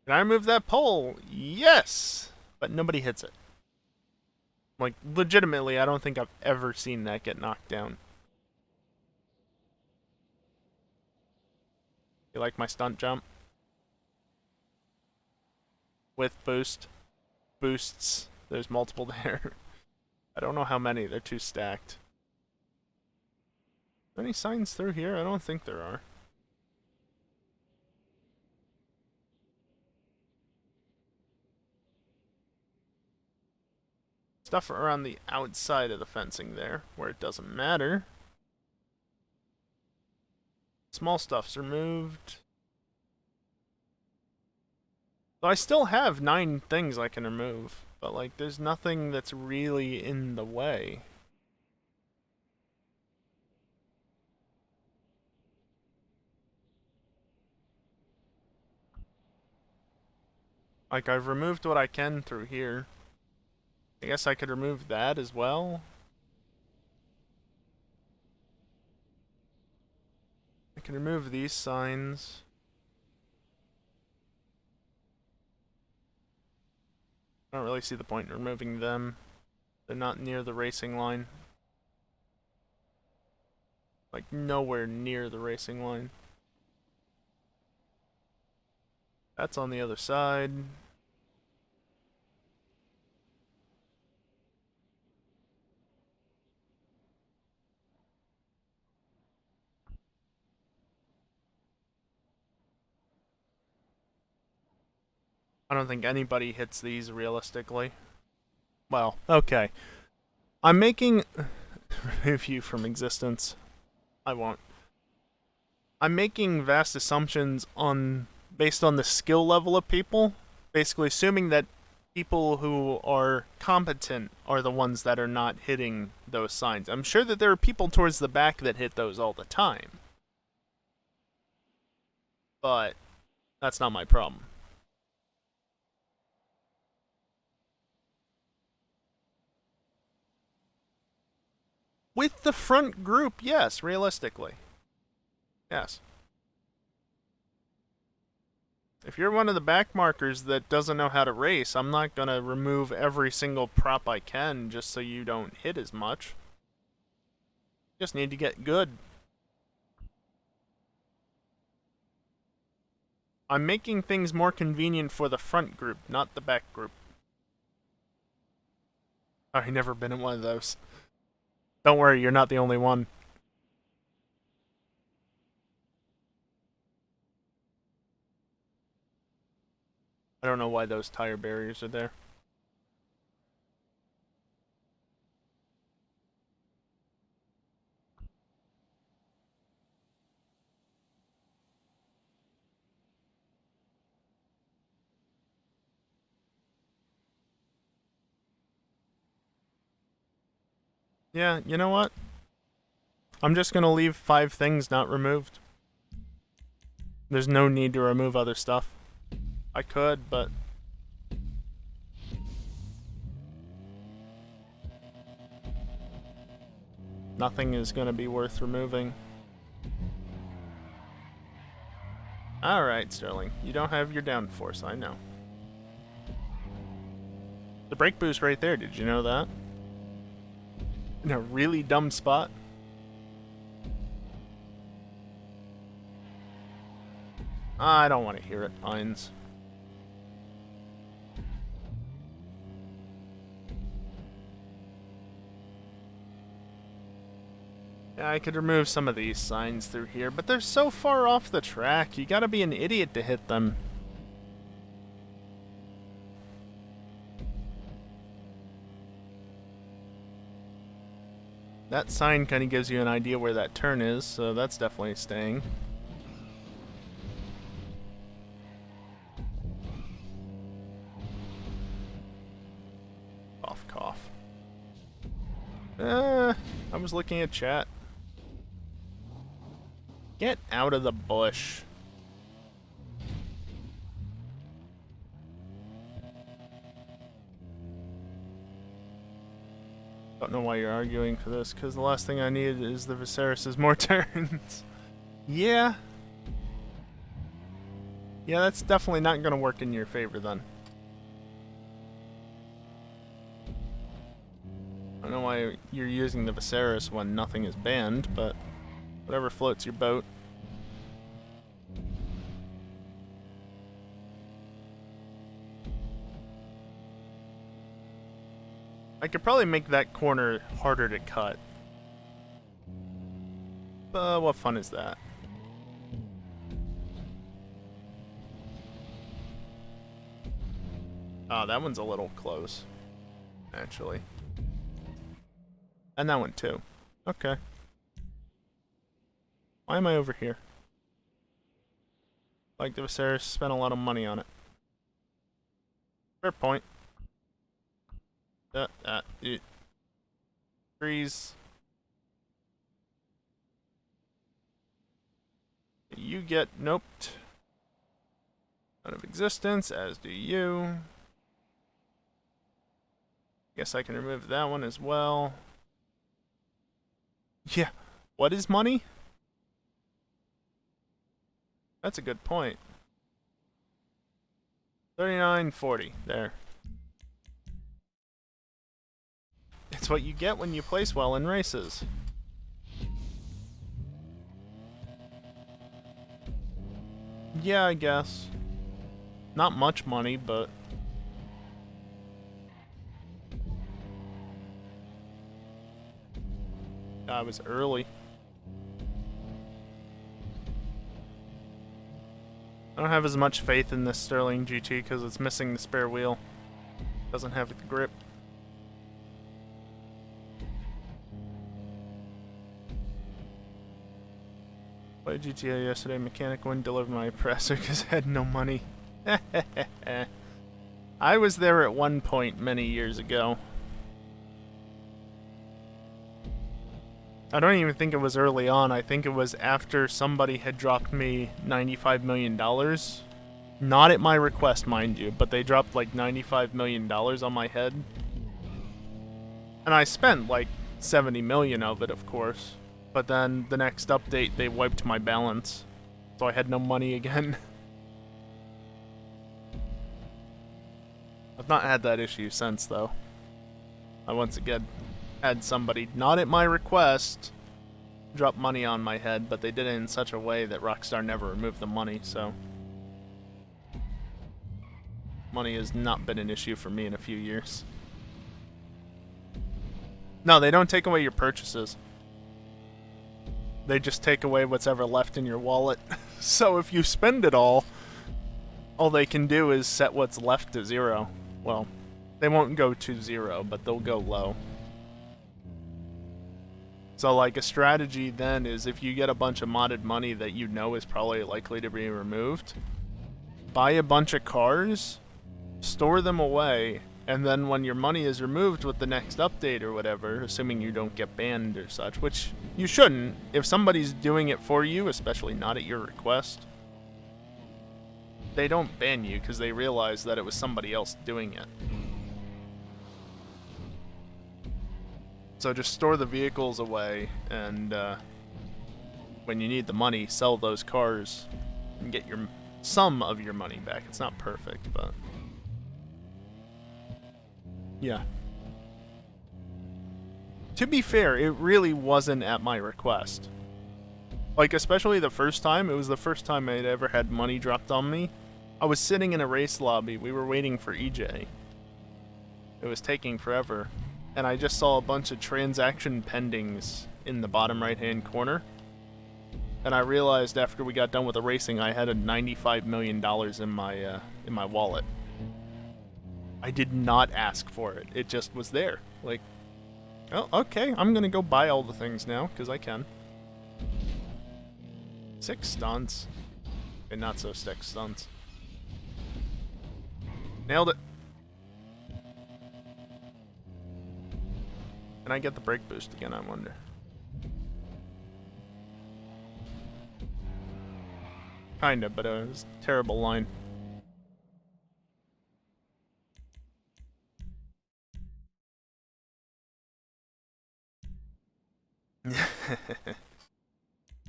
Did I remove that pole? Yes! But nobody hits it. Like, legitimately, I don't think I've ever seen that get knocked down. You like my stunt jump? With boost. Boosts. There's multiple there. I don't know how many. They're too stacked. Are there any signs through here? I don't think there are. Stuff around the outside of the fencing there, where it doesn't matter. Small stuff's removed. So I still have 9 things I can remove, but like there's nothing that's really in the way. Like I've removed what I can through here. I guess I could remove that as well. I can remove these signs. I don't really see the point in removing them. They're not near the racing line. Like nowhere near the racing line. That's on the other side. I don't think anybody hits these realistically. Well, okay. I'm making... remove you from existence. I won't. I'm making vast assumptions on based on the skill level of people, basically assuming that people who are competent are the ones that are not hitting those signs. I'm sure that there are people towards the back that hit those all the time. But that's not my problem. With the front group, yes, realistically. Yes. If you're one of the back markers that doesn't know how to race, I'm not going to remove every single prop I can just so you don't hit as much. Just need to get good. I'm making things more convenient for the front group, not the back group. I've never been in one of those. Don't worry, you're not the only one. I don't know why those tire barriers are there. Yeah, you know what? I'm just gonna leave 5 things not removed. There's no need to remove other stuff. I could, but nothing is going to be worth removing. Alright, Sterling. You don't have your downforce, I know. The brake boost right there, did you know that? In a really dumb spot. I don't want to hear it, Pines. Yeah, I could remove some of these signs through here, but they're so far off the track, you gotta be an idiot to hit them. That sign kind of gives you an idea where that turn is, so that's definitely staying. Cough, cough. I was looking at chat. Get out of the bush. Don't know why you're arguing for this, because the last thing I need is the Viserys' more turns. Yeah. Yeah, that's definitely not going to work in your favor then. I don't know why you're using the Viserys when nothing is banned, but whatever floats your boat. I could probably make that corner harder to cut. But what fun is that? Oh, that one's a little close, actually. And that one too. Okay. Why am I over here? Like the Viserys spent a lot of money on it. Fair point. Freeze. You get noped out of existence, as do you. Guess I can remove that one as well. Yeah. What is money? That's a good point. 39.40. There. It's what you get when you place well in races. Yeah, I guess. Not much money, but... I was early. I don't have as much faith in this Sterling GT because it's missing the spare wheel. Doesn't have the grip. Played GTA yesterday. Mechanic wouldn't deliver my presser because I had no money. I was there at one point many years ago. I don't even think it was early on. I think it was after somebody had dropped me $95 million. Not at my request, mind you, but they dropped like $95 million on my head. And I spent like 70 million of it, of course. But then the next update, they wiped my balance. So I had no money again. I've not had that issue since, though. I once again had somebody, not at my request, drop money on my head, but they did it in such a way that Rockstar never removed the money, so... Money has not been an issue for me in a few years. No, they don't take away your purchases. They just take away what's ever left in your wallet. So if you spend it all they can do is set what's left to 0. Well, they won't go to 0, but they'll go low. So like a strategy then is if you get a bunch of modded money that you know is probably likely to be removed, buy a bunch of cars, store them away, and then when your money is removed with the next update or whatever, assuming you don't get banned or such, which you shouldn't, if somebody's doing it for you, especially not at your request, they don't ban you because they realize that it was somebody else doing it. So just store the vehicles away, and when you need the money, sell those cars and get some of your money back. It's not perfect, but yeah. To be fair, it really wasn't at my request. Like, especially the first time, it was the first time I'd ever had money dropped on me. I was sitting in a race lobby, we were waiting for EJ. It was taking forever, and I just saw a bunch of transaction pendings in the bottom right-hand corner. And I realized after we got done with the racing, I had a $95 million in my wallet. I did not ask for it. It just was there. Like, oh, okay, I'm gonna go buy all the things now, because I can. 6 stunts. And not so 6 stunts. Nailed it. Can I get the brake boost again, I wonder? Kinda, but it was a terrible line.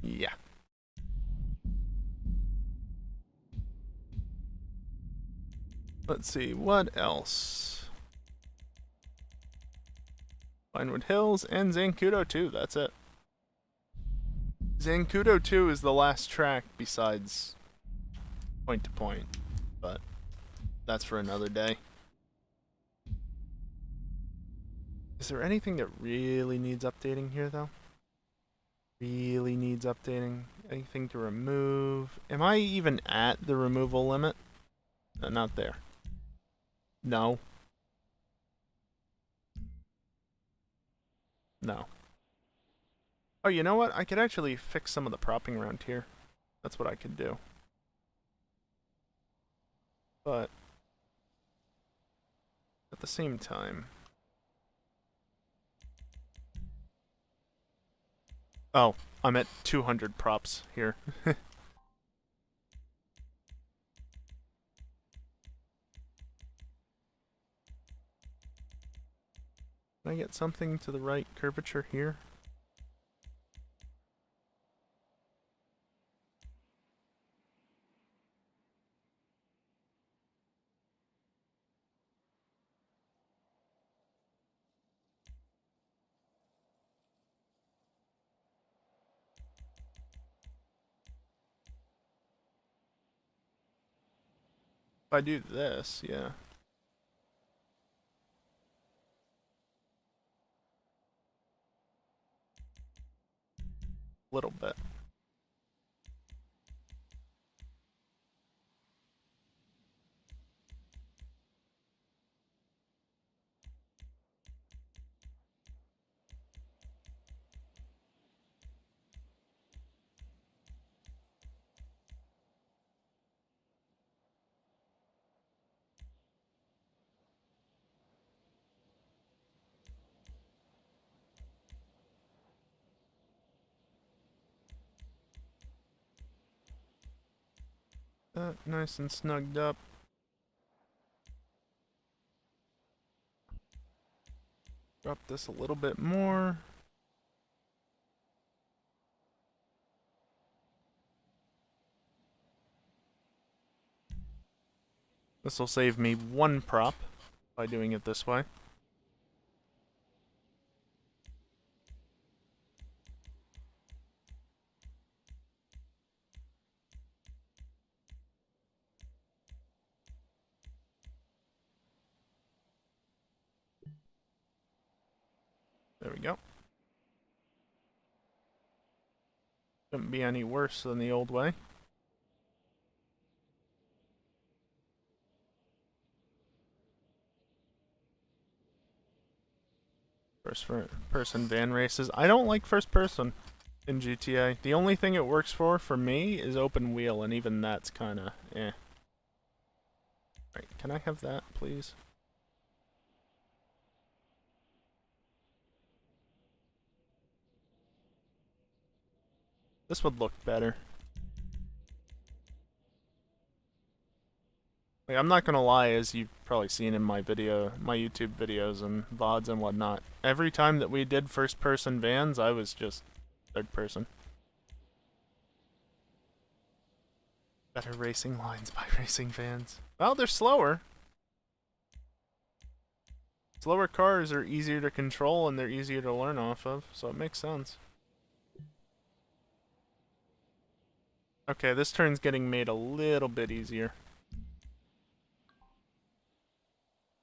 Yeah. Let's see, what else? Vinewood Hills and Zancudo 2, that's it. Zancudo 2 is the last track besides Point to Point, but that's for another day. Is there anything that really needs updating here, though? Really needs updating? Anything to remove? Am I even at the removal limit? No, not there. No. No. Oh, you know what? I could actually fix some of the propping around here. That's what I could do. But at the same time... Oh, I'm at 200 props here. Can I get something to the right curvature here? If I do this, yeah. A little bit. That nice and snugged up. Drop this a little bit more. This will save me 1 prop by doing it this way. There we go. Shouldn't be any worse than the old way. First person van races. I don't like first person in GTA. The only thing it works for me, is open wheel, and even that's kinda eh. Right, can I have that, please? This would look better. Like, I'm not gonna lie, as you've probably seen in my YouTube videos and VODs and whatnot, every time that we did first-person vans, I was just third person. Better racing lines by racing vans. Well, they're slower. Slower cars are easier to control and they're easier to learn off of, so it makes sense. Okay, this turn's getting made a little bit easier.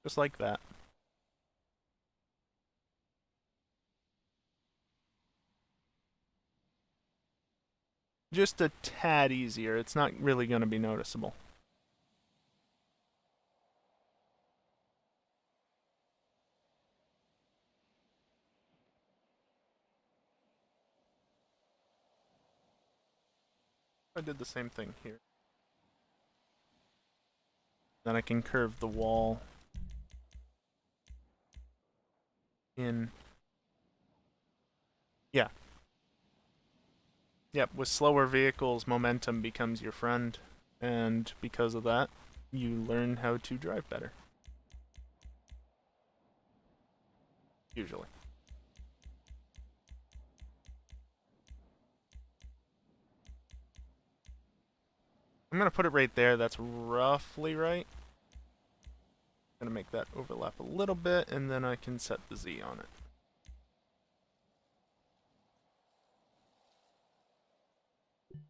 Just like that. Just a tad easier. It's not really going to be noticeable. I did the same thing here. Then I can curve the wall in. Yeah. Yep, with slower vehicles, momentum becomes your friend. And because of that, you learn how to drive better. Usually. I'm going to put it right there. That's roughly right. I'm going to make that overlap a little bit, and then I can set the Z on it.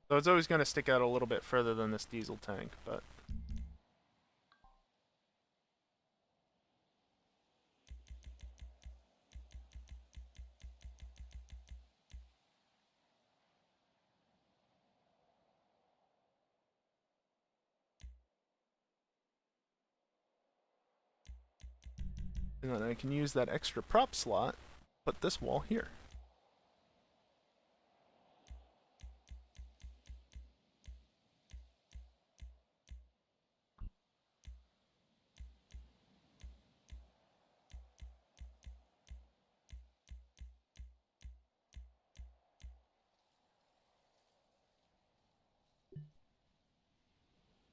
So it's always going to stick out a little bit further than this diesel tank, but... And then I can use that extra prop slot, put this wall here.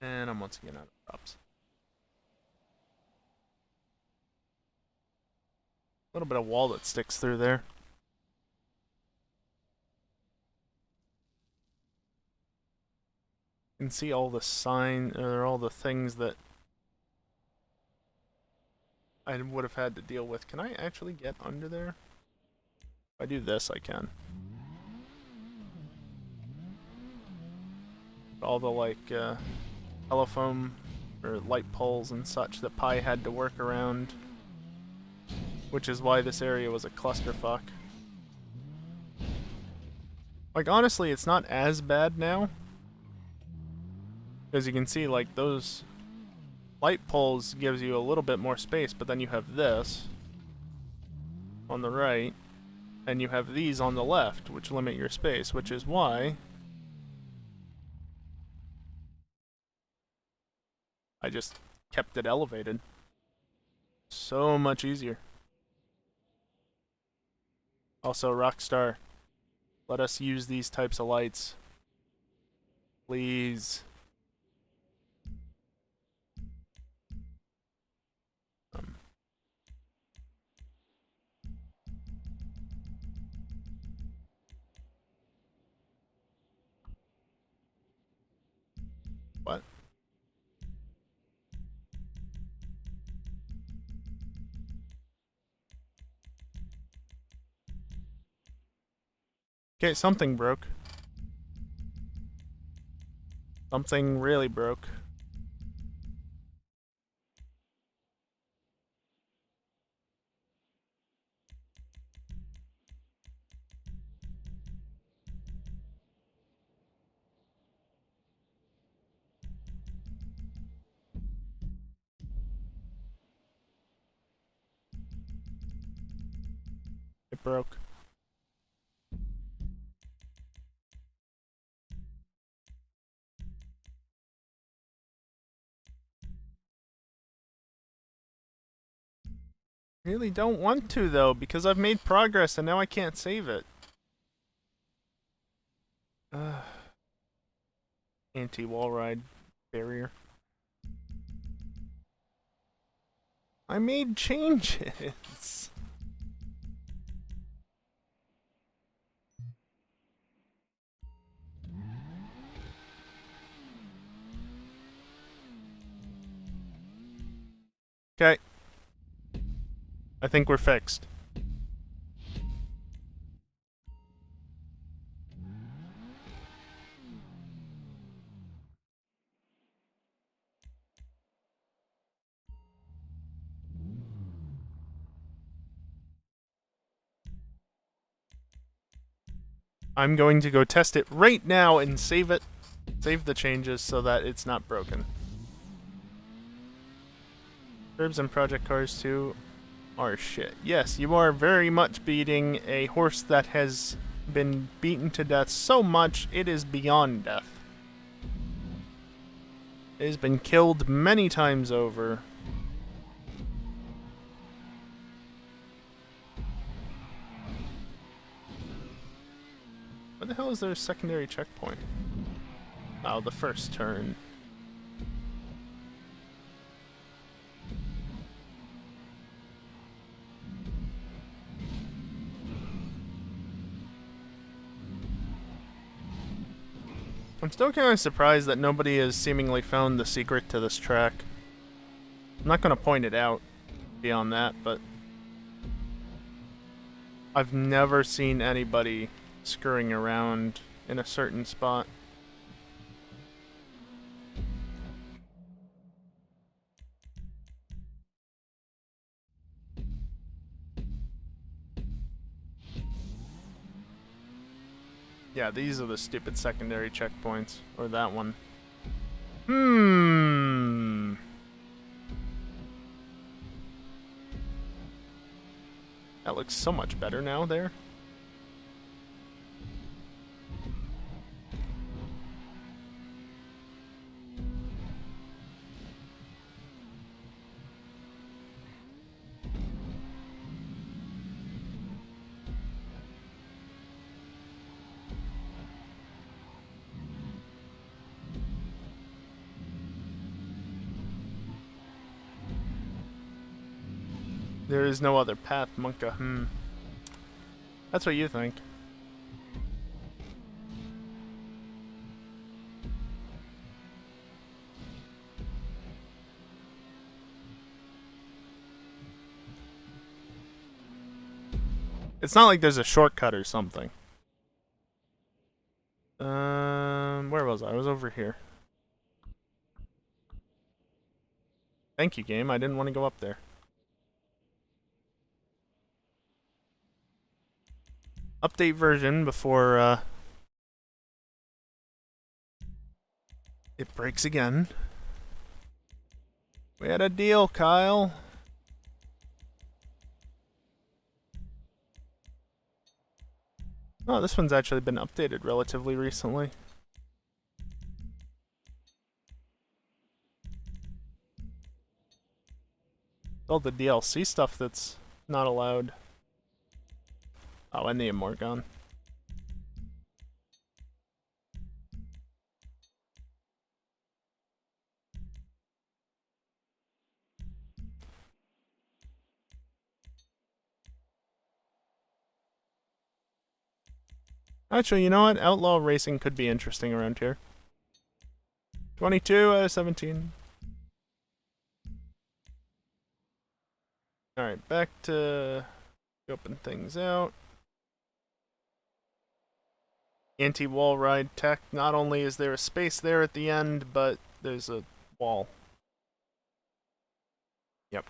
And I'm once again out of props. A little bit of wall that sticks through there. You can see all the or all the things that I would have had to deal with. Can I actually get under there? If I do this, I can. All the, like, telephone or light poles and such that Pi had to work around. Which is why this area was a clusterfuck. Like, honestly, it's not as bad now. As you can see, like, those light poles gives you a little bit more space, but then you have this on the right, and you have these on the left, which limit your space, which is why I just kept it elevated. So much easier. Also, Rockstar, let us use these types of lights. Please. Um, what? Okay, something broke. Something really broke. It broke. Really don't want to, though, because I've made progress and now I can't save it. Anti-wall ride barrier. I made changes. Okay. I think we're fixed. I'm going to go test it right now and save it. Save the changes so that it's not broken. Curbs and Project Cars 2 are shit. Yes, you are very much beating a horse that has been beaten to death so much it is beyond death. It has been killed many times over. Where the hell is there a secondary checkpoint? Oh, the first turn. I'm still kind of surprised that nobody has seemingly found the secret to this track. I'm not going to point it out beyond that, but I've never seen anybody scurrying around in a certain spot. Yeah, these are the stupid secondary checkpoints. Or that one. That looks so much better now there. There is no other path, Monka. That's what you think. It's not like there's a shortcut or something. Where was I? I was over here. Thank you, game. I didn't want to go up there. Update version before, it breaks again. We had a deal, Kyle. Oh, this one's actually been updated relatively recently. All the DLC stuff that's not allowed. Oh, and the Amorgon. Actually, you know what? Outlaw racing could be interesting around here. 22 out of 17. Alright, back to open things out. Anti-wall ride tech. Not only is there a space there at the end, but there's a wall. Yep.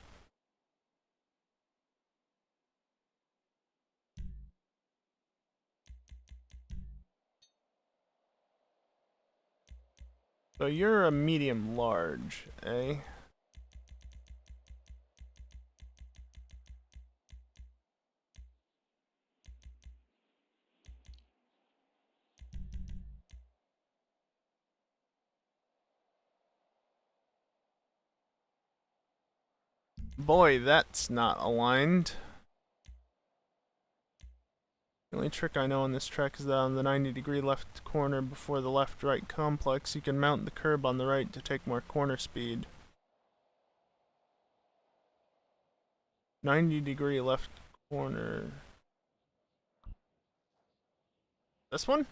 So you're a medium large, eh? Boy, that's not aligned. The only trick I know on this track is that on the 90-degree left corner before the left-right complex, you can mount the curb on the right to take more corner speed. 90-degree left corner. This one?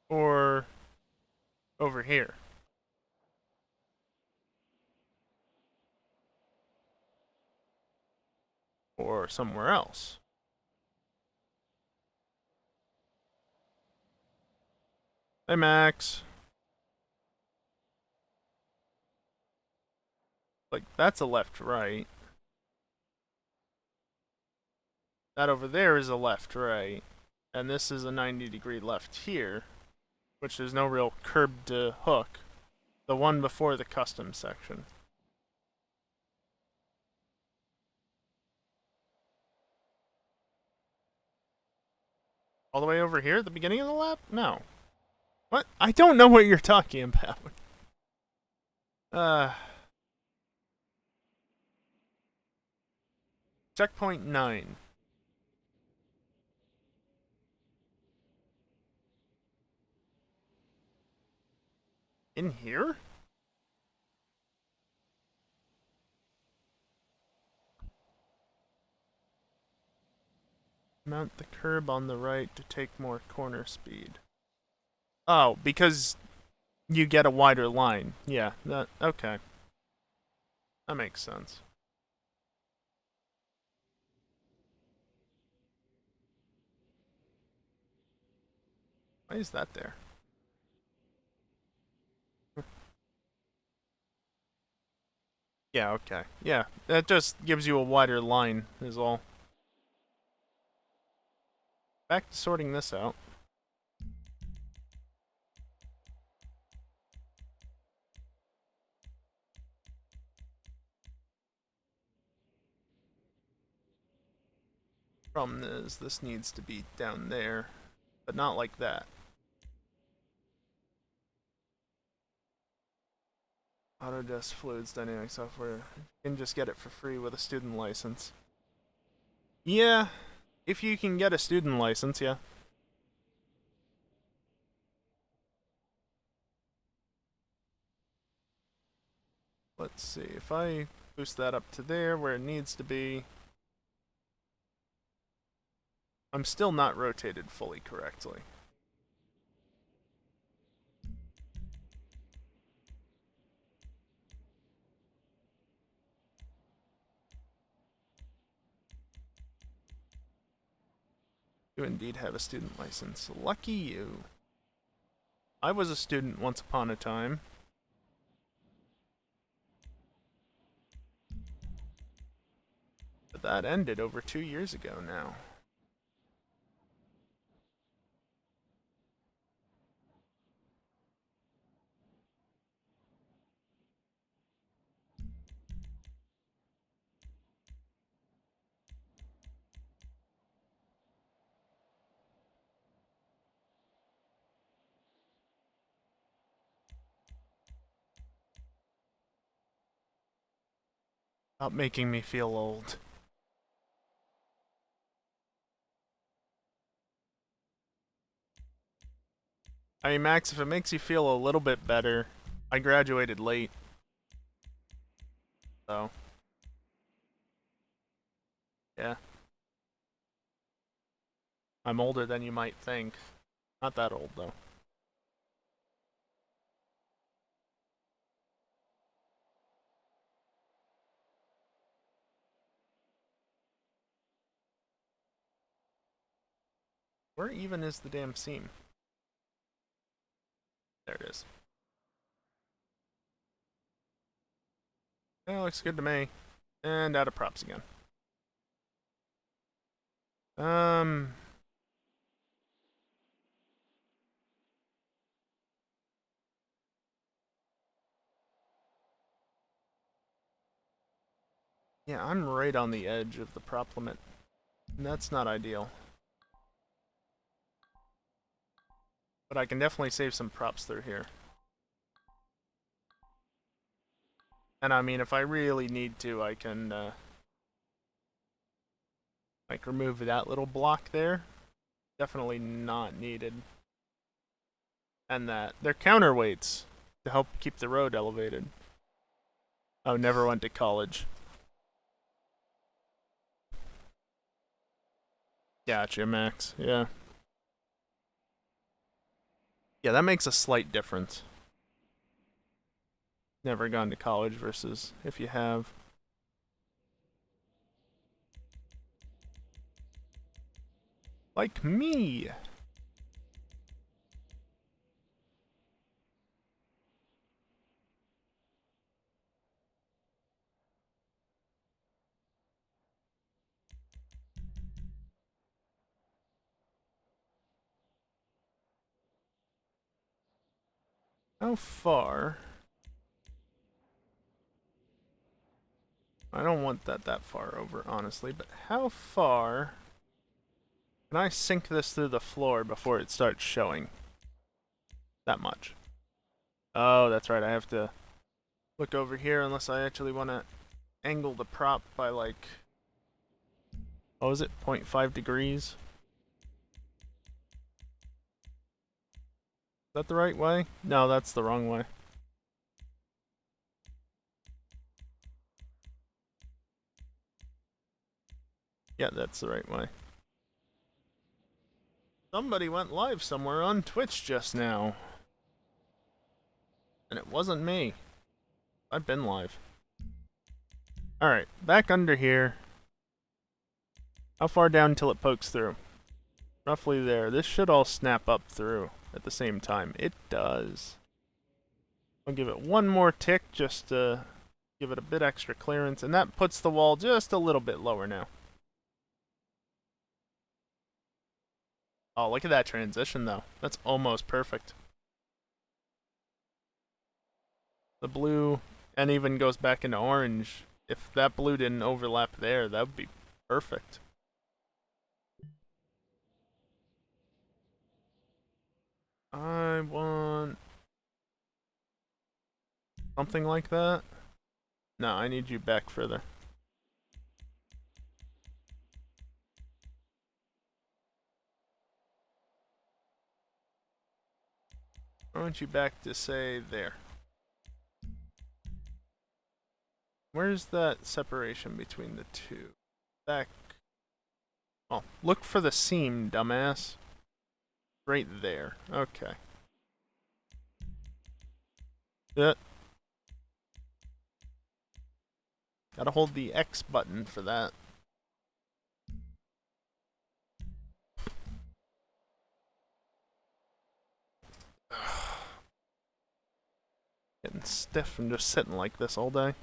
Or over here? Or somewhere else? Hey, Max. Like, that's a left-right. That over there is a left-right. And this is a 90-degree left here, which there's no real curb to hook. The one before the custom section. All the way over here at the beginning of the lap? No. What? I don't know what you're talking about. Checkpoint 9. In here? Mount the curb on the right to take more corner speed. Oh, because you get a wider line. Yeah, that okay. That makes sense. Why is that there? Yeah, okay. Yeah, that just gives you a wider line, is all. Back to sorting this out. Problem is, this needs to be down there, but not like that. Autodesk Fluids Dynamic software. You can just get it for free with a student license. Yeah, if you can get a student license, yeah. Let's see, if I boost that up to there where it needs to be, I'm still not rotated fully correctly. You indeed have a student license. Lucky you. I was a student once upon a time. But that ended over 2 years ago now. Stop making me feel old. I mean, Max, if it makes you feel a little bit better, I graduated late. So, yeah. I'm older than you might think. Not that old, though. Where even is the damn seam? There it is. Yeah, looks good to me. And out of props again. Yeah, I'm right on the edge of the prop limit. And that's not ideal. But I can definitely save some props through here. And I mean, if I really need to, I can, like, remove that little block there. Definitely not needed. And that. They're counterweights to help keep the road elevated. Oh, never went to college. Gotcha, Max. Yeah. Yeah, that makes a slight difference. Never gone to college versus if you have. Like me. How far? I don't want that far over, honestly, but how far can I sink this through the floor before it starts showing? That much. Oh, that's right, I have to look over here unless I actually want to angle the prop by like, what was it, 0.5 degrees? Is that the right way? No, that's the wrong way. Yeah, that's the right way. Somebody went live somewhere on Twitch just now. And it wasn't me. I've been live. Alright, back under here. How far down until it pokes through? Roughly there. This should all snap up through at the same time. It does. I'll give it one more tick just to give it a bit extra clearance, and that puts the wall just a little bit lower now. Oh, look at that transition, though. That's almost perfect. The blue, and even goes back into orange. If that blue didn't overlap there, that would be perfect. I want something like that. No, I need you back further. I want you back to, say, there. Where's that separation between the two? Back. Oh, look for the seam, dumbass. Right there. Okay. Yeah. Gotta hold the X button for that. Getting stiff from just sitting like this all day.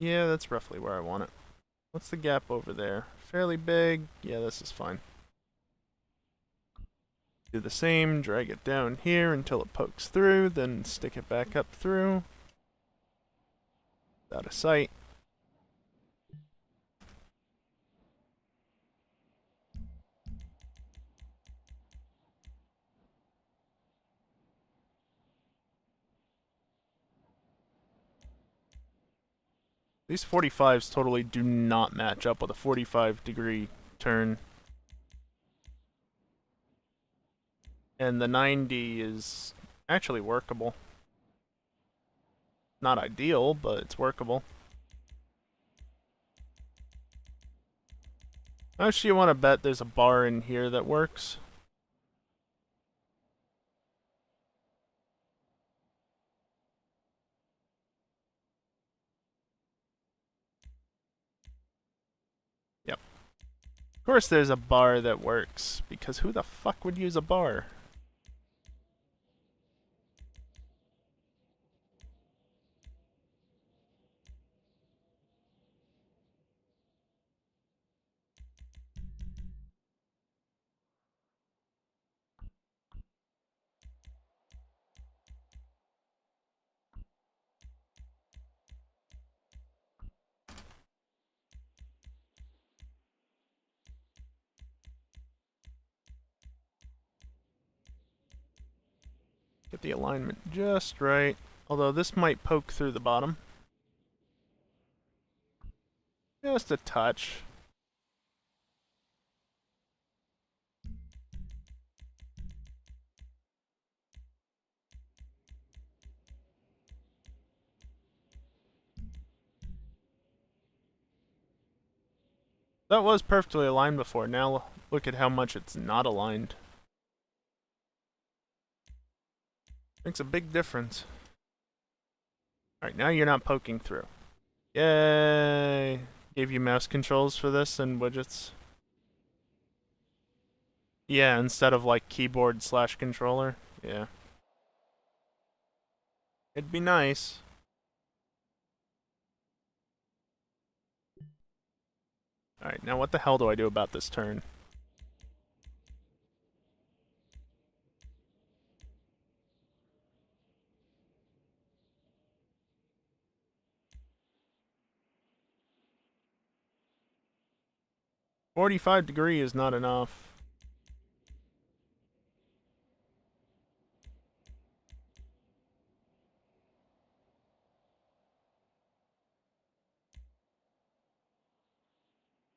Yeah, that's roughly where I want it. What's the gap over there? Fairly big. Yeah, this is fine. Do the same, drag it down here until it pokes through, then stick it back up through. Out of sight. These 45s totally do not match up with a 45-degree turn. And the 90 is actually workable. Not ideal, but it's workable. Actually, you want to bet there's a bar in here that works. Yep. Of course there's a bar that works, because who the fuck would use a bar? Get the alignment just right. Although this might poke through the bottom. Just a touch. That was perfectly aligned before. Now look at how much it's not aligned. Makes a big difference. Alright, now you're not poking through. Yay! Gave you mouse controls for this and widgets. Yeah, instead of like keyboard / controller. Yeah. It'd be nice. Alright, now what the hell do I do about this turn? -45 is not enough.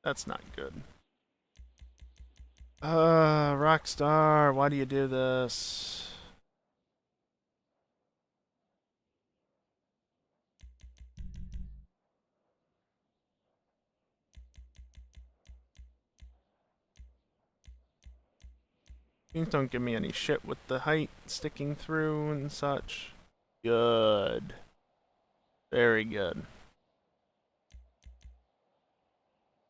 That's not good. Rockstar, why do you do this? Things don't give me any shit with the height sticking through and such. Good. Very good.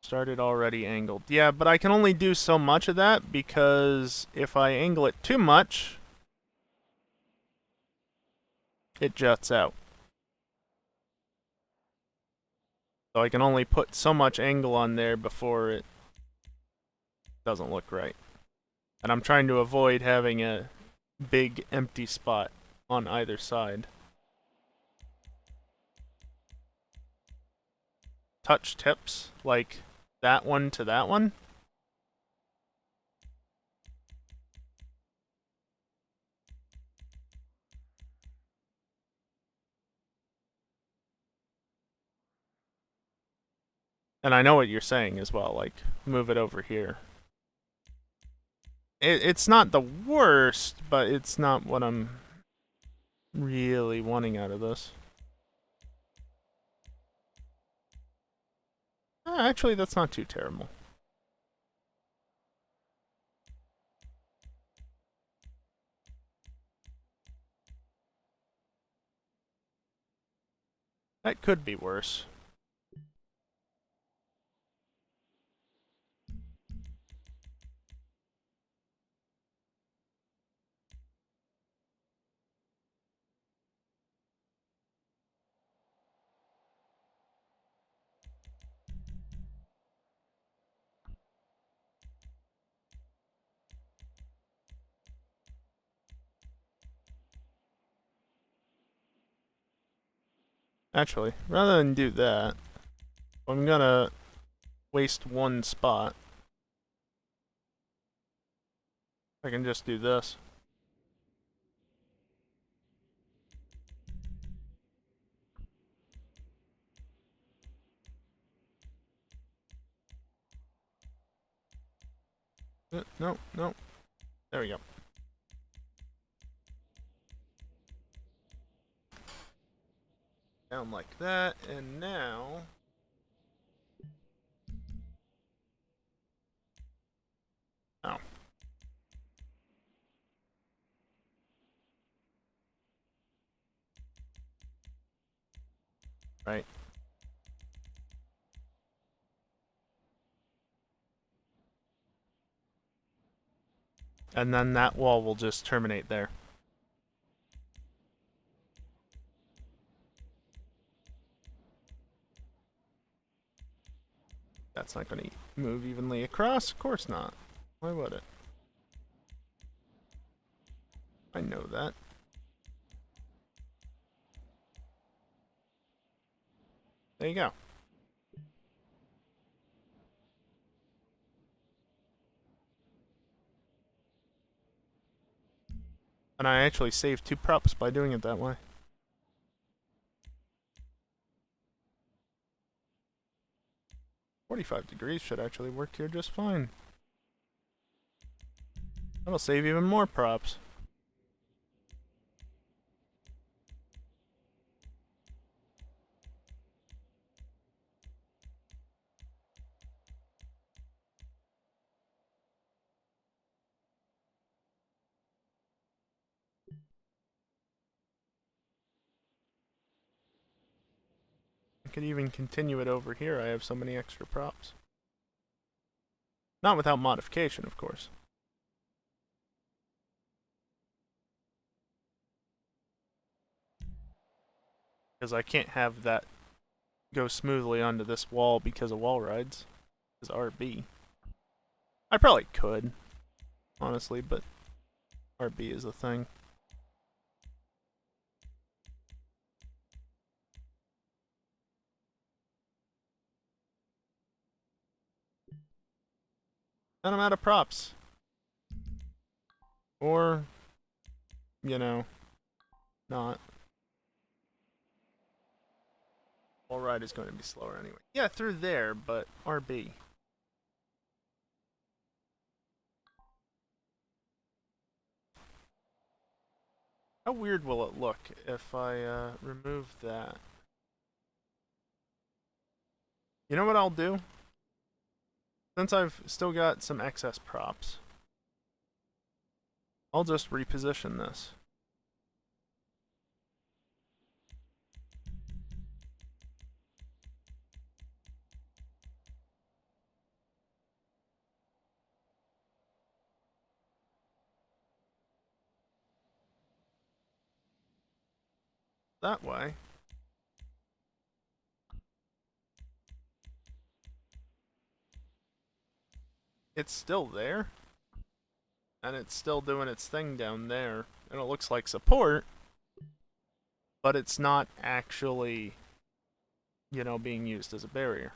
Started already angled. Yeah, but I can only do so much of that because if I angle it too much, it juts out. So I can only put so much angle on there before it doesn't look right. And I'm trying to avoid having a big empty spot on either side. Touch tips, like that one to that one. And I know what you're saying as well, like move it over here. It's not the worst, but it's not what I'm really wanting out of this. Actually, that's not too terrible. That could be worse. Actually, rather than do that, I'm gonna waste one spot. I can just do this. No, no. There we go. Down like that, and now... Oh. Right. And then that wall will just terminate there. That's not going to move evenly across? Of course not. Why would it? I know that. There you go. And I actually saved 2 props by doing it that way. -45 should actually work here just fine. That'll save even more props. could even continue it over here. I have so many extra props. Not without modification, of course. Because I can't have that go smoothly onto this wall because of wall rides. Because RB. I probably could, honestly, but RB is the thing. And I'm out of props. Or, you know, not. Wall ride is going to be slower anyway. Yeah, through there, but RB. How weird will it look if I remove that? You know what I'll do? Since I've still got some excess props, I'll just reposition this. That way. It's still there. And it's still doing its thing down there. And it looks like support. But it's not actually, you know, being used as a barrier.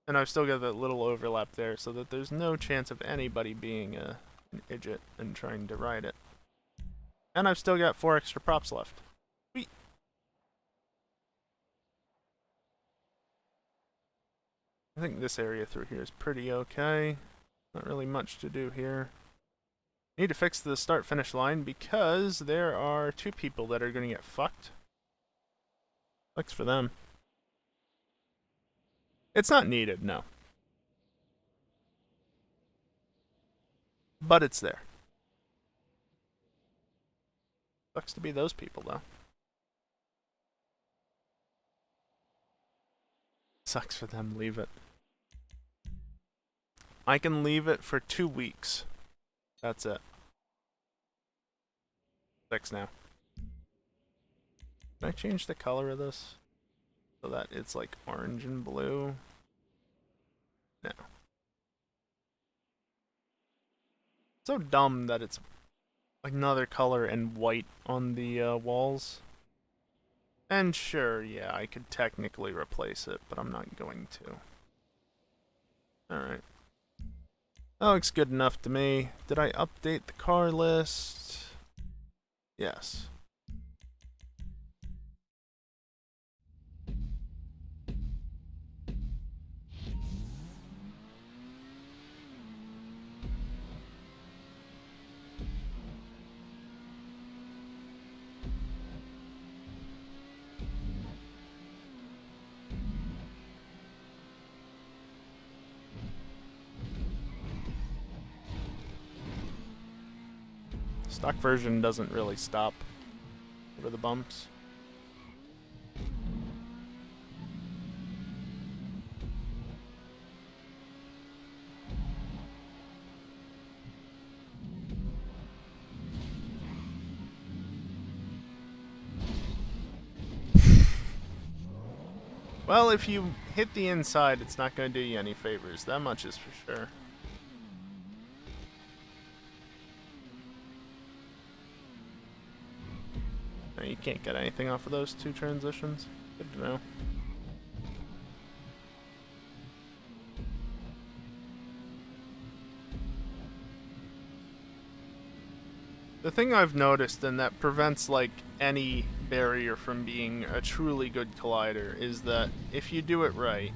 And I've still got that little overlap there so that there's no chance of anybody being an idiot and trying to ride it. And I've still got 4 extra props left. Sweet. I think this area through here is pretty okay. Not really much to do here. Need to fix the start-finish line because there are 2 people that are going to get fucked. Sucks for them. It's not needed, no. But it's there. Sucks to be those people, though. Sucks for them, leave it. I can leave it for 2 weeks. That's it. 6 now. Can I change the color of this? So that it's like orange and blue? No. So dumb that it's another color and white on the walls. And sure, yeah, I could technically replace it, but I'm not going to. Alright. That looks good enough to me. Did I update the car list? Yes. Stock version doesn't really stop over the bumps. Well, if you hit the inside, it's not going to do you any favors. That much is for sure. No, you can't get anything off of those 2 transitions. Good to know. The thing I've noticed, and that prevents like any barrier from being a truly good collider, is that if you do it right,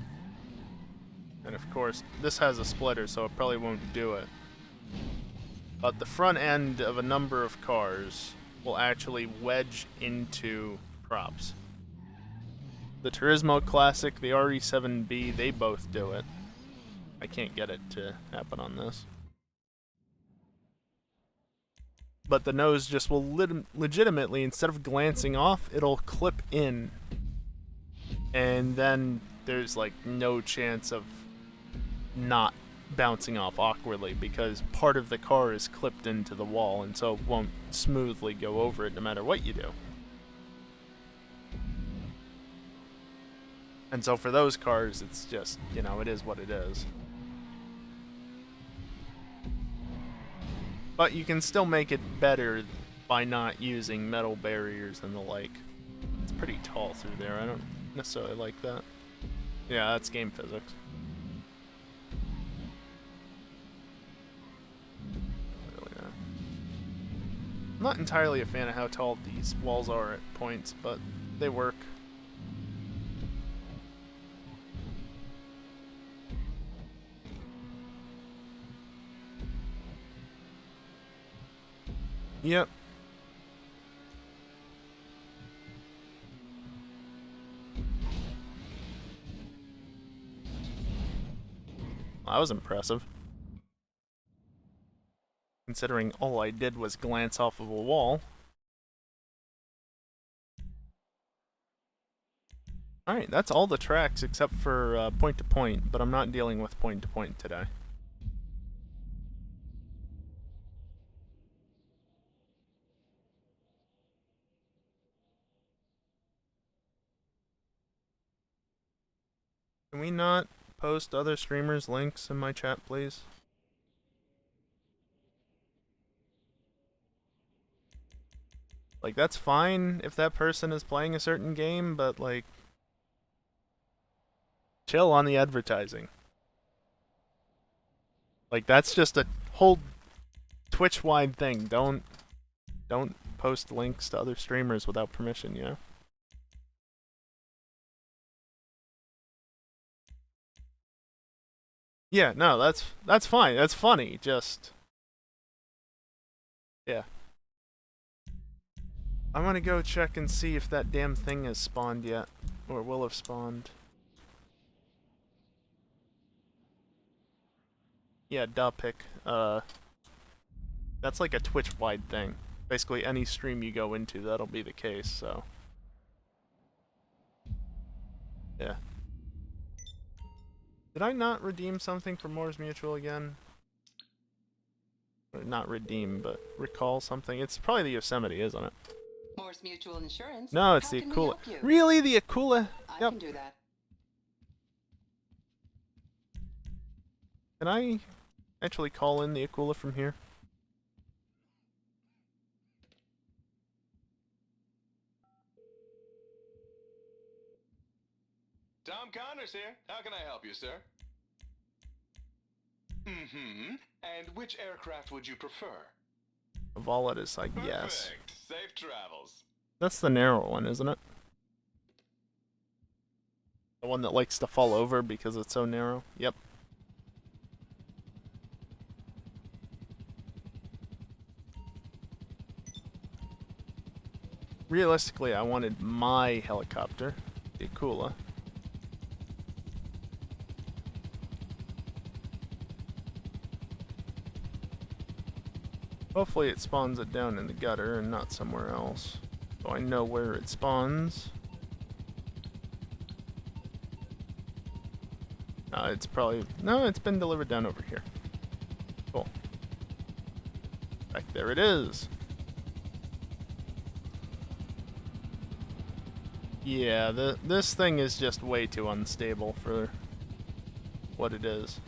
and of course this has a splitter so it probably won't do it, but the front end of a number of cars will actually wedge into props. The Turismo Classic, the RE7B, they both do it. I can't get it to happen on this. But the nose just will legitimately, instead of glancing off, it'll clip in. and then there's like no chance of not bouncing off awkwardly because part of the car is clipped into the wall, and so it won't smoothly go over it no matter what you do. And so for those cars, it's just, you know, it is what it is. But you can still make it better by not using metal barriers and the like. It's pretty tall through there. I don't necessarily like that. Yeah, that's game physics. Really, I'm not entirely a fan of how tall these walls are at points, but they work. Yep. That was impressive. Considering all I did was glance off of a wall. Alright, that's all the tracks except for point to point, but I'm not dealing with point to point today. Can we not post other streamers' links in my chat, please? Like, that's fine if that person is playing a certain game, but, like, chill on the advertising. Like, that's just a whole Twitch-wide thing. Don't post links to other streamers without permission, you know? Yeah, no, that's fine. That's funny. Just yeah. I'm gonna go check and see if that damn thing has spawned yet, or will have spawned. Yeah, duh pick. That's like a Twitch-wide thing. Basically, any stream you go into, that'll be the case. So yeah. Did I not redeem something for Moore's Mutual again? Or not redeem, but recall something. It's probably the Yosemite, isn't it? Moore's Mutual Insurance. No, it's the Akula. Really, the Akula? I can do that. Can I actually call in the Akula from here? Tom Connors here. How can I help you, sir? Mm-hmm. And which aircraft would you prefer? A wallet is like, Perfect. yes. Safe travels. That's the narrow one, isn't it? The one that likes to fall over because it's so narrow? Yep. Realistically, I wanted my helicopter, the Akula. Hopefully it spawns it down in the gutter and not somewhere else. So I know where it spawns. It's probably... No, it's been delivered down over here. Cool. Back there it is. Yeah, this thing is just way too unstable for what it is.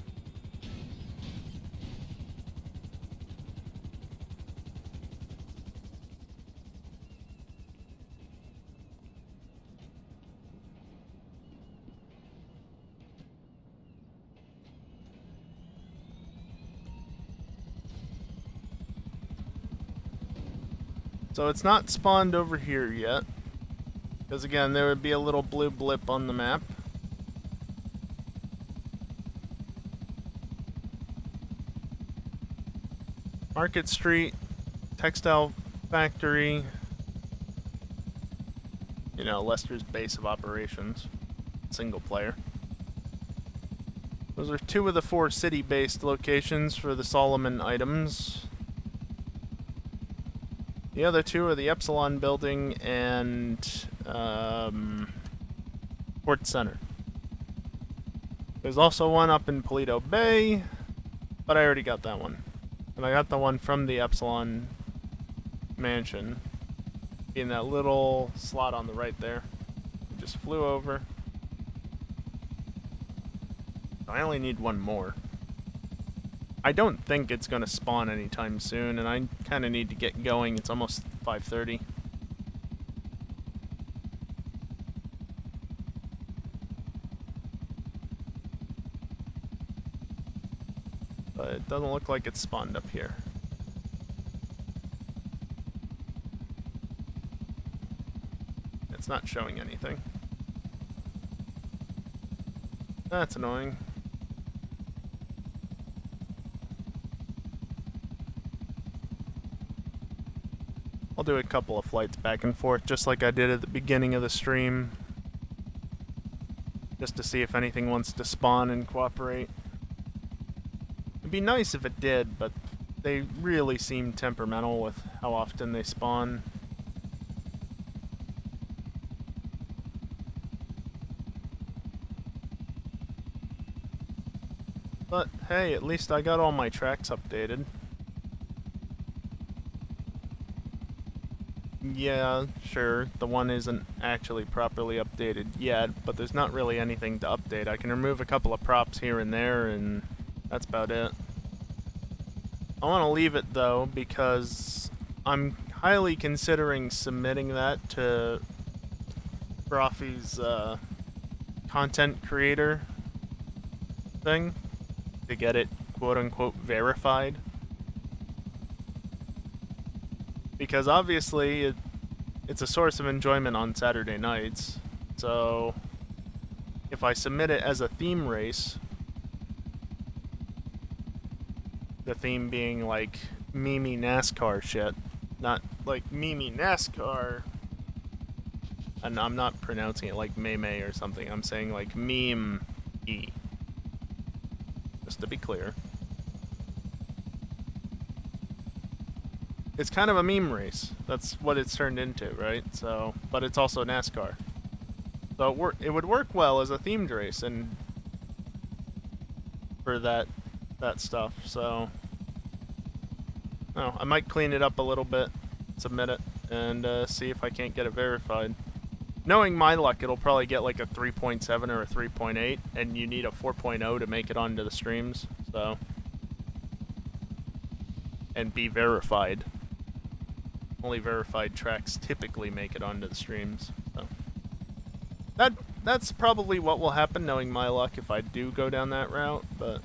So it's not spawned over here yet. Because again, there would be a little blue blip on the map. Market Street, Textile Factory. You know, Lester's base of operations. Single player. Those are 2 of the 4 city-based locations for the Solomon items. The other 2 are the Epsilon building and Port Center. There's also one up in Paleto Bay, but I already got that one. And I got the one from the Epsilon mansion in that little slot on the right there. I just flew over. I only need one more. I don't think it's going to spawn anytime soon, and I kind of need to get going. It's almost 5:30. But it doesn't look like it's spawned up here. It's not showing anything. That's annoying. I'll do a couple of flights back and forth, just like I did at the beginning of the stream. Just to see if anything wants to spawn and cooperate. It'd be nice if it did, but they really seem temperamental with how often they spawn. But hey, at least I got all my tracks updated. Yeah, sure, the one isn't actually properly updated yet, but there's not really anything to update. I can remove a couple of props here and there, and that's about it. I want to leave it, though, because I'm highly considering submitting that to Brofy's content creator thing to get it quote-unquote verified. Because obviously it's a source of enjoyment on Saturday nights, so if I submit it as a theme race, the theme being like Mimi NASCAR shit, not like Mimi NASCAR, and I'm not pronouncing it like Meme or something, I'm saying like meme-y, just to be clear. It's kind of a meme race. That's what it's turned into, right? So, but it's also NASCAR. So it would work well as a themed race and for that stuff. So, I might clean it up a little bit, submit it, and see if I can't get it verified. Knowing my luck, it'll probably get like a 3.7 or a 3.8, and you need a 4.0 to make it onto the streams. So, and be verified. Only verified tracks typically make it onto the streams. So that's probably what will happen, knowing my luck, if I do go down that route, but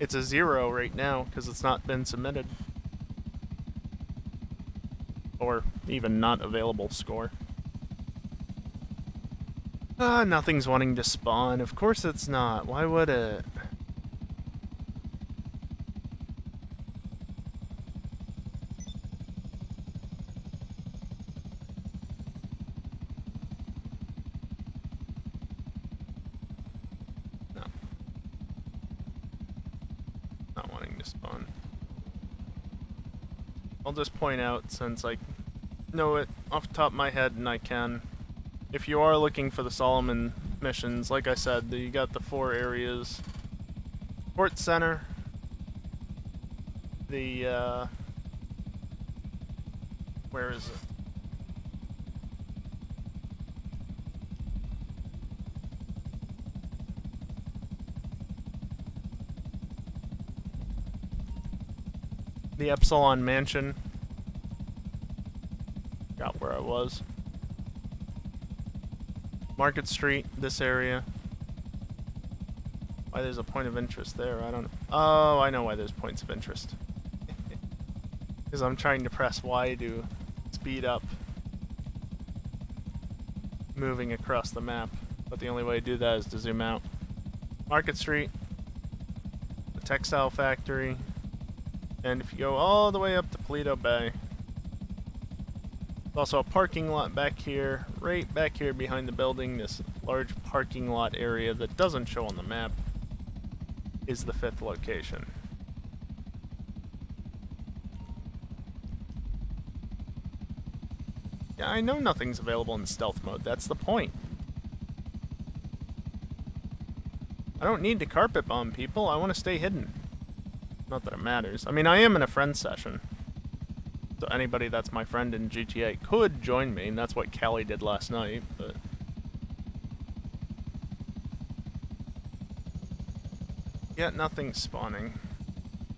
it's a 0 right now because it's not been submitted. Or even not available score. Nothing's wanting to spawn. Of course it's not. Why would it? I'll just point out, since I know it off the top of my head and I can, if you are looking for the Solomon missions, like I said, you got the 4 areas. Port Center, the, where is it? The Epsilon Mansion. Got where I was. Market Street, this area. Why there's a point of interest there, I don't know. Oh, I know why there's points of interest. Because I'm trying to press Y to speed up moving across the map. But the only way to do that is to zoom out. Market Street. The textile factory. And if you go all the way up to Paleto Bay, there's also a parking lot back here, right back here behind the building. This large parking lot area that doesn't show on the map is the 5th location. Yeah, I know nothing's available in stealth mode. That's the point. I don't need to carpet bomb people. I want to stay hidden. Not that it matters. I mean, I am in a friend session. So anybody that's my friend in GTA could join me, and that's what Callie did last night, but... Yet nothing's spawning.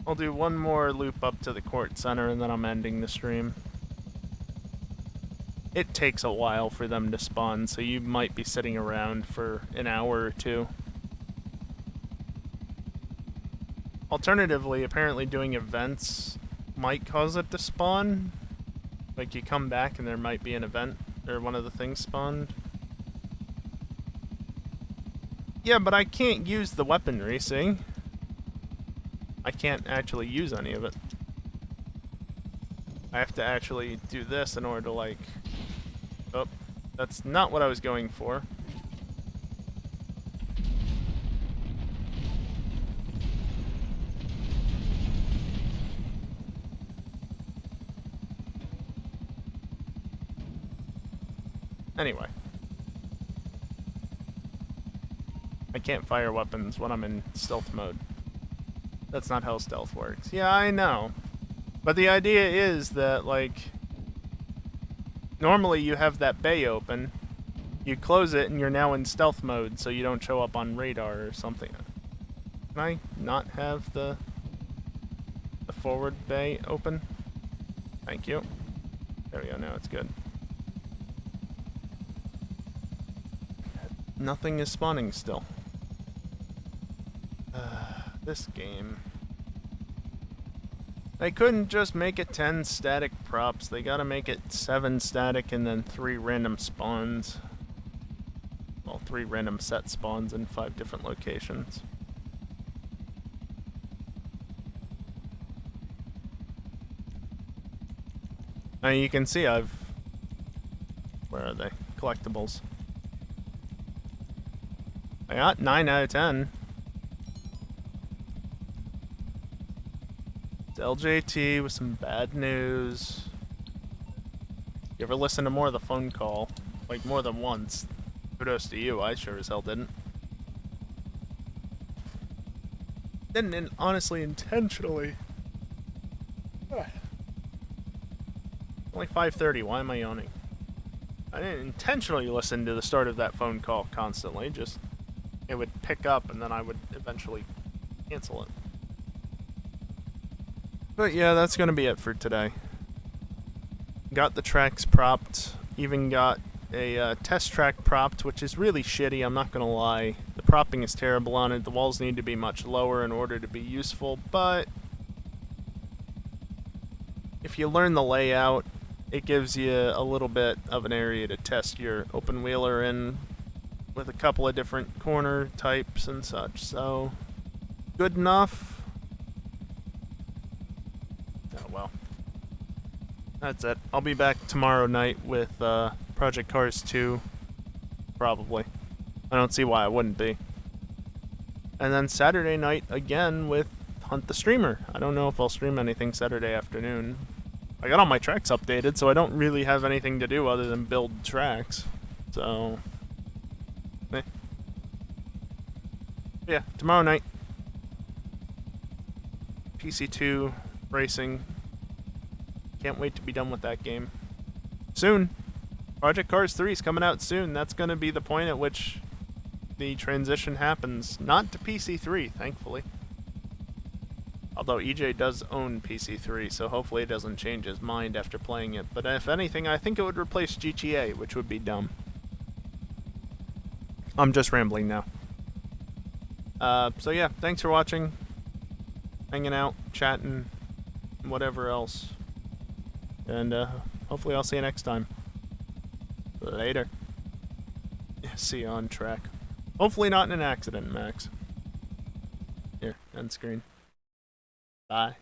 I'll do one more loop up to the court center, and then I'm ending the stream. It takes a while for them to spawn, so you might be sitting around for an hour or two. Alternatively, apparently doing events might cause it to spawn. Like, you come back and there might be an event, or one of the things spawned. Yeah, but I can't use the weaponry, see? I can't actually use any of it. I have to actually do this in order to, like... Oh, that's not what I was going for. Anyway. I can't fire weapons when I'm in stealth mode. That's not how stealth works. Yeah, I know. But the idea is that, like... Normally you have that bay open, you close it, and you're now in stealth mode, so you don't show up on radar or something. Can I not have the forward bay open? Thank you. There we go, now it's good. Nothing is spawning still. This game. They couldn't just make it 10 static props. They gotta make it 7 static and then 3 random spawns. Well, 3 random set spawns in 5 different locations. Now you can see I've... Where are they? Collectibles. I got 9 out of 10. It's LJT with some bad news. You ever listen to more of the phone call? Like, more than once. Kudos to you, I sure as hell didn't. Didn't honestly intentionally. Only 5:30, why am I yawning? I didn't intentionally listen to the start of that phone call constantly, just it would pick up and then I would eventually cancel it. But yeah, that's gonna be it for today. Got the tracks propped, even got a test track propped, which is really shitty, I'm not gonna lie. The propping is terrible on it, the walls need to be much lower in order to be useful, but if you learn the layout, it gives you a little bit of an area to test your open wheeler in with a couple of different corner types and such, so good enough. Oh well. That's it. I'll be back tomorrow night with Project Cars 2, probably. I don't see why I wouldn't be. And then Saturday night again with Hunt the Streamer. I don't know if I'll stream anything Saturday afternoon. I got all my tracks updated, so I don't really have anything to do other than build tracks. So, yeah, tomorrow night. PC2 racing. Can't wait to be done with that game. Soon. Project Cars 3 is coming out soon. That's going to be the point at which the transition happens. Not to PC3, thankfully. Although EJ does own PC3, so hopefully it doesn't change his mind after playing it. But if anything, I think it would replace GTA, which would be dumb. I'm just rambling now. So yeah, thanks for watching. Hanging out, chatting, whatever else. And hopefully I'll see you next time. Later. See you on track. Hopefully not in an accident, Max. Here, end screen. Bye.